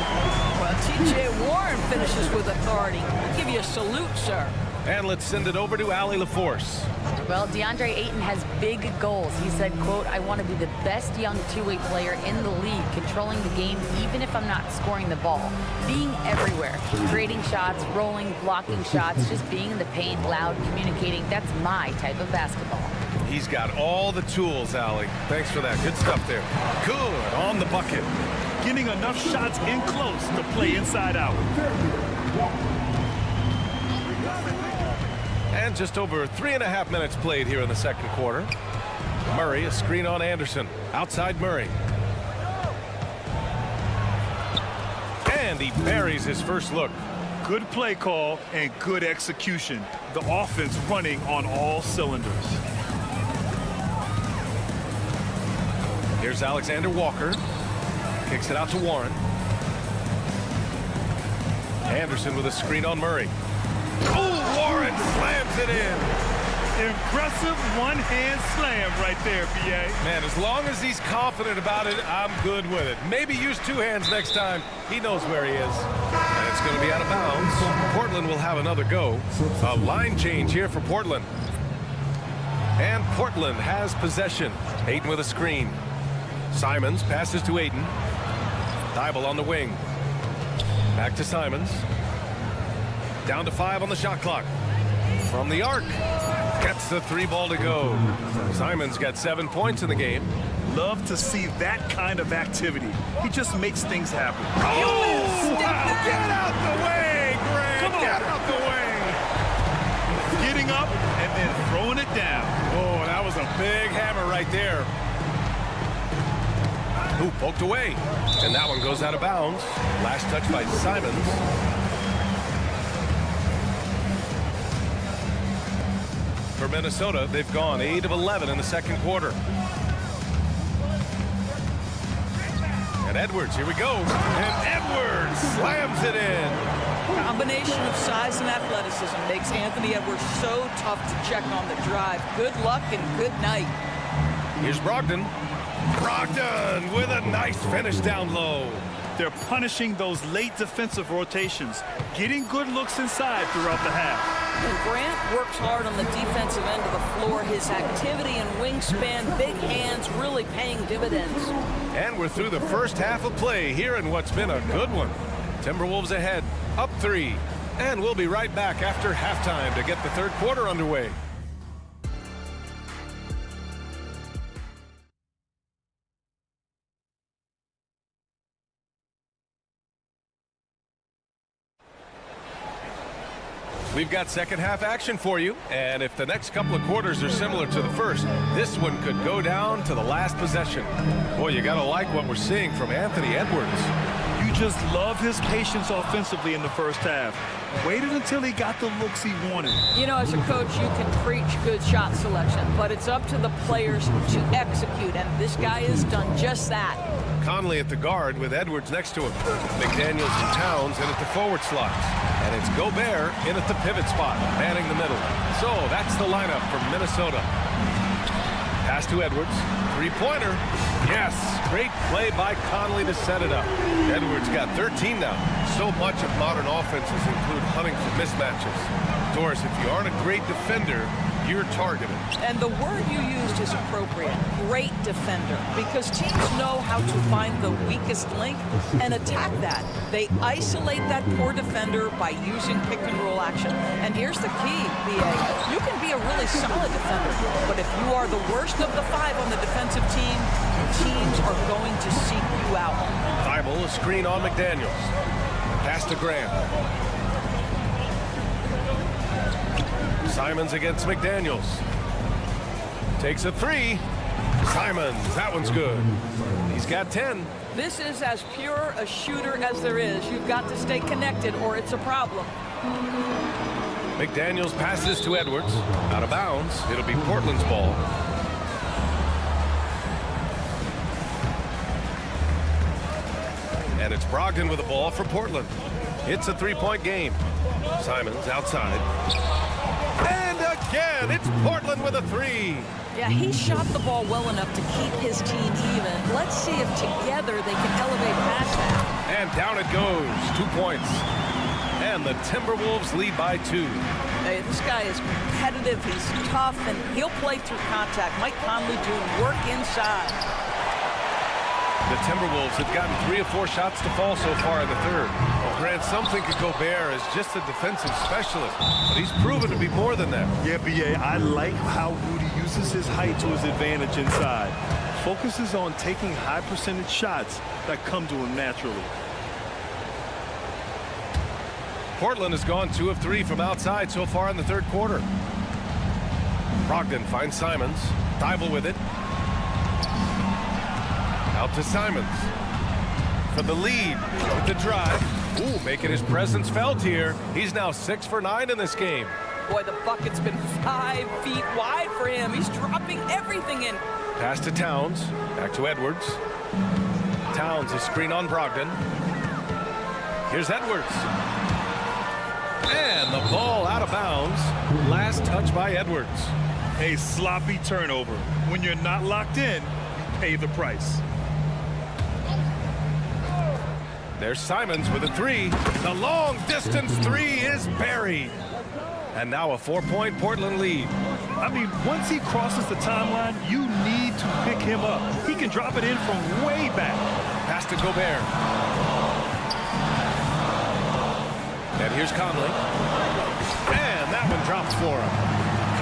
Well, T.J. Warren finishes with authority. I'll give you a salute, sir. And let's send it over to Allie LaForce. Well, DeAndre Ayton has big goals. He said, quote, "I want to be the best young two-way player in the league, controlling the game even if I'm not scoring the ball. Being everywhere, creating shots, rolling, blocking shots, just being in the paint, loud, communicating. That's my type of basketball." He's got all the tools, Allie. Thanks for that. Good stuff there. Good on the bucket. Getting enough shots in close to play inside out. And just over 3.5 minutes played here in the second quarter. Murray, a screen on Anderson. Outside Murray. And he buries his first look. Good play call and good execution. The offense running on all cylinders. Here's Alexander Walker. Kicks it out to Warren. Anderson with a screen on Murray. Oh, Warren slams it in. Impressive one-hand slam right there, B.A. Man, as long as he's confident about it, I'm good with it. Maybe use two hands next time. He knows where he is. And it's going to be out of bounds. Portland will have another go. A line change here for Portland. And Portland has possession. Ayton with a screen. Simons passes to Ayton. Thibault on the wing. Back to Simons. Down to 5 on the shot clock. From the arc. Gets the 3 ball to go. Simons got 7 points in the game. Love to see that kind of activity. He just makes things happen. Oh! Get out the way, Greg! Come on. Get out the way! Getting up and then throwing it down. Oh, that was a big hammer right there. Ooh, poked away. And that one goes out of bounds. Last touch by Simons. For Minnesota, they've gone 8 of 11 in the second quarter. And Edwards, here we go. And Edwards slams it in. Combination of size and athleticism makes Anthony Edwards so tough to check on the drive. Good luck and good night. Here's Brogdon. Brogdon with a nice finish down low. They're punishing those late defensive rotations, getting good looks inside throughout the half. And Grant works hard on the defensive end of the floor. His activity and wingspan, big hands, really paying dividends. And we're through the first half of play here in what's been a good one. Timberwolves ahead, up 3. And we'll be right back after halftime to get the third quarter underway. We've got second half action for you, and if the next couple of quarters are similar to the first, this one could go down to the last possession. Boy, you gotta like what we're seeing from Anthony Edwards. You just love his patience offensively in the first half. Waited until he got the looks he wanted. You know, as a coach, you can preach good shot selection, but it's up to the players to execute, and this guy has done just that. Conley at the guard with Edwards next to him. McDaniels and Towns in at the forward slots. And it's Gobert in at the pivot spot, manning the middle. So that's the lineup from Minnesota. Pass to Edwards. Three-pointer. Yes, great play by Conley to set it up. Edwards got 13 now. So much of modern offenses include hunting for mismatches. Doris, if you aren't a great defender, you're targeted. And the word you used is appropriate. Great defender. Because teams know how to find the weakest link and attack that. They isolate that poor defender by using pick-and-roll action. And here's the key, B.A. You can be a really solid defender, but if you are the worst of the 5 on the defensive team, teams are going to seek you out. Thibault, a screen on McDaniels. Pass to Grant. Simons against McDaniels. Takes a 3. Simons, that one's good. He's got 10. This is as pure a shooter as there is. You've got to stay connected or it's a problem. McDaniels passes to Edwards. Out of bounds. It'll be Portland's ball. And it's Brogdon with the ball for Portland. It's a 3-point game. Simons outside. And again, it's Portland with a 3. Yeah, he shot the ball well enough to keep his team even. Let's see if together they can elevate past that. And down it goes. 2 points. And the Timberwolves lead by 2. Hey, this guy is competitive, he's tough, and he'll play through contact. Mike Conley doing work inside. The Timberwolves have gotten 3 or 4 shots to fall so far in the third. Well, Grant, some think of Gobert as just a defensive specialist, but he's proven to be more than that. Yeah, B.A., I like how Rudy uses his height to his advantage inside. Focuses on taking high percentage shots that come to him naturally. Portland has gone 2 of 3 from outside so far in the third quarter. Brogdon finds Simons. Thibault with it. Out to Simons. For the lead with the drive. Ooh, making his presence felt here. He's now 6 for 9 in this game. Boy, the bucket's been 5 feet wide for him. He's dropping everything in. Pass to Towns. Back to Edwards. Towns, a screen on Brogdon. Here's Edwards. And the ball out of bounds. Last touch by Edwards. A sloppy turnover. When you're not locked in, you pay the price. There's Simons with a 3. The long distance 3 is buried. And now a 4-point Portland lead. I mean, once he crosses the timeline, you need to pick him up. He can drop it in from way back. Pass to Gobert. And here's Conley. And that one drops for him.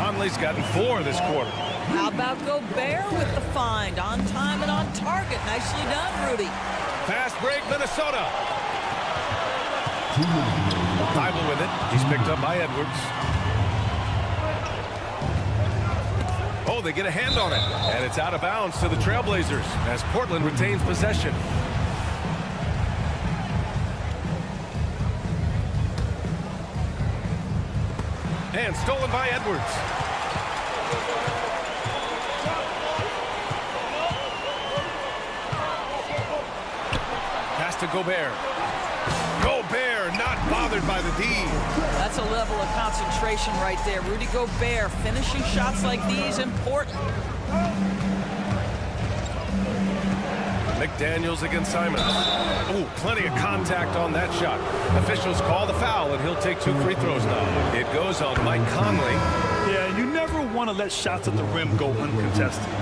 Conley's gotten 4 this quarter. How about Gobert with the find? On time and on target. Nicely done, Rudy. Fast break, Minnesota. Thibault with it. He's picked up by Edwards. Oh, they get a hand on it. And it's out of bounds to the Trailblazers as Portland retains possession. And stolen by Edwards. Pass to Gobert. Gobert not bothered by the D. That's a level of concentration right there. Rudy Gobert finishing shots like these important. McDaniels against Simons. Ooh, plenty of contact on that shot. Officials call the foul, and he'll take 2 free throws now. It goes on Mike Conley. Yeah, you never want to let shots at the rim go uncontested.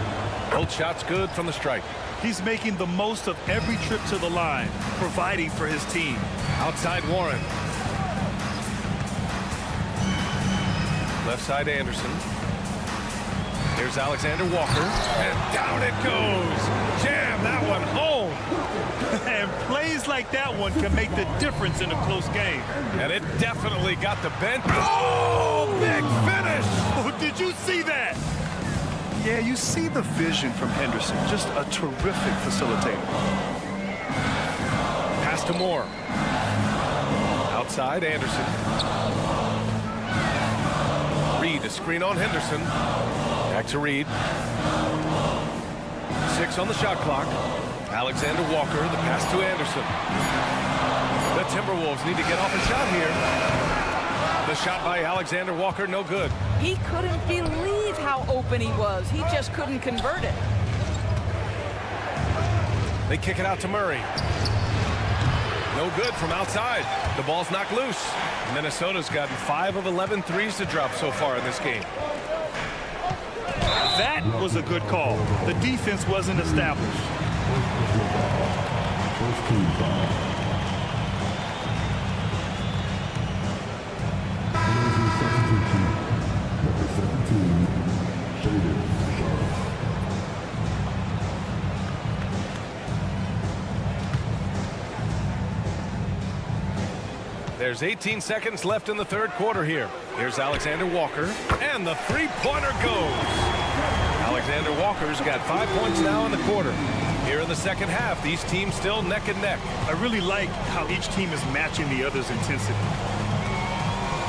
Both shots good from the stripe. He's making the most of every trip to the line, providing for his team. Outside Warren. Left side Anderson. Here's Alexander Walker. And down it goes. Jam that one home. And plays like that one can make the difference in a close game. And it definitely got the bench. Oh, big finish. Oh, did you see that? Yeah, you see the vision from Henderson. Just a terrific facilitator. Pass to Moore. Outside Anderson. Reed, a screen on Henderson. Back to Reed. 6 on the shot clock. Alexander Walker, the pass to Anderson. The Timberwolves need to get off a shot here. The shot by Alexander Walker, no good. He couldn't believe how open he was. He just couldn't convert it. They kick it out to Murray. No good from outside. The ball's knocked loose. Minnesota's gotten 5 of 11 threes to drop so far in this game. That was a good call. The defense wasn't established. There's 18 seconds left in the third quarter here. Here's Alexander Walker, and the three-pointer goes. Alexander Walker's got 5 points now in the quarter. Here in the second half, these teams still neck and neck. I really like how each team is matching the other's intensity.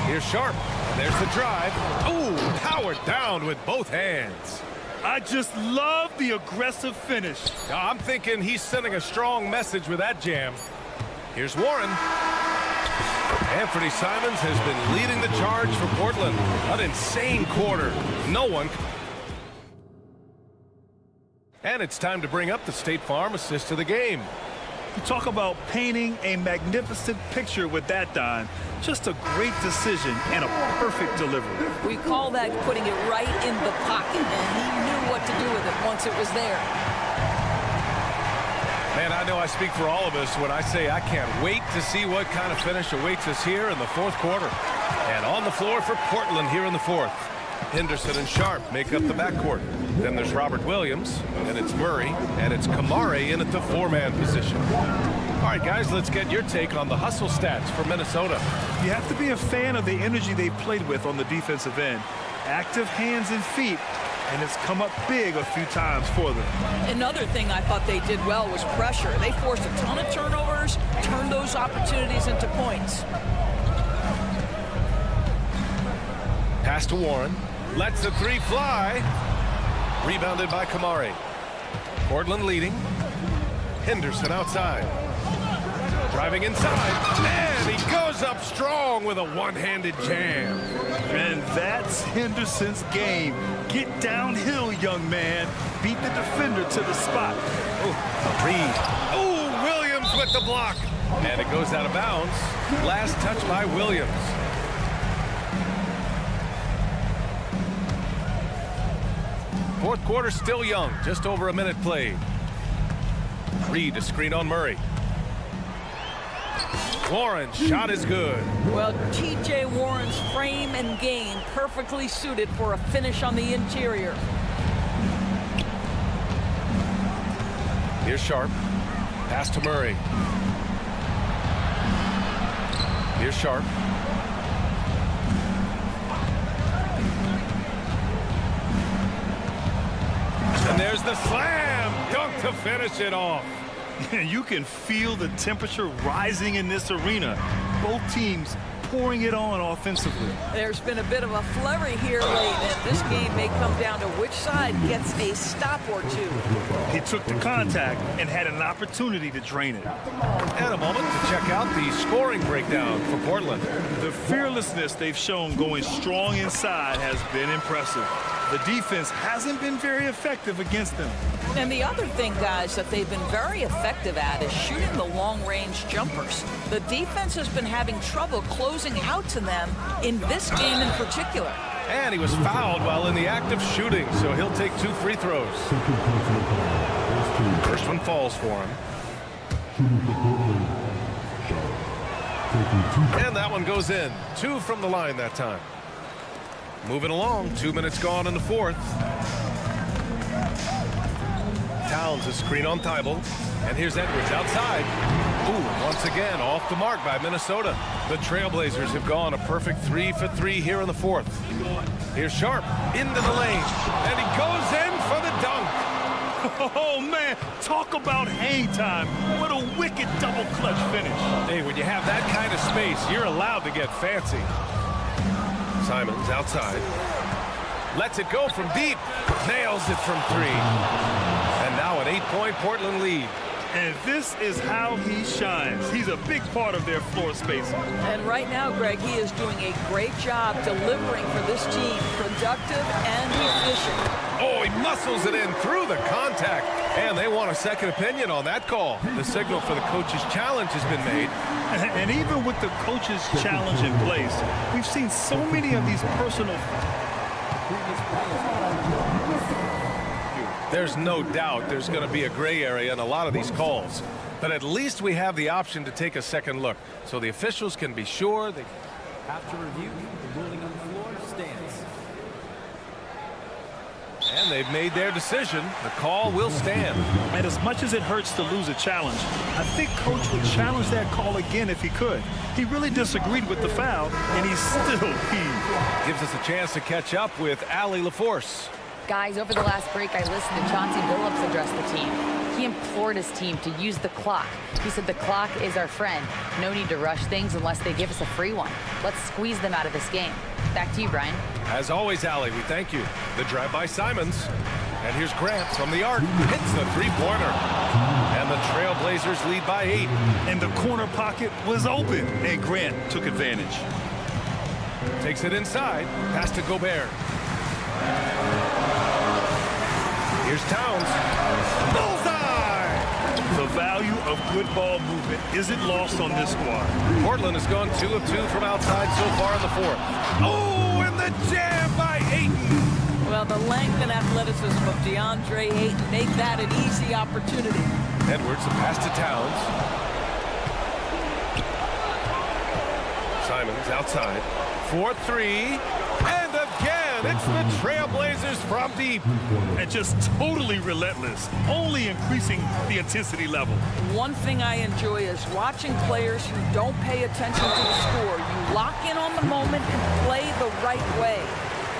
Here's Sharp. There's the drive. Ooh, powered down with both hands. I just love the aggressive finish. I'm thinking he's sending a strong message with that jam. Here's Warren. Anthony Simons has been leading the charge for Portland. An insane quarter. No one. And it's time to bring up the State Farm assist to the game. You talk about painting a magnificent picture with that dime. Just a great decision and a perfect delivery. We call that putting it right in the pocket, and he knew what to do with it once it was there. Man, I know I speak for all of us when I say I can't wait to see what kind of finish awaits us here in the fourth quarter. And on the floor for Portland here in the fourth, Henderson and Sharp make up the backcourt. Then there's Robert Williams, and it's Murray, and it's Kamare in at the four-man position. All right, guys, let's get your take on the hustle stats for Minnesota. You have to be a fan of the energy they've played with on the defensive end. Active hands and feet, and it's come up big a few times for them. Another thing I thought they did well was pressure. They forced a ton of turnovers, turned those opportunities into points. Pass to Warren. Lets the three fly. Rebounded by Kamare. Portland leading. Henderson outside. Driving inside. And he goes up strong with a one-handed jam. And that's Henderson's game. Get downhill, young man. Beat the defender to the spot. Oh, Reed. Oh, Williams with the block. And it goes out of bounds. Last touch by Williams. Fourth quarter still young. Just over a minute played. Reed to screen on Murray. Warren, shot is good. Well, T.J. Warren's frame and game perfectly suited for a finish on the interior. Here's Sharp. Pass to Murray. Here's Sharp. And there's the slam dunk to finish it off. You can feel the temperature rising in this arena. Both teams pouring it on offensively. There's been a bit of a flurry here late, and this game may come down to which side gets a stop or two. He took the contact and had an opportunity to drain it. And a moment to check out the scoring breakdown for Portland. The fearlessness they've shown going strong inside has been impressive. The defense hasn't been very effective against them. And the other thing, guys, that they've been very effective at is shooting the long-range jumpers. The defense has been having trouble closing out to them in this game in particular. And he was fouled while in the act of shooting, so he'll take 2 free throws. First one falls for him. And that one goes in. 2 from the line that time. Moving along, 2 minutes gone in the fourth. Towns a screen on Thibault. And here's Edwards outside. Ooh, once again, off the mark by Minnesota. The Trailblazers have gone a perfect 3 for 3 here in the fourth. Here's Sharp into the lane. And he goes in for the dunk. Oh, man, talk about hang time. What a wicked double clutch finish. Hey, when you have that kind of space, you're allowed to get fancy. Simons outside. Lets it go from deep. Nails it from 3. And now an 8-point Portland lead. And this is how he shines. He's a big part of their floor spacing. And right now, Greg, he is doing a great job delivering for this team. Productive and efficient. Oh, he muscles it in through the contact. And they want a second opinion on that call. The signal for the coach's challenge has been made. And even with the coach's challenge in place, we've seen so many of these personal... There's no doubt there's going to be a gray area in a lot of these calls. But at least we have the option to take a second look. So the officials can be sure they... After review, the ruling on the floor stands. And they've made their decision. The call will stand. And as much as it hurts to lose a challenge, I think Coach would challenge that call again if he could. He really disagreed with the foul, and he's still peeved. Gives us a chance to catch up with Allie LaForce. Guys, over the last break, I listened to Chauncey Billups address the team. He implored his team to use the clock. He said the clock is our friend. No need to rush things unless they give us a free one. Let's squeeze them out of this game. Back to you, Brian. As always, Allie, we thank you. The drive by Simons. And here's Grant from the arc. Hits the three-pointer. And the Trailblazers lead by 8. And the corner pocket was open, and Grant took advantage. Takes it inside. Pass to Gobert. Here's Towns. Bullseye! The value value of good ball movement isn't lost on this squad. Portland has gone 2 of 2 from outside so far in the fourth. Oh, and the jam by Ayton. Well, the length and athleticism of DeAndre Ayton made that an easy opportunity. Edwards, the pass to Towns. Simons outside. 4-3. And again, it's the Trailblazers from deep. And just totally relentless, only increasing the intensity level. One thing I enjoy is watching players who don't pay attention to the score. You lock in on the moment and play the right way.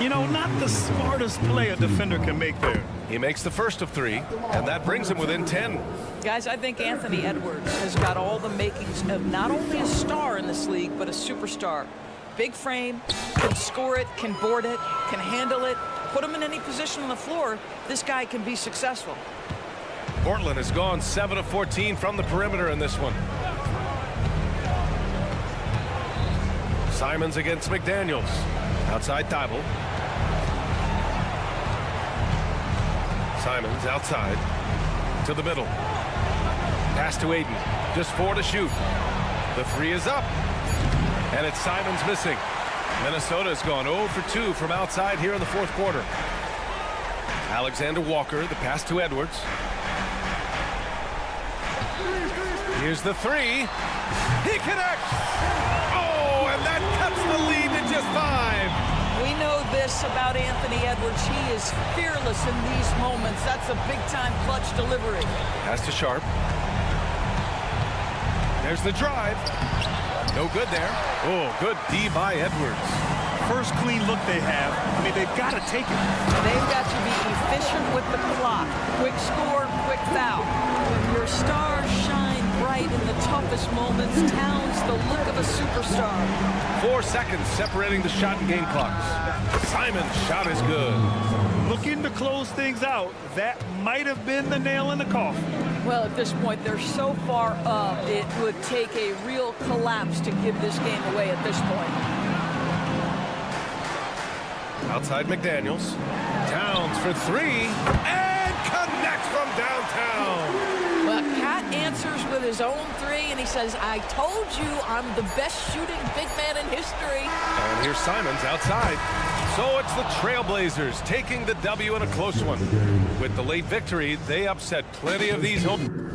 You know, not the smartest play a defender can make there. He makes the first of 3, and that brings him within 10. Guys, I think Anthony Edwards has got all the makings of not only a star in this league, but a superstar. Big frame, can score it, can board it, can handle it. Put him in any position on the floor, this guy can be successful. Portland has gone 7 of 14 from the perimeter in this one. Simons against McDaniels. Outside Thibault. Simons outside to the middle. Pass to Ayton. Just 4 to shoot. The 3 is up. And it's Simons missing. Minnesota has gone 0 for 2 from outside here in the fourth quarter. Alexander Walker, the pass to Edwards. Here's the 3. He connects. Oh, and that cuts the lead to just 5. We know this about Anthony Edwards. He is fearless in these moments. That's a big-time clutch delivery. Pass to Sharp. There's the drive. No good there. Oh, good D by Edwards. First clean look they have. I mean, they've got to take it. They've got to be efficient with the clock. Quick score, quick foul. When your stars shine bright in the toughest moments, Towns the look of a superstar. 4 seconds separating the shot and game clocks. Simon's shot is good. Looking to close things out. That might have been the nail in the coffin. Well, at this point, they're so far up, it would take a real collapse to give this game away at this point. Outside McDaniels. Towns for 3. And connects from downtown. Well, Cat answers with his own 3, and he says, I told you I'm the best shooting big man in history. And here's Simons outside. So it's the Trailblazers taking the W in a close one. With the late victory, they upset plenty of these home.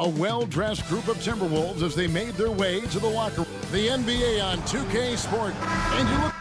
A well-dressed group of Timberwolves as they made their way to the locker room. The NBA on 2K Sport. And you look...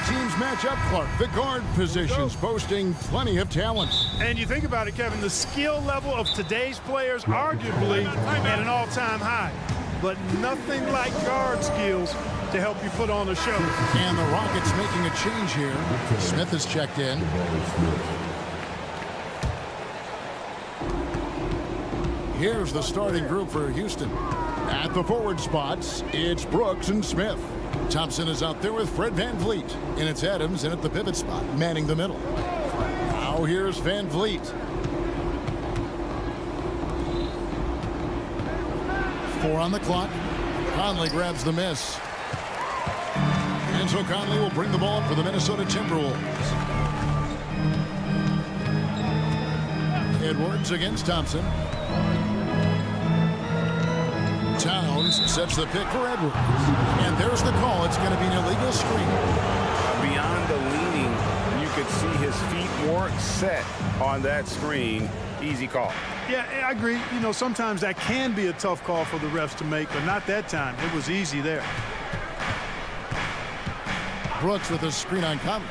Teams match up, Clark. The guard positions boasting plenty of talent. And you think about it, Kevin, the skill level of today's players arguably at an all-time high. But nothing like guard skills to help you put on a show. And the Rockets making a change here. Smith is checked in. Here's the starting group for Houston. At the forward spots, it's Brooks and Smith. Thompson is out there with Fred VanVleet. And it's Adams in at the pivot spot, manning the middle. Now here's VanVleet. 4 on the clock. Conley grabs the miss. And so Conley will bring the ball up for the Minnesota Timberwolves. Edwards against Thompson. Towns sets the pick for Edwards. And there's the call. It's going to be an illegal screen. Beyond the leaning, you could see his feet weren't set on that screen. Easy call. Yeah, I agree. You know, sometimes that can be a tough call for the refs to make, but not that time. It was easy there. Brooks with a screen on Conley.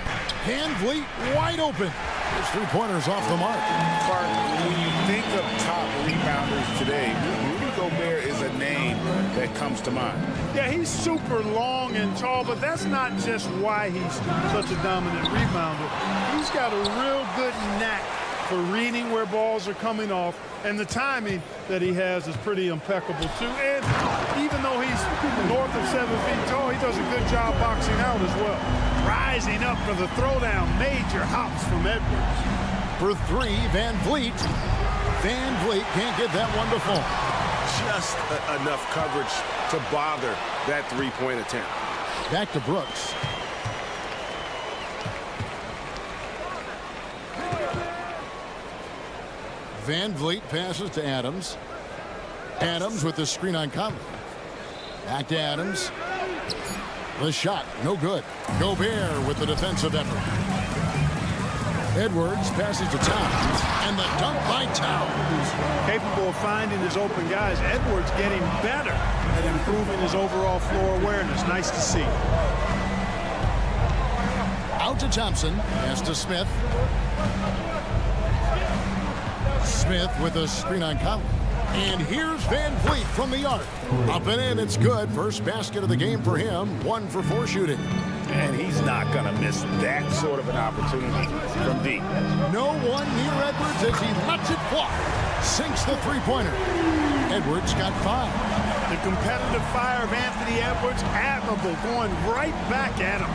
VanVleet wide open. His three-pointers off the mark. Clark, when you think of top rebounders today, Rudy Gobert is a name that comes to mind. Yeah, he's super long and tall, but that's not just why he's such a dominant rebounder. He's got a real good knack for reading where balls are coming off, and the timing that he has is pretty impeccable too. And even though he's north of 7 feet tall, he does a good job boxing out as well. Rising up for the throwdown, major hops from Edwards. For 3, VanVleet. VanVleet can't get that one to fall. Just enough coverage to bother that three-point attempt. Back to Brooks. VanVleet passes to Adams. Adams with the screen on Conley. Back to Adams. The shot, no good. Gobert with the defensive effort. Edwards passes to Towns. And the dunk by Towns. Capable of finding his open guys. Edwards getting better at improving his overall floor awareness. Nice to see. Out to Thompson. Pass to Smith. Smith with a screen on Conley. And here's VanVleet from the arc. Up and in, it's good. First basket of the game for him. 1 for 4 shooting. And he's not going to miss that sort of an opportunity from deep. No one near Edwards as he lets it fly. Sinks the three-pointer. Edwards got 5. The competitive fire of Anthony Edwards, admirable, going right back at him.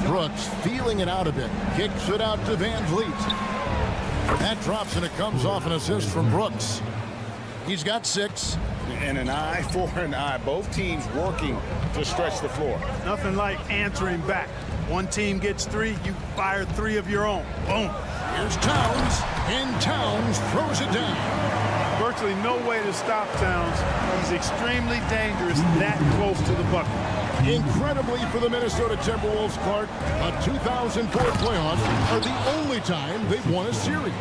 Brooks feeling it out a bit. Kicks it out to VanVleet. That drops and it comes off an assist from Brooks. He's got 6. And an eye for an eye. Both teams working to stretch the floor. Nothing like answering back. One team gets 3, you fire 3 of your own. Boom. Here's Towns, and Towns throws it down. Virtually no way to stop Towns. He's extremely dangerous that close to the bucket. Incredibly for the Minnesota Timberwolves, Clark, a 2004 playoffs are the only time they've won a series.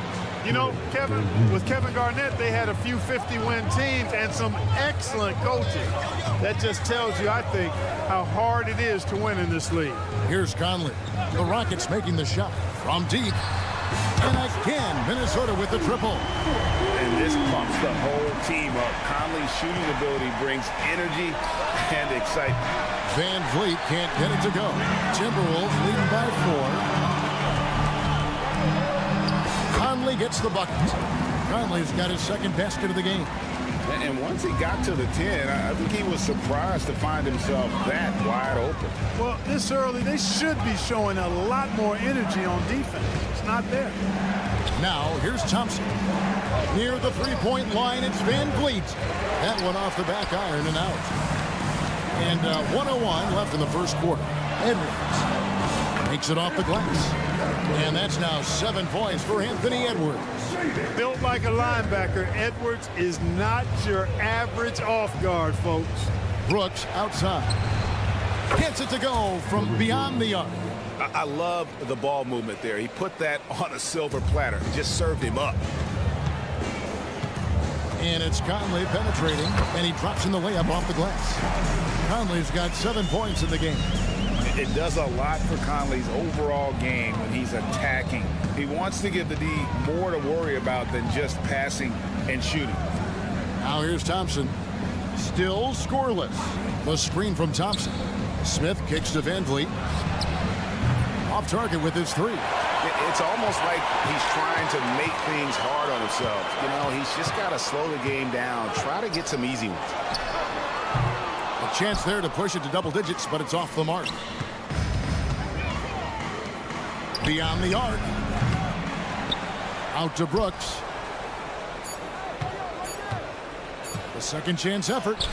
You know, Kevin, with Kevin Garnett, they had a few 50-win teams and some excellent coaching. That just tells you, I think, how hard it is to win in this league. Here's Conley. The Rockets making the shot from deep. And again, Minnesota with the triple. And this pumps the whole team up. Conley's shooting ability brings energy and excitement. VanVleet can't get it to go. Timberwolves leading by 4. Conley gets the bucket. Conley's got his second basket of the game. And once he got to the 10, I think he was surprised to find himself that wide open. Well, this early, they should be showing a lot more energy on defense. It's not there. Now, here's Thompson. Near the three-point line, it's Van Vliet. That one off the back iron and out. And 1:01 left in the first quarter. Edwards makes it off the glass. And that's now 7 points for Anthony Edwards. Built like a linebacker, Edwards is not your average off guard, folks. Brooks outside. Gets it to go from beyond the arc. I love the ball movement there. He put that on a silver platter. Just served him up. And it's Conley penetrating, and he drops in the layup off the glass. Conley's got 7 points in the game. It does a lot for Conley's overall game when he's attacking. He wants to give the D more to worry about than just passing and shooting. Now here's Thompson. Still scoreless. The screen from Thompson. Smith kicks to Van Vliet. Off target with his three. It's almost like he's trying to make things hard on himself. You know, he's just got to slow the game down. Try to get some easy ones. A chance there to push it to double digits, but it's off the mark. Beyond the arc. Out to Brooks. The second chance effort.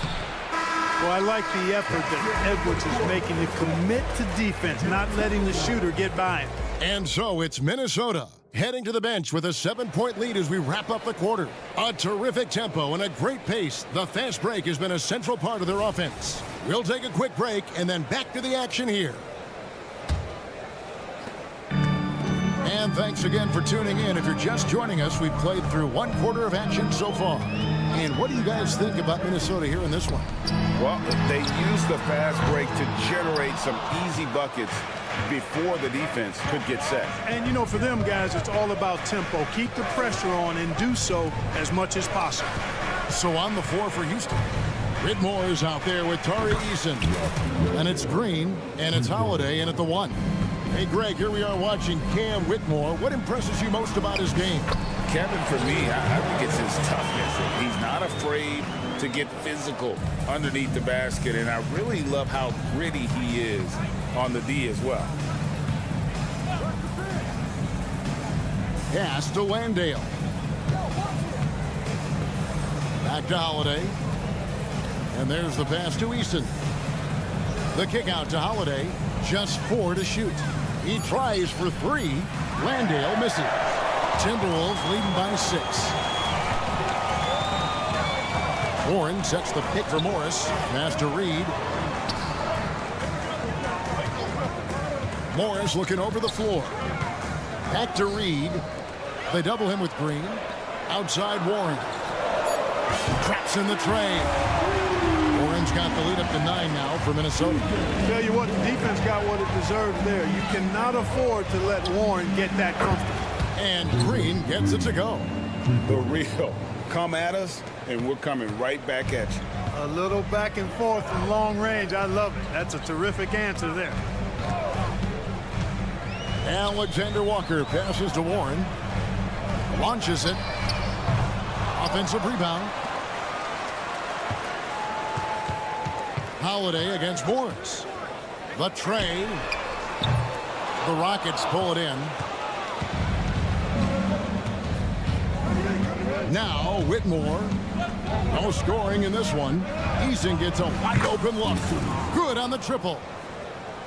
Well, I like the effort that Edwards is making to commit to defense, not letting the shooter get by him. And so it's Minnesota heading to the bench with a 7-point lead as we wrap up the quarter. A terrific tempo and a great pace. The fast break has been a central part of their offense. We'll take a quick break and then back to the action here. And thanks again for tuning in. If you're just joining us, we've played through 1 quarter of action so far. And what do you guys think about Minnesota here in this one? Well, they use the fast break to generate some easy buckets before the defense could get set. And, you know, for them guys, it's all about tempo. Keep the pressure on and do so as much as possible. So on the floor for Houston, Whitmore is out there with Tari Eason. And it's Green, and it's Holiday in at the 1. Hey, Greg, here we are watching Cam Whitmore. What impresses you most about his game? Kevin, for me, I think it's his toughness. He's not afraid to get physical underneath the basket, and I really love how gritty he is on the D as well. Pass to Landale. Back to Holiday. And there's the pass to Easton. The kick out to Holiday. Just 4 to shoot. He tries for 3. Landale misses. Timberwolves leading by 6. Warren sets the pick for Morris. Pass to Reed. Morris looking over the floor. Back to Reed. They double him with Green. Outside Warren. Traps in the tray. Warren's got the lead up to 9 now for Minnesota. Tell you what, the defense got what it deserved there. You cannot afford to let Warren get that comfortable. And Green gets it to go. The real come at us, and we're coming right back at you. A little back and forth from long range. I love it. That's a terrific answer there. Alexander Walker passes to Warren. Launches it. Offensive rebound. Holiday against Morris. The tray. The Rockets pull it in. Now Whitmore. No scoring in this one. Eason gets a wide open look. Good on the triple.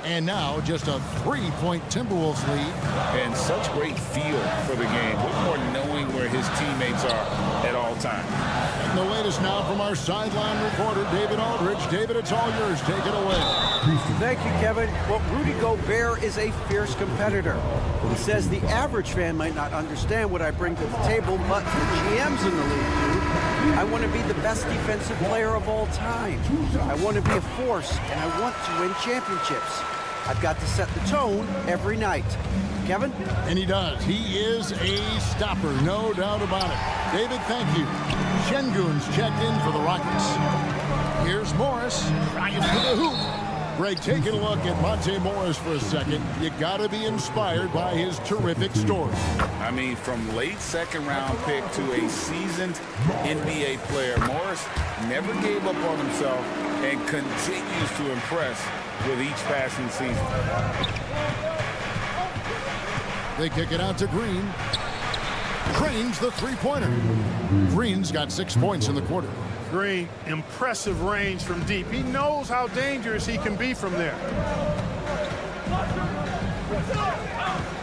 And now just a 3-point Timberwolves lead. And such great feel for the game. Whitmore knowing where his teammates are at all times. And the latest now from our sideline reporter, David Aldridge. David, it's all yours. Take it away. Thank you, Kevin. Well, Rudy Gobert is a fierce competitor. He says the average fan might not understand what I bring to the table, but the GMs in the league do. I want to be the best defensive player of all time. I want to be a force, and I want to win championships. I've got to set the tone every night. Kevin? And he does. He is a stopper, no doubt about it. David, thank you. Şengün's checked in for the Rockets. Here's Morris. Trying for the hoop. Greg, taking a look at Monte Morris for a second, you got to be inspired by his terrific story. I mean, from late second-round pick to a seasoned NBA player, Morris never gave up on himself and continues to impress with each passing season. They kick it out to Green. Drains the three-pointer. Green's got 6 points in the quarter. Green, impressive range from deep. He knows how dangerous he can be from there.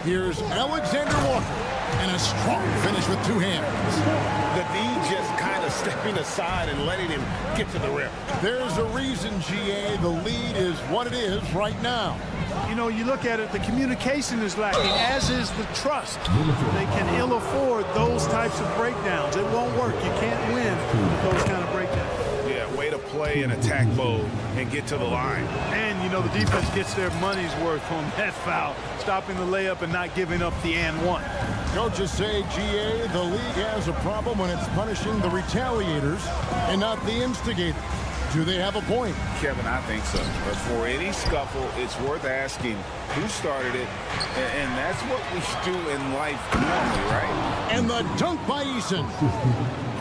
Here's Alexander Walker, and a strong finish with 2 hands. The D just kind of stepping aside and letting him get to the rim. There's a reason, GA, the lead is what it is right now. You know, you look at it, the communication is lacking, as is the trust. They can ill afford those types of breakdowns. It won't work. You can't win with those kind of breakdowns. Yeah, way to play in attack mode and get to the line. And, you know, the defense gets their money's worth on that foul, stopping the layup and not giving up the and one. Coaches say, GA, the league has a problem when it's punishing the retaliators and not the instigators. Do they have a point? Kevin, I think so. But for any scuffle, it's worth asking who started it, and that's what we do in life normally, right? And the dunk by Eason.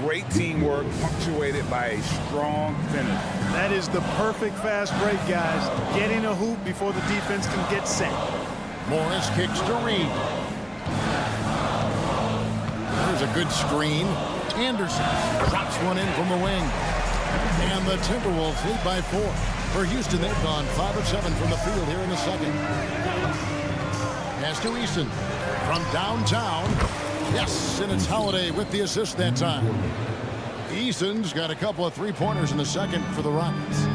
Great teamwork, punctuated by a strong finish. That is the perfect fast break, guys. Getting a hoop before the defense can get set. Morris kicks to Reed. There's a good screen. Anderson drops one in from the wing. And the Timberwolves lead by 4. For Houston, they've gone 5 of 7 from the field here in the second. Pass to Eason from downtown. Yes, and it's Holiday with the assist that time. Eason's got a couple of three-pointers in the second for the Rockets.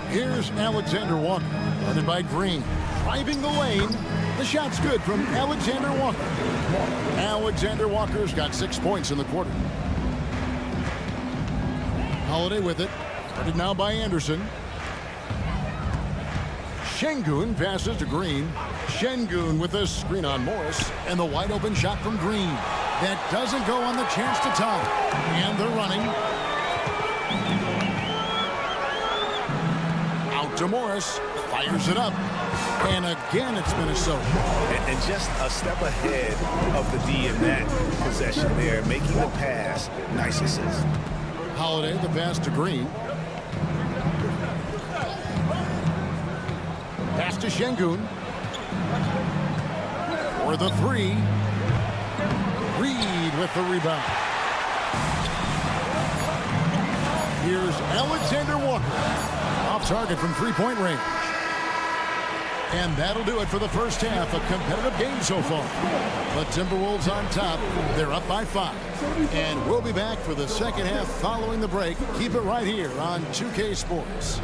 Here's Alexander Walker, guarded by Green. Driving the lane. The shot's good from Alexander Walker. Alexander Walker's got 6 points in the quarter. Holiday with it. Guarded now by Anderson. Şengün passes to Green. Şengün with a screen on Morris. And the wide open shot from Green. That doesn't go on the chance to tie. And they're running. Out to Morris. Fires it up. And again, it's Minnesota. And just a step ahead of the D in that possession there, making the pass. Nice assist. Holiday, the pass to Green. Pass to Şengün. For the 3. Reed with the rebound. Here's Alexander Walker. Off target from three-point range. And that'll do it for the first half. A competitive game so far. The Timberwolves on top. They're up by 5. And we'll be back for the second half following the break. Keep it right here on 2K Sports.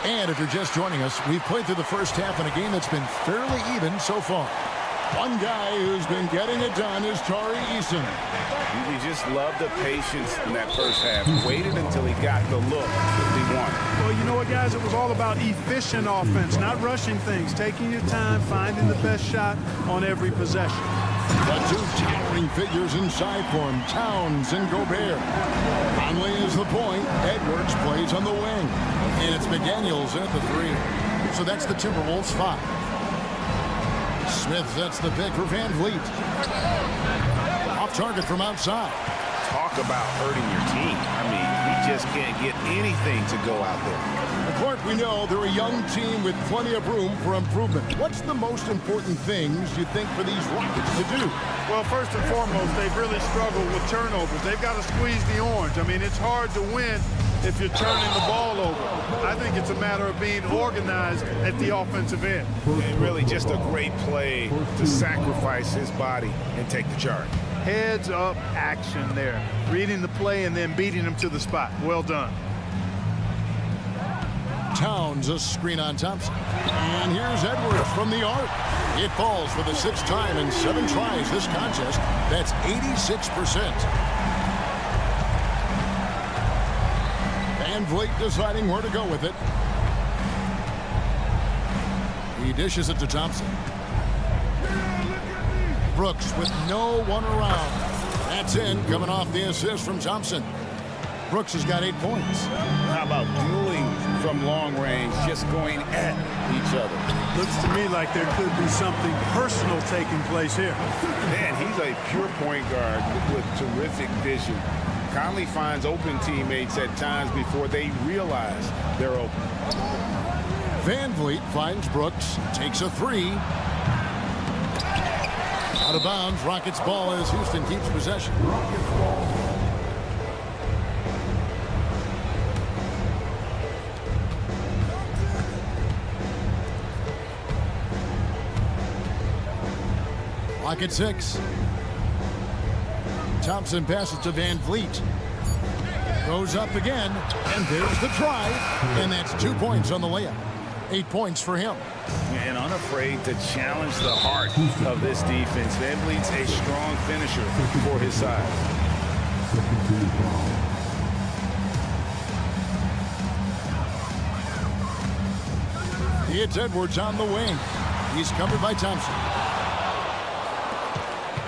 And if you're just joining us, we've played through the first half in a game that's been fairly even so far. One guy who's been getting it done is Tari Eason. You just love the patience in that first half. Waited until he got the look that he wanted. Well, you know what, guys? It was all about efficient offense, not rushing things, taking your time, finding the best shot on every possession. The 2 towering figures inside for him, Towns and Gobert. Conley is the point. Edwards plays on the wing. And it's McDaniels at the 3. So that's the Timberwolves 5. Smith sets the pick for Van Vliet. Off target from outside. Talk about hurting your team. I mean, he just can't get anything to go out there. Clark, we know they're a young team with plenty of room for improvement. What's the most important things you think for these Rockets to do? Well, first and foremost, they've really struggled with turnovers. They've got to squeeze the orange. I mean, it's hard to win if you're turning the ball over. I think it's a matter of being organized at the offensive end. And really just a great play to sacrifice his body and take the charge. Heads up action there. Reading the play and then beating him to the spot. Well done. Towns, a screen on Thompson. And here's Edwards from the arc. It falls for the 6th time in 7 tries this contest. That's 86%. Van Vliet deciding where to go with it. He dishes it to Thompson. Brooks with no one around. That's in, coming off the assist from Thompson. Brooks has got 8 points. How about dueling from long range, just going at each other? Looks to me like there could be something personal taking place here. Man, he's a pure point guard with terrific vision. Conley finds open teammates at times before they realize they're open. Van Vliet finds Brooks, takes a 3. Out of bounds, Rockets ball as Houston keeps possession. Clock at 6. Thompson passes to Van Vliet. Goes up again, and there's the try. And that's 2 points on the layup. 8 points for him. And unafraid to challenge the heart of this defense. Van Vliet's a strong finisher for his size. It's Edwards on the wing. He's covered by Thompson.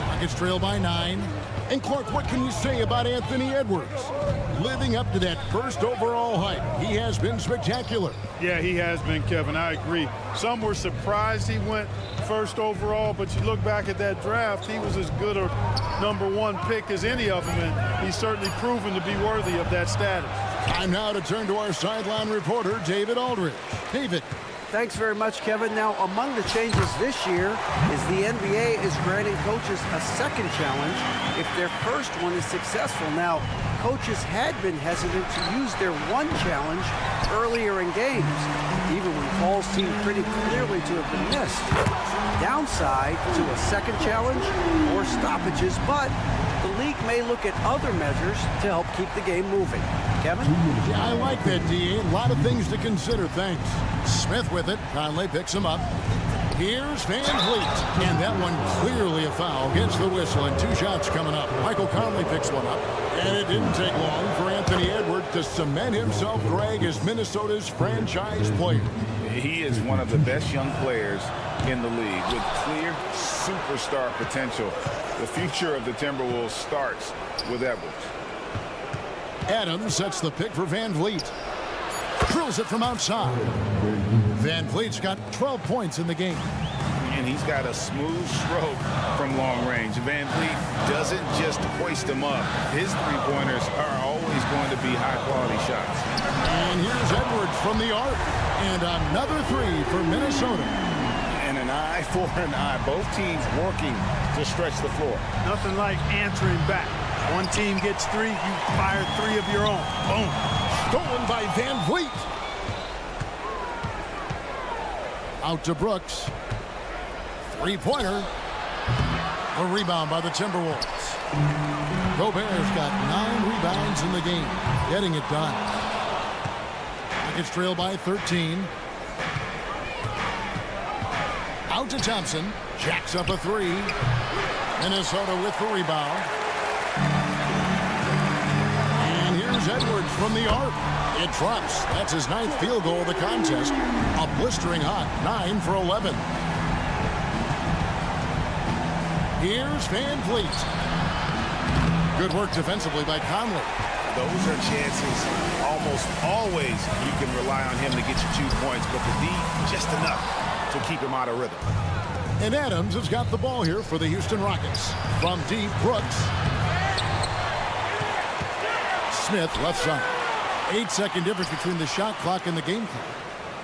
Rockets trail by 9. And Clark, what can you say about Anthony Edwards? Living up to that first overall hype, he has been spectacular. Yeah, he has been, Kevin. I agree. Some were surprised he went first overall, but you look back at that draft, he was as good a #1 pick as any of them, and he's certainly proven to be worthy of that status. Time now to turn to our sideline reporter, David Aldridge. David. Thanks very much, Kevin. Now, among the changes this year is the NBA is granting coaches a second challenge if their first one is successful. Now, coaches had been hesitant to use their one challenge earlier in games, even when calls seemed pretty clearly to have been missed. Downside to a second challenge or stoppages, but the league may look at other measures to help keep the game moving. Kevin? Yeah, I like that, D.A. A lot of things to consider, thanks. Smith with it. Conley picks him up. Here's Van Vliet. And that one clearly a foul. Gets the whistle, and 2 shots coming up. Michael Conley picks one up. And it didn't take long for Anthony Edwards to cement himself, Greg, as Minnesota's franchise player. He is one of the best young players in the league with clear superstar potential. The future of the Timberwolves starts with Edwards. Adams sets the pick for Van Vliet. Drills it from outside. Van Vliet's got 12 points in the game. And he's got a smooth stroke from long range. Van Vliet doesn't just hoist them up. His three-pointers are always going to be high-quality shots. And here's Edwards from the arc. And another 3 for Minnesota. And an eye for an eye. Both teams working to stretch the floor. Nothing like answering back. One team gets 3, you fire 3 of your own. Boom. Stolen by Van Vliet. Out to Brooks. 3-pointer. A rebound by the Timberwolves. Gobert's got 9 rebounds in the game. Getting it done. Rockets trail by 13. Out to Thompson. Jacks up a 3. Minnesota with the rebound. And here's Edwards from the arc. It drops. That's his 9th field goal of the contest. A blistering hot 9 for 11. Here's Van Vliet. Good work defensively by Conley. Those are chances almost always you can rely on him to get you 2 points, but the D just enough to keep him out of rhythm. And Adams has got the ball here for the Houston Rockets. From deep, Brooks. Smith left side. 8-second difference between the shot clock and the game clock.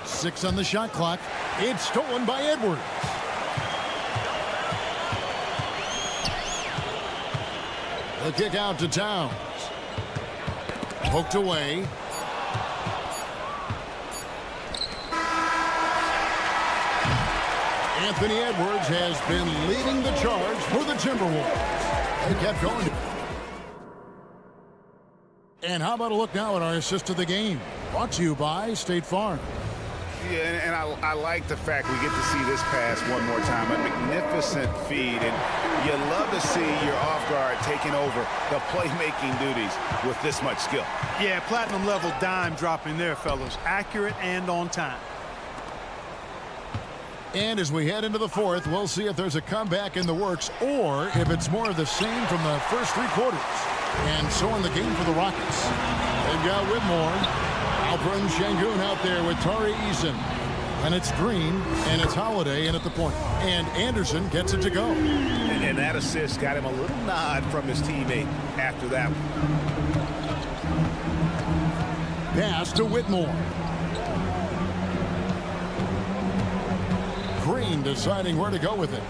6 on the shot clock. It's stolen by Edwards. The kick out to Towns. Poked away. Anthony Edwards has been leading the charge for the Timberwolves. They kept going. And how about a look now at our assist of the game? Brought to you by State Farm. Yeah, and I like the fact we get to see this pass one more time. A magnificent feed, and you love to see your off guard taking over the playmaking duties with this much skill. Yeah, platinum level dime dropping there, fellas. Accurate and on time. And as we head into the fourth, we'll see if there's a comeback in the works or if it's more of the same from the first three quarters. And so in the game for the Rockets. They've got Whitmore, Alperen Şengün out there with Tari Eason. And it's Green, and it's Holiday in at the point. And Anderson gets it to go. And that assist got him a little nod from his teammate after that one. Pass to Whitmore. Green deciding where to go with it.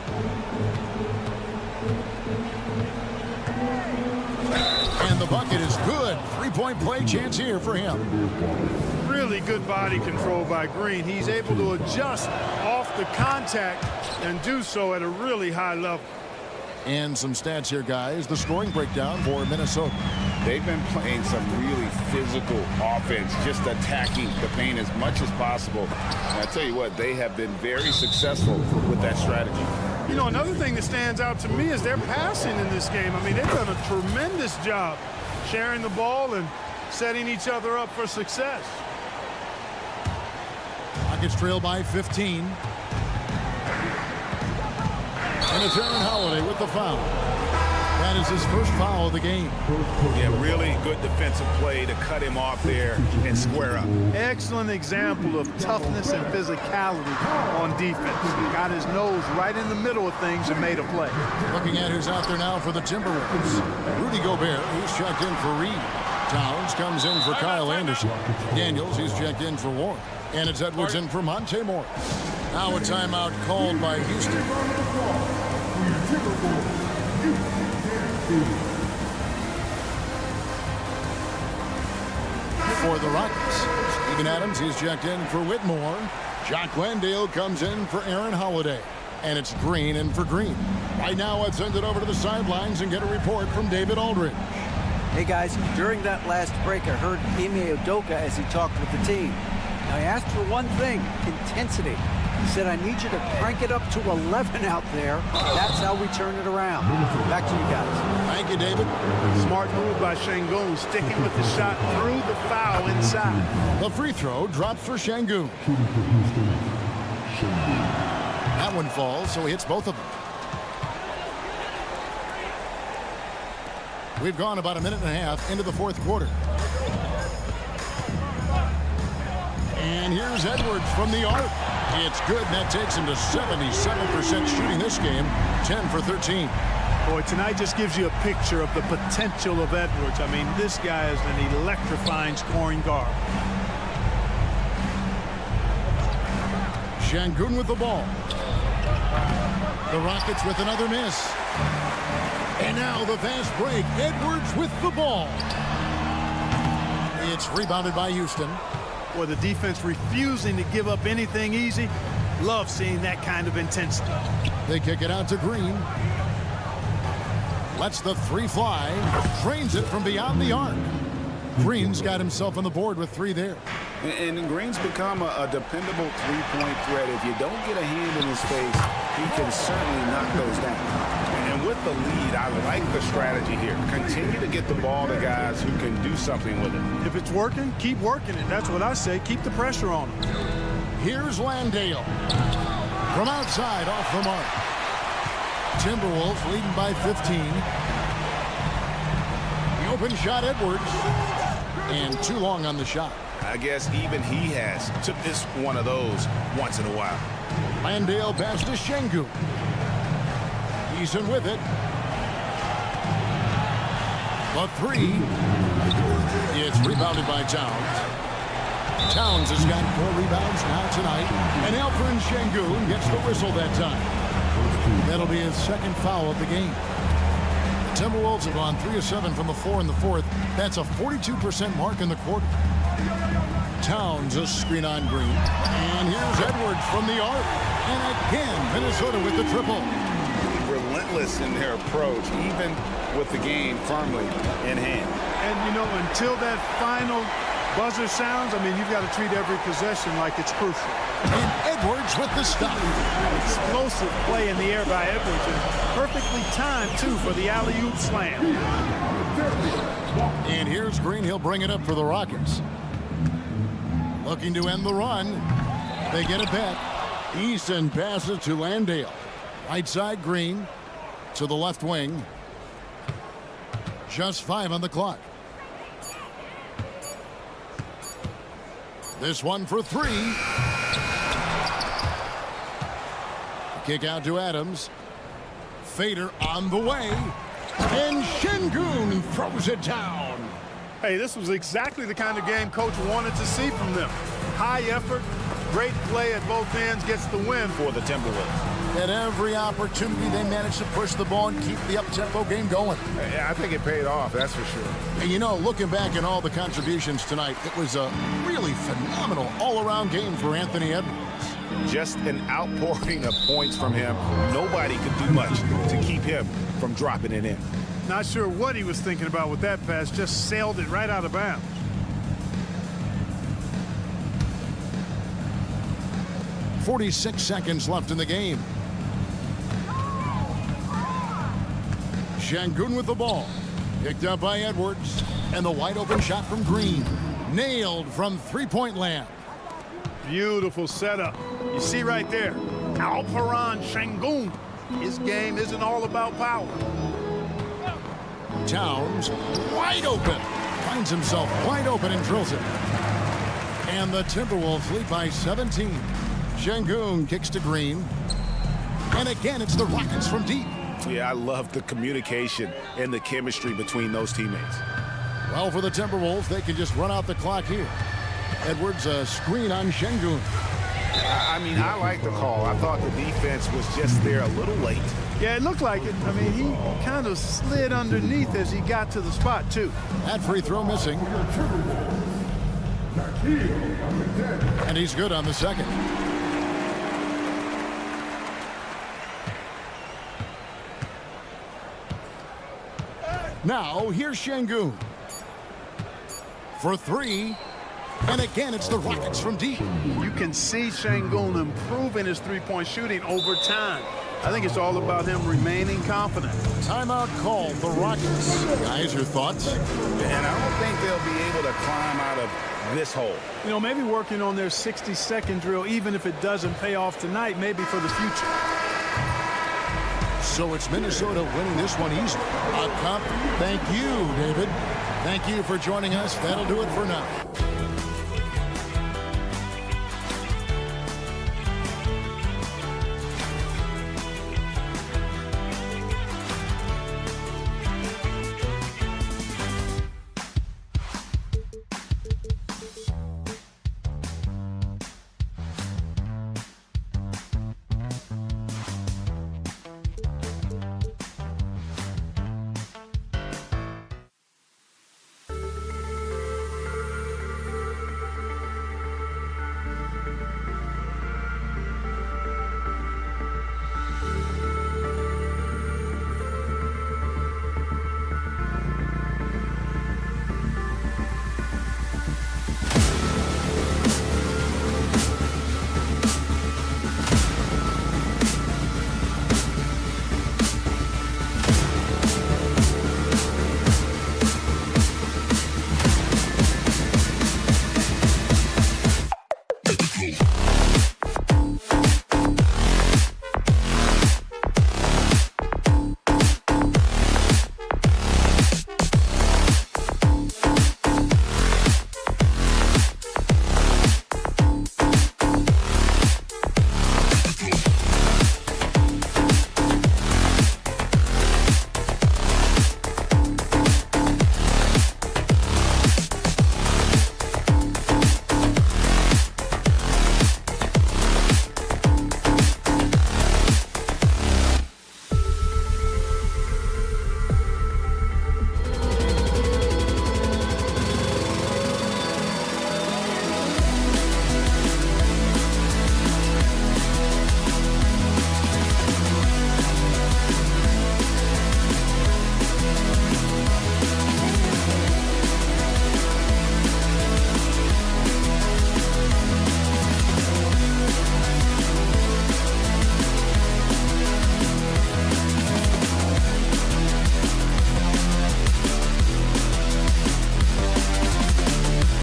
And the bucket is good. Three-point play chance here for him. Really good body control by Green. He's able to adjust off the contact and do so at a really high level. And some stats here, guys. The scoring breakdown for Minnesota. They've been playing some really physical offense, just attacking the paint as much as possible. And I tell you what, they have been very successful with that strategy. You know, another thing that stands out to me is their passing in this game. I mean, they've done a tremendous job sharing the ball and setting each other up for success. Rockets trail by 15. And it's Aaron Holiday with the foul. That is his first foul of the game. Yeah, really good defensive play to cut him off there and square up. Excellent example of toughness and physicality on defense. Got his nose right in the middle of things and made a play. Looking at who's out there now for the Timberwolves. Rudy Gobert, who's checked in for Reed. Towns comes in for Kyle Anderson. Daniels, he's checked in for Warren. And it's Edwards in for Monte Morris. Now a timeout called by Houston. For the Rockets, Steven Adams, he's checked in for Whitmore. Jock Landale comes in for Aaron Holiday. And it's Green in for Green. Right now, let's send it over to the sidelines and get a report from David Aldridge. Hey guys, during that last break, I heard Ime Udoka as he talked with the team. Now, I asked for one thing, intensity. He said, I need you to crank it up to 11 out there. That's how we turn it around. Back to you guys. Thank you, David. Smart move by Şengün, sticking with the shot through the foul inside. The free throw drops for Şengün. That one falls, so he hits both of them. We've gone about a minute and a half into the fourth quarter. And here's Edwards from the arc. It's good, and that takes him to 77% shooting this game, 10 for 13. Boy, tonight just gives you a picture of the potential of Edwards. I mean, this guy is an electrifying scoring guard. Şengün with the ball. The Rockets with another miss. And now the fast break. Edwards with the ball. It's rebounded by Houston. Boy, the defense refusing to give up anything easy. Love seeing that kind of intensity. They kick it out to Green. Lets the three fly. Drains it from beyond the arc. Green's got himself on the board with three there. And Green's become a dependable three-point threat. If you don't get a hand in his face, he can certainly knock those down. And with the lead, I like the strategy here. Continue to get the ball to guys who can do something with it. If it's working, keep working it. That's what I say. Keep the pressure on him. Here's Landale. From outside, off the mark. Timberwolves leading by 15. The open shot, Edwards. And too long on the shot. I guess even he has took this one of those once in a while. Landale pass to Şengün. Eason with it. The three. It's rebounded by Towns. Towns has got 4 rebounds now tonight. And Alperen Şengün gets the whistle that time. That'll be his second foul of the game. The Timberwolves have gone 3 of 7 from the floor in the fourth. That's a 42% mark in the quarter. Towns a screen on Green. And here's Edwards from the arc. And again, Minnesota with the triple. Relentless in their approach, even with the game firmly in hand. And, you know, until that final buzzer sounds, I mean, you've got to treat every possession like it's crucial. And Edwards with the stop. Explosive play in the air by Edwards, and perfectly timed, too, for the alley-oop slam. And here's Green. He'll bring it up for the Rockets. Looking to end the run. They get it back. Easton passes to Landale. Right side, Green. To the left wing. Just 5 on the clock. This one for 3. Kick out to Adams. Fader on the way. And Şengün throws it down. Hey, this was exactly the kind of game Coach wanted to see from them. High effort, great play at both ends, gets the win for the Timberwolves. At every opportunity, they managed to push the ball and keep the up-tempo game going. I think it paid off, that's for sure. And you know, looking back at all the contributions tonight, it was a really phenomenal all-around game for Anthony Edwards. Just an outpouring of points from him. Nobody could do much to keep him from dropping it in. Not sure what he was thinking about with that pass, just sailed it right out of bounds. .46 seconds left in the game. Şengün with the ball. Picked up by Edwards. And the wide open shot from Green. Nailed from three-point land. Beautiful setup. You see right there, Alperen Şengün. His game isn't all about power. Towns wide open. Finds himself wide open and drills it. And the Timberwolves lead by 17. Şengün kicks to Green. And again, it's the Rockets from deep. Yeah, I love the communication and the chemistry between those teammates. Well, for the Timberwolves, they can just run out the clock here. Edwards, a screen on Şengün. I mean, I like the call. I thought the defense was just there a little late. Yeah, it looked like it. I mean, he kind of slid underneath as he got to the spot, too. That free throw missing. And he's good on the second. Now, here's Şengün. For 3. And again, it's the Rockets from deep. You can see Şengün improving his three-point shooting over time. I think it's all about him remaining confident. Timeout call, the Rockets. Guys, your thoughts? And I don't think they'll be able to climb out of this hole. You know, maybe working on their 60-second drill, even if it doesn't pay off tonight, maybe for the future. So it's Minnesota winning this one easily. A cup. Thank you, David. Thank you for joining us. That'll do it for now.